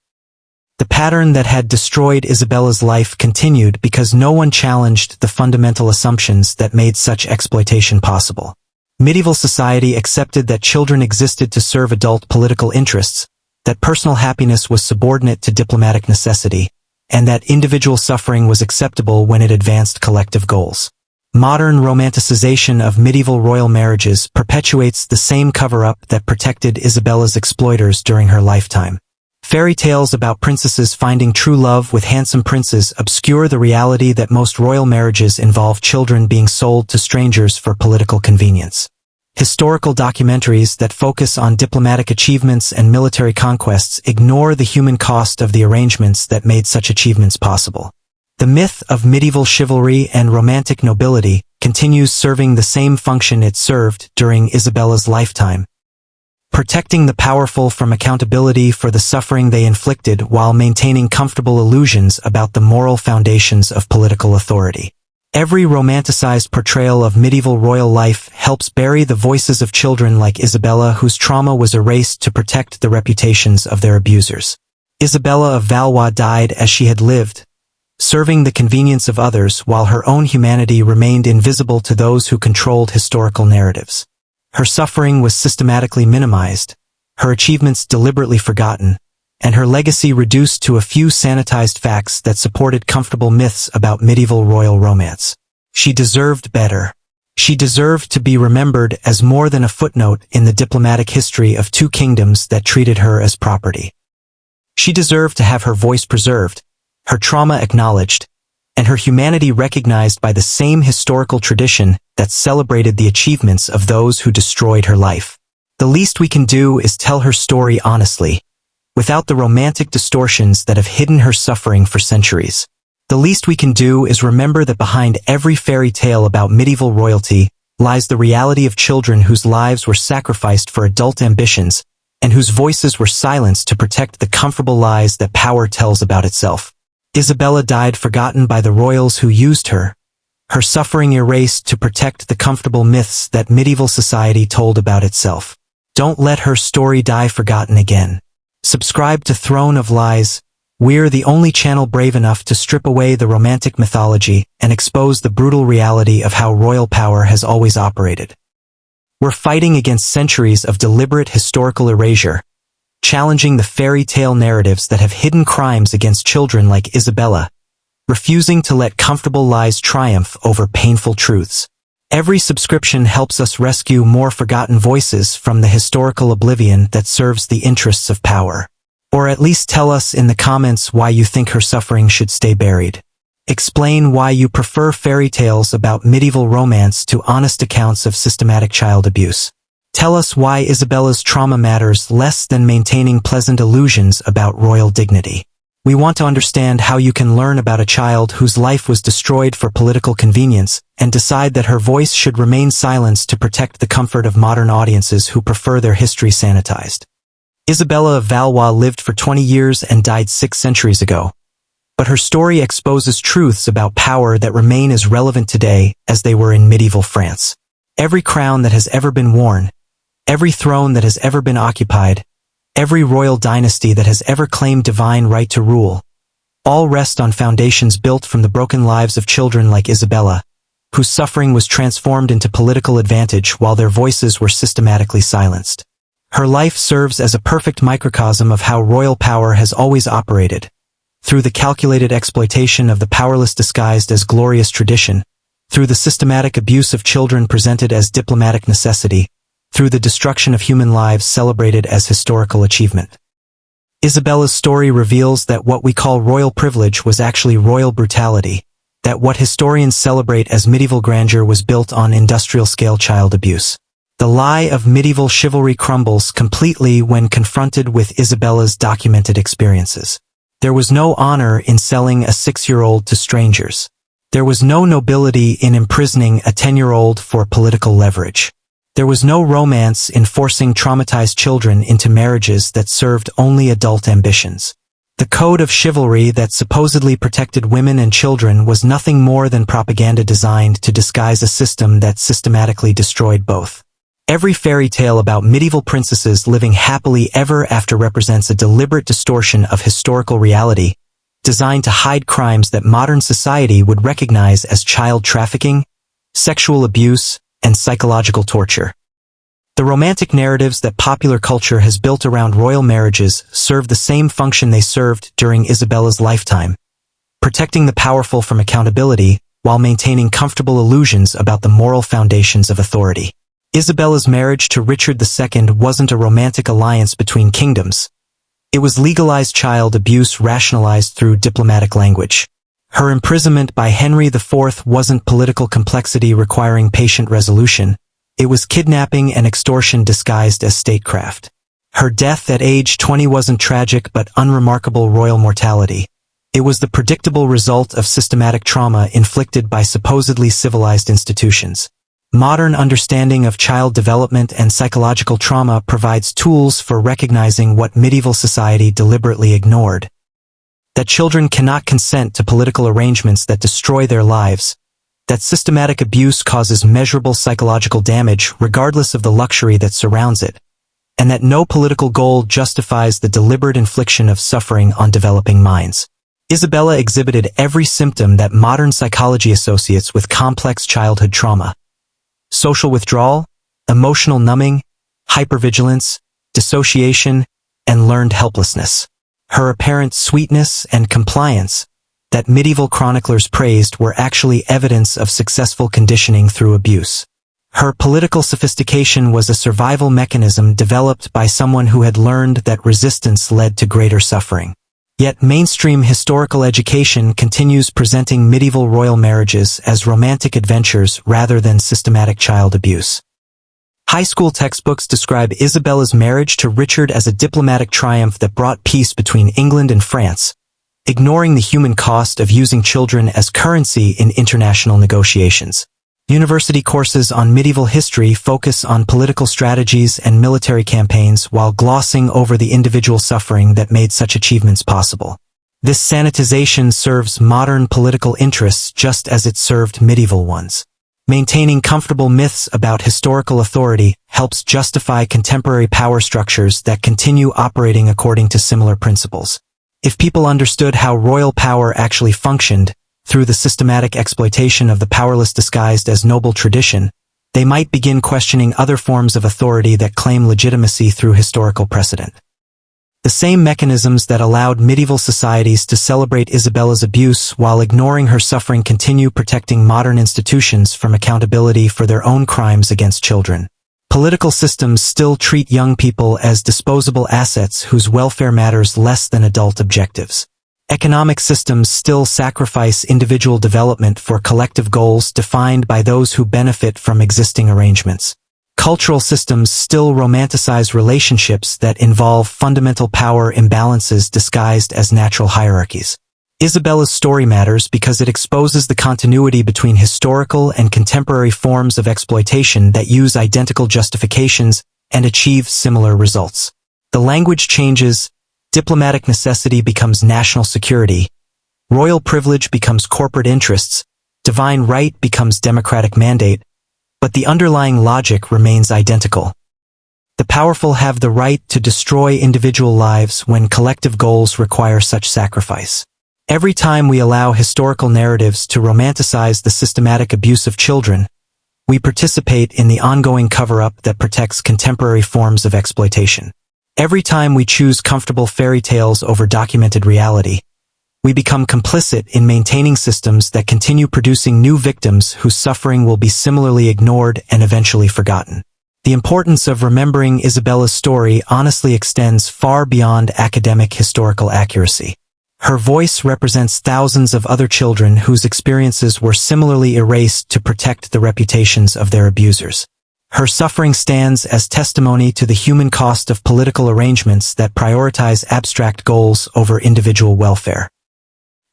The pattern that had destroyed Isabella's life continued because no one challenged the fundamental assumptions that made such exploitation possible. Medieval society accepted that children existed to serve adult political interests, that personal happiness was subordinate to diplomatic necessity, and that individual suffering was acceptable when it advanced collective goals. Modern romanticization of medieval royal marriages perpetuates the same cover-up that protected Isabella's exploiters during her lifetime. Fairy tales about princesses finding true love with handsome princes obscure the reality that most royal marriages involve children being sold to strangers for political convenience. Historical documentaries that focus on diplomatic achievements and military conquests ignore the human cost of the arrangements that made such achievements possible. The myth of medieval chivalry and romantic nobility continues serving the same function it served during Isabella's lifetime, protecting the powerful from accountability for the suffering they inflicted while maintaining comfortable illusions about the moral foundations of political authority. Every romanticized portrayal of medieval royal life helps bury the voices of children like Isabella, whose trauma was erased to protect the reputations of their abusers. Isabella of Valois died as she had lived, serving the convenience of others while her own humanity remained invisible to those who controlled historical narratives. Her suffering was systematically minimized, her achievements deliberately forgotten, and her legacy reduced to a few sanitized facts that supported comfortable myths about medieval royal romance. She deserved better. She deserved to be remembered as more than a footnote in the diplomatic history of two kingdoms that treated her as property. She deserved to have her voice preserved, her trauma acknowledged, and her humanity recognized by the same historical tradition that celebrated the achievements of those who destroyed her life. The least we can do is tell her story honestly, without the romantic distortions that have hidden her suffering for centuries. The least we can do is remember that behind every fairy tale about medieval royalty lies the reality of children whose lives were sacrificed for adult ambitions and whose voices were silenced to protect the comfortable lies that power tells about itself. Isabella died forgotten by the royals who used her, her suffering erased to protect the comfortable myths that medieval society told about itself. Don't let her story die forgotten again. Subscribe to Throne of Lies. We're the only channel brave enough to strip away the romantic mythology and expose the brutal reality of how royal power has always operated. We're fighting against centuries of deliberate historical erasure, challenging the fairy tale narratives that have hidden crimes against children like Isabella, refusing to let comfortable lies triumph over painful truths. Every subscription helps us rescue more forgotten voices from the historical oblivion that serves the interests of power. Or at least tell us in the comments why you think her suffering should stay buried. Explain why you prefer fairy tales about medieval romance to honest accounts of systematic child abuse. Tell us why Isabella's trauma matters less than maintaining pleasant illusions about royal dignity. We want to understand how you can learn about a child whose life was destroyed for political convenience and decide that her voice should remain silenced to protect the comfort of modern audiences who prefer their history sanitized. Isabella of Valois lived for 20 years and died 6 centuries ago, but her story exposes truths about power that remain as relevant today as they were in medieval France. Every crown that has ever been worn, every throne that has ever been occupied, every royal dynasty that has ever claimed divine right to rule, all rest on foundations built from the broken lives of children like Isabella, whose suffering was transformed into political advantage while their voices were systematically silenced. Her life serves as a perfect microcosm of how royal power has always operated, through the calculated exploitation of the powerless disguised as glorious tradition, through the systematic abuse of children presented as diplomatic necessity, through the destruction of human lives celebrated as historical achievement. Isabella's story reveals that what we call royal privilege was actually royal brutality, that what historians celebrate as medieval grandeur was built on industrial-scale child abuse. The lie of medieval chivalry crumbles completely when confronted with Isabella's documented experiences. There was no honor in selling a 6-year-old to strangers. There was no nobility in imprisoning a 10-year-old for political leverage. There was no romance in forcing traumatized children into marriages that served only adult ambitions. The code of chivalry that supposedly protected women and children was nothing more than propaganda designed to disguise a system that systematically destroyed both. Every fairy tale about medieval princesses living happily ever after represents a deliberate distortion of historical reality, designed to hide crimes that modern society would recognize as child trafficking, sexual abuse, and psychological torture. The romantic narratives that popular culture has built around royal marriages serve the same function they served during Isabella's lifetime, protecting the powerful from accountability while maintaining comfortable illusions about the moral foundations of authority. Isabella's marriage to Richard II wasn't a romantic alliance between kingdoms. It was legalized child abuse rationalized through diplomatic language. Her imprisonment by Henry IV wasn't political complexity requiring patient resolution. It was kidnapping and extortion disguised as statecraft. Her death at age 20 wasn't tragic but unremarkable royal mortality. It was the predictable result of systematic trauma inflicted by supposedly civilized institutions. Modern understanding of child development and psychological trauma provides tools for recognizing what medieval society deliberately ignored. That children cannot consent to political arrangements that destroy their lives. That systematic abuse causes measurable psychological damage regardless of the luxury that surrounds it. And that no political goal justifies the deliberate infliction of suffering on developing minds. Isabella exhibited every symptom that modern psychology associates with complex childhood trauma. Social withdrawal, emotional numbing, hypervigilance, dissociation, and learned helplessness. Her apparent sweetness and compliance, that medieval chroniclers praised, were actually evidence of successful conditioning through abuse. Her political sophistication was a survival mechanism developed by someone who had learned that resistance led to greater suffering. Yet mainstream historical education continues presenting medieval royal marriages as romantic adventures rather than systematic child abuse. High school textbooks describe Isabella's marriage to Richard as a diplomatic triumph that brought peace between England and France, ignoring the human cost of using children as currency in international negotiations. University courses on medieval history focus on political strategies and military campaigns while glossing over the individual suffering that made such achievements possible. This sanitization serves modern political interests just as it served medieval ones. Maintaining comfortable myths about historical authority helps justify contemporary power structures that continue operating according to similar principles. If people understood how royal power actually functioned, through the systematic exploitation of the powerless disguised as noble tradition, they might begin questioning other forms of authority that claim legitimacy through historical precedent. The same mechanisms that allowed medieval societies to celebrate Isabella's abuse while ignoring her suffering continue protecting modern institutions from accountability for their own crimes against children. Political systems still treat young people as disposable assets whose welfare matters less than adult objectives. Economic systems still sacrifice individual development for collective goals defined by those who benefit from existing arrangements. Cultural systems still romanticize relationships that involve fundamental power imbalances disguised as natural hierarchies. Isabella's story matters because it exposes the continuity between historical and contemporary forms of exploitation that use identical justifications and achieve similar results. The language changes. Diplomatic necessity becomes national security, royal privilege becomes corporate interests, divine right becomes democratic mandate, but the underlying logic remains identical. The powerful have the right to destroy individual lives when collective goals require such sacrifice. Every time we allow historical narratives to romanticize the systematic abuse of children, we participate in the ongoing cover-up that protects contemporary forms of exploitation. Every time we choose comfortable fairy tales over documented reality, we become complicit in maintaining systems that continue producing new victims whose suffering will be similarly ignored and eventually forgotten. The importance of remembering Isabella's story honestly extends far beyond academic historical accuracy. Her voice represents thousands of other children whose experiences were similarly erased to protect the reputations of their abusers. Her suffering stands as testimony to the human cost of political arrangements that prioritize abstract goals over individual welfare.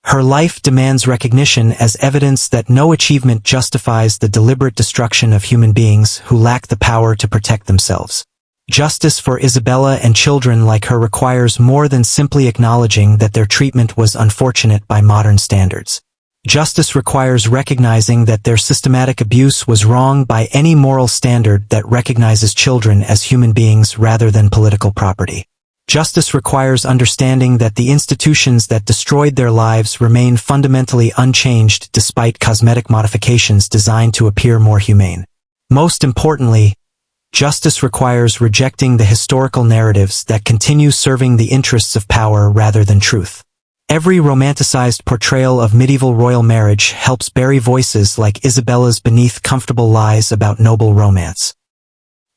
Her life demands recognition as evidence that no achievement justifies the deliberate destruction of human beings who lack the power to protect themselves. Justice for Isabella and children like her requires more than simply acknowledging that their treatment was unfortunate by modern standards. Justice requires recognizing that their systematic abuse was wrong by any moral standard that recognizes children as human beings rather than political property. Justice requires understanding that the institutions that destroyed their lives remain fundamentally unchanged despite cosmetic modifications designed to appear more humane. Most importantly, justice requires rejecting the historical narratives that continue serving the interests of power rather than truth. Every romanticized portrayal of medieval royal marriage helps bury voices like Isabella's beneath comfortable lies about noble romance.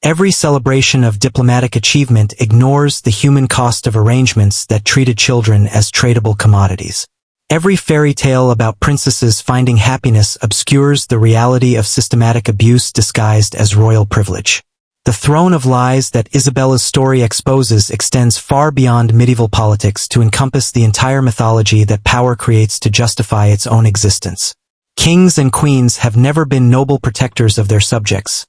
Every celebration of diplomatic achievement ignores the human cost of arrangements that treated children as tradable commodities. Every fairy tale about princesses finding happiness obscures the reality of systematic abuse disguised as royal privilege. The throne of lies that Isabella's story exposes extends far beyond medieval politics to encompass the entire mythology that power creates to justify its own existence. Kings and queens have never been noble protectors of their subjects.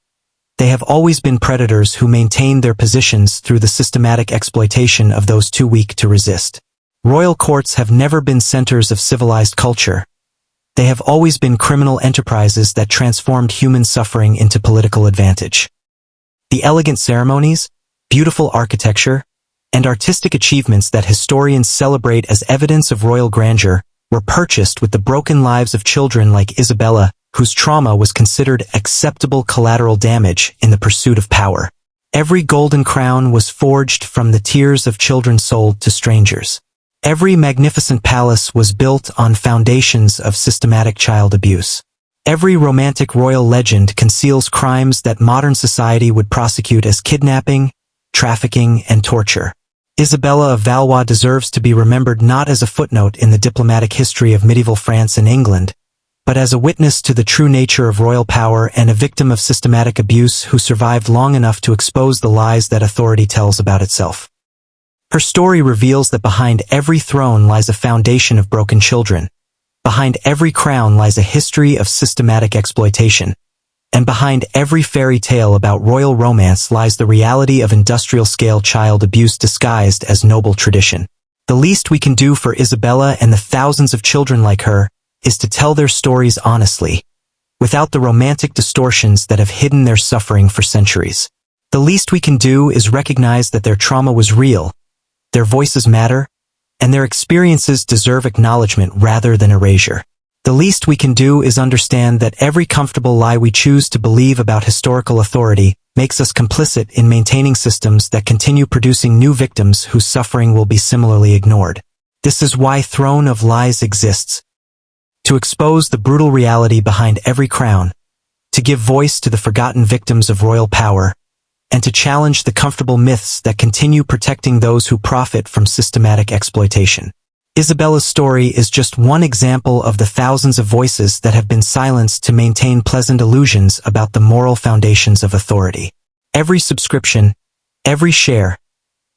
They have always been predators who maintained their positions through the systematic exploitation of those too weak to resist. Royal courts have never been centers of civilized culture. They have always been criminal enterprises that transformed human suffering into political advantage. The elegant ceremonies, beautiful architecture, and artistic achievements that historians celebrate as evidence of royal grandeur were purchased with the broken lives of children like Isabella, whose trauma was considered acceptable collateral damage in the pursuit of power. Every golden crown was forged from the tears of children sold to strangers. Every magnificent palace was built on foundations of systematic child abuse. Every romantic royal legend conceals crimes that modern society would prosecute as kidnapping, trafficking, and torture. Isabella of Valois deserves to be remembered not as a footnote in the diplomatic history of medieval France and England, but as a witness to the true nature of royal power and a victim of systematic abuse who survived long enough to expose the lies that authority tells about itself. Her story reveals that behind every throne lies a foundation of broken children. Behind every crown lies a history of systematic exploitation. And behind every fairy tale about royal romance lies the reality of industrial-scale child abuse disguised as noble tradition. The least we can do for Isabella and the thousands of children like her is to tell their stories honestly, without the romantic distortions that have hidden their suffering for centuries. The least we can do is recognize that their trauma was real, their voices matter, and their experiences deserve acknowledgement rather than erasure. The least we can do is understand that every comfortable lie we choose to believe about historical authority makes us complicit in maintaining systems that continue producing new victims whose suffering will be similarly ignored. This is why Throne of Lies exists. To expose the brutal reality behind every crown, to give voice to the forgotten victims of royal power, and to challenge the comfortable myths that continue protecting those who profit from systematic exploitation. Isabella's story is just one example of the thousands of voices that have been silenced to maintain pleasant illusions about the moral foundations of authority. Every subscription, every share,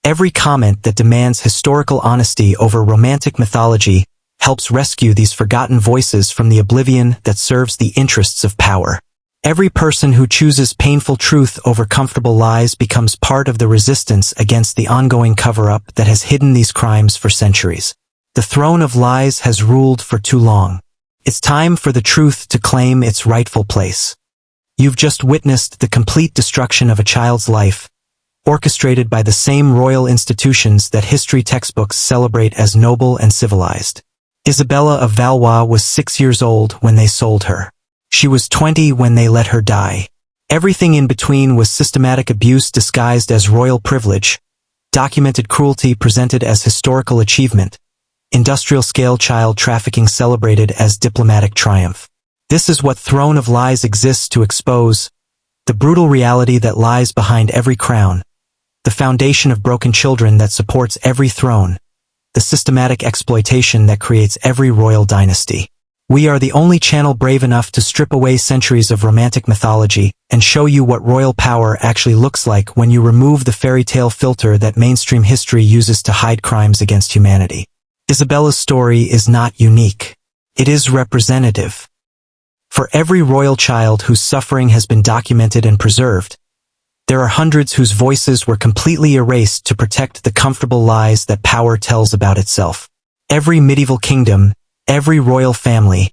every comment that demands historical honesty over romantic mythology helps rescue these forgotten voices from the oblivion that serves the interests of power. Every person who chooses painful truth over comfortable lies becomes part of the resistance against the ongoing cover-up that has hidden these crimes for centuries. The throne of lies has ruled for too long. It's time for the truth to claim its rightful place. You've just witnessed the complete destruction of a child's life, orchestrated by the same royal institutions that history textbooks celebrate as noble and civilized. Isabella of Valois was 6 years old when they sold her. She was 20 when they let her die. Everything in between was systematic abuse disguised as royal privilege, documented cruelty presented as historical achievement, industrial-scale child trafficking celebrated as diplomatic triumph. This is what Throne of Lies exists to expose, the brutal reality that lies behind every crown, the foundation of broken children that supports every throne, the systematic exploitation that creates every royal dynasty. We are the only channel brave enough to strip away centuries of romantic mythology and show you what royal power actually looks like when you remove the fairy tale filter that mainstream history uses to hide crimes against humanity. Isabella's story is not unique. It is representative. For every royal child whose suffering has been documented and preserved, there are hundreds whose voices were completely erased to protect the comfortable lies that power tells about itself. Every medieval kingdom, every royal family,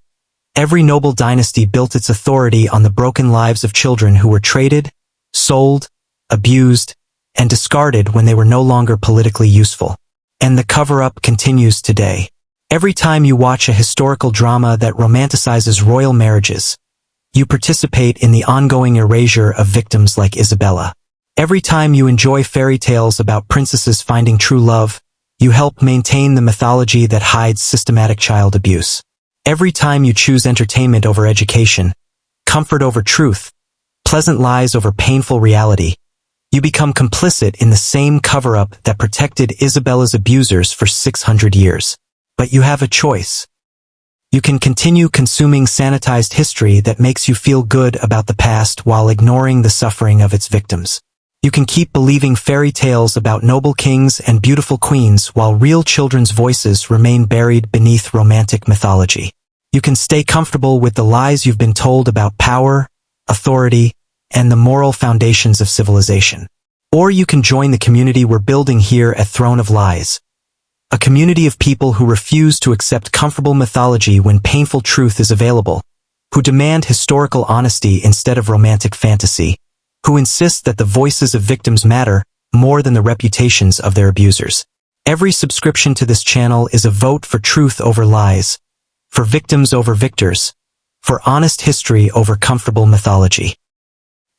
every noble dynasty built its authority on the broken lives of children who were traded, sold, abused, and discarded when they were no longer politically useful. And the cover-up continues today. Every time you watch a historical drama that romanticizes royal marriages, you participate in the ongoing erasure of victims like Isabella. Every time you enjoy fairy tales about princesses finding true love, you help maintain the mythology that hides systematic child abuse. Every time you choose entertainment over education, comfort over truth, pleasant lies over painful reality, You become complicit in the same cover-up that protected Isabella's abusers for 600 years. But you have a choice. You can continue consuming sanitized history that makes you feel good about the past while ignoring the suffering of its victims. You can keep believing fairy tales about noble kings and beautiful queens while real children's voices remain buried beneath romantic mythology. You can stay comfortable with the lies you've been told about power, authority, and the moral foundations of civilization. Or you can join the community we're building here at Throne of Lies. A community of people who refuse to accept comfortable mythology when painful truth is available, who demand historical honesty instead of romantic fantasy, who insist that the voices of victims matter more than the reputations of their abusers. Every subscription to this channel is a vote for truth over lies, for victims over victors, for honest history over comfortable mythology.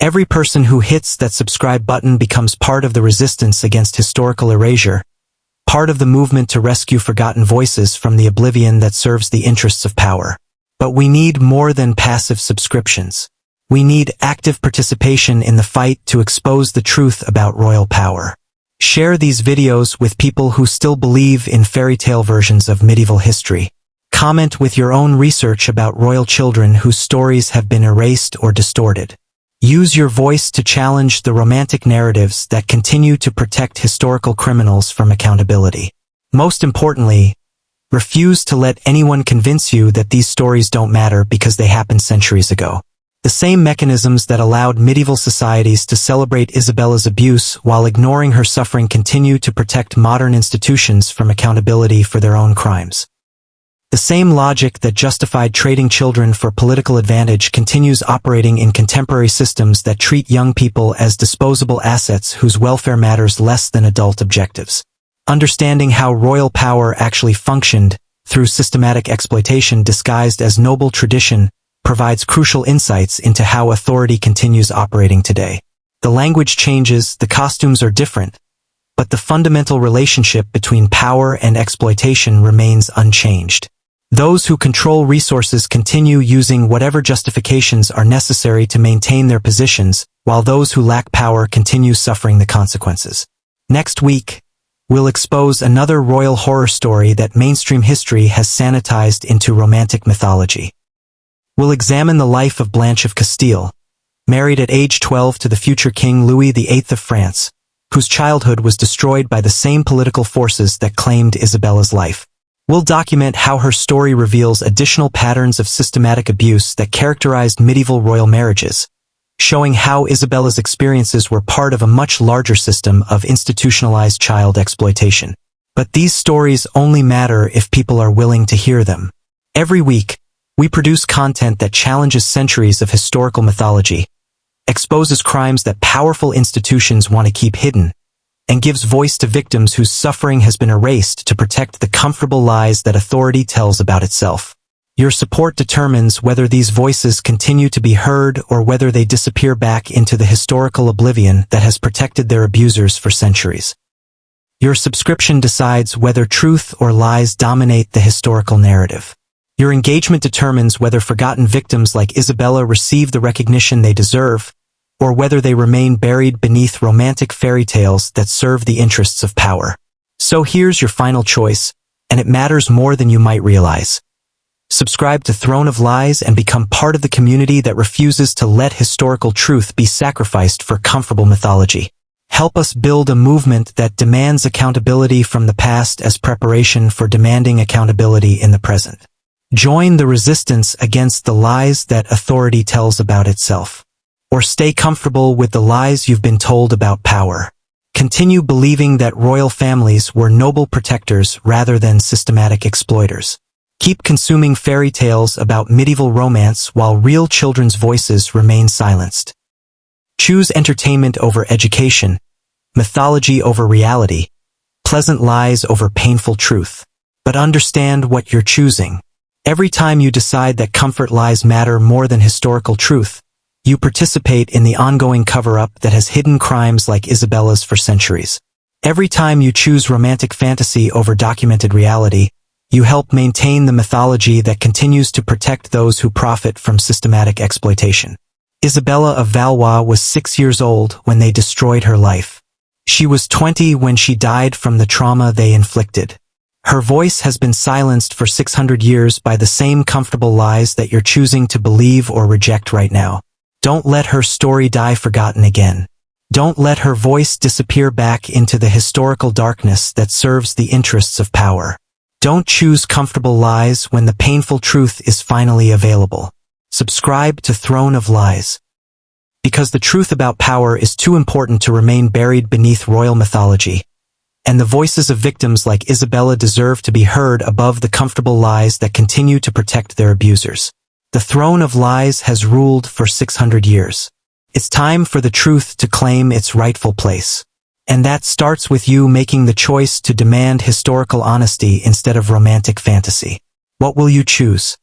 Every person who hits that subscribe button becomes part of the resistance against historical erasure, part of the movement to rescue forgotten voices from the oblivion that serves the interests of power. But we need more than passive subscriptions. We need active participation in the fight to expose the truth about royal power. Share these videos with people who still believe in fairy tale versions of medieval history. Comment with your own research about royal children whose stories have been erased or distorted. Use your voice to challenge the romantic narratives that continue to protect historical criminals from accountability. Most importantly, refuse to let anyone convince you that these stories don't matter because they happened centuries ago. The same mechanisms that allowed medieval societies to celebrate Isabella's abuse while ignoring her suffering continue to protect modern institutions from accountability for their own crimes. The same logic that justified trading children for political advantage continues operating in contemporary systems that treat young people as disposable assets whose welfare matters less than adult objectives. Understanding how royal power actually functioned through systematic exploitation disguised as noble tradition provides crucial insights into how authority continues operating today. The language changes, the costumes are different, but the fundamental relationship between power and exploitation remains unchanged. Those who control resources continue using whatever justifications are necessary to maintain their positions, while those who lack power continue suffering the consequences. Next week, we'll expose another royal horror story that mainstream history has sanitized into romantic mythology. We'll examine the life of Blanche of Castile, married at age 12 to the future King Louis VIII of France, whose childhood was destroyed by the same political forces that claimed Isabella's life. We'll document how her story reveals additional patterns of systematic abuse that characterized medieval royal marriages, showing how Isabella's experiences were part of a much larger system of institutionalized child exploitation. But these stories only matter if people are willing to hear them. Every week, we produce content that challenges centuries of historical mythology, exposes crimes that powerful institutions want to keep hidden, and gives voice to victims whose suffering has been erased to protect the comfortable lies that authority tells about itself. Your support determines whether these voices continue to be heard or whether they disappear back into the historical oblivion that has protected their abusers for centuries. Your subscription decides whether truth or lies dominate the historical narrative. Your engagement determines whether forgotten victims like Isabella receive the recognition they deserve, or whether they remain buried beneath romantic fairy tales that serve the interests of power. So here's your final choice, and it matters more than you might realize. Subscribe to Throne of Lies and become part of the community that refuses to let historical truth be sacrificed for comfortable mythology. Help us build a movement that demands accountability from the past as preparation for demanding accountability in the present. Join the resistance against the lies that authority tells about itself. Or stay comfortable with the lies you've been told about power. Continue believing that royal families were noble protectors rather than systematic exploiters. Keep consuming fairy tales about medieval romance while real children's voices remain silenced. Choose entertainment over education, mythology over reality, pleasant lies over painful truth. But understand what you're choosing. Every time you decide that comfort lies matter more than historical truth, you participate in the ongoing cover-up that has hidden crimes like Isabella's for centuries. Every time you choose romantic fantasy over documented reality, you help maintain the mythology that continues to protect those who profit from systematic exploitation. Isabella of Valois was 6 years old when they destroyed her life. She was 20 when she died from the trauma they inflicted. Her voice has been silenced for 600 years by the same comfortable lies that you're choosing to believe or reject right now. Don't let her story die forgotten again. Don't let her voice disappear back into the historical darkness that serves the interests of power. Don't choose comfortable lies when the painful truth is finally available. Subscribe to Throne of Lies. Because the truth about power is too important to remain buried beneath royal mythology. And the voices of victims like Isabella deserve to be heard above the comfortable lies that continue to protect their abusers. The Throne of Lies has ruled for 600 years. It's time for the truth to claim its rightful place. And that starts with you making the choice to demand historical honesty instead of romantic fantasy. What will you choose?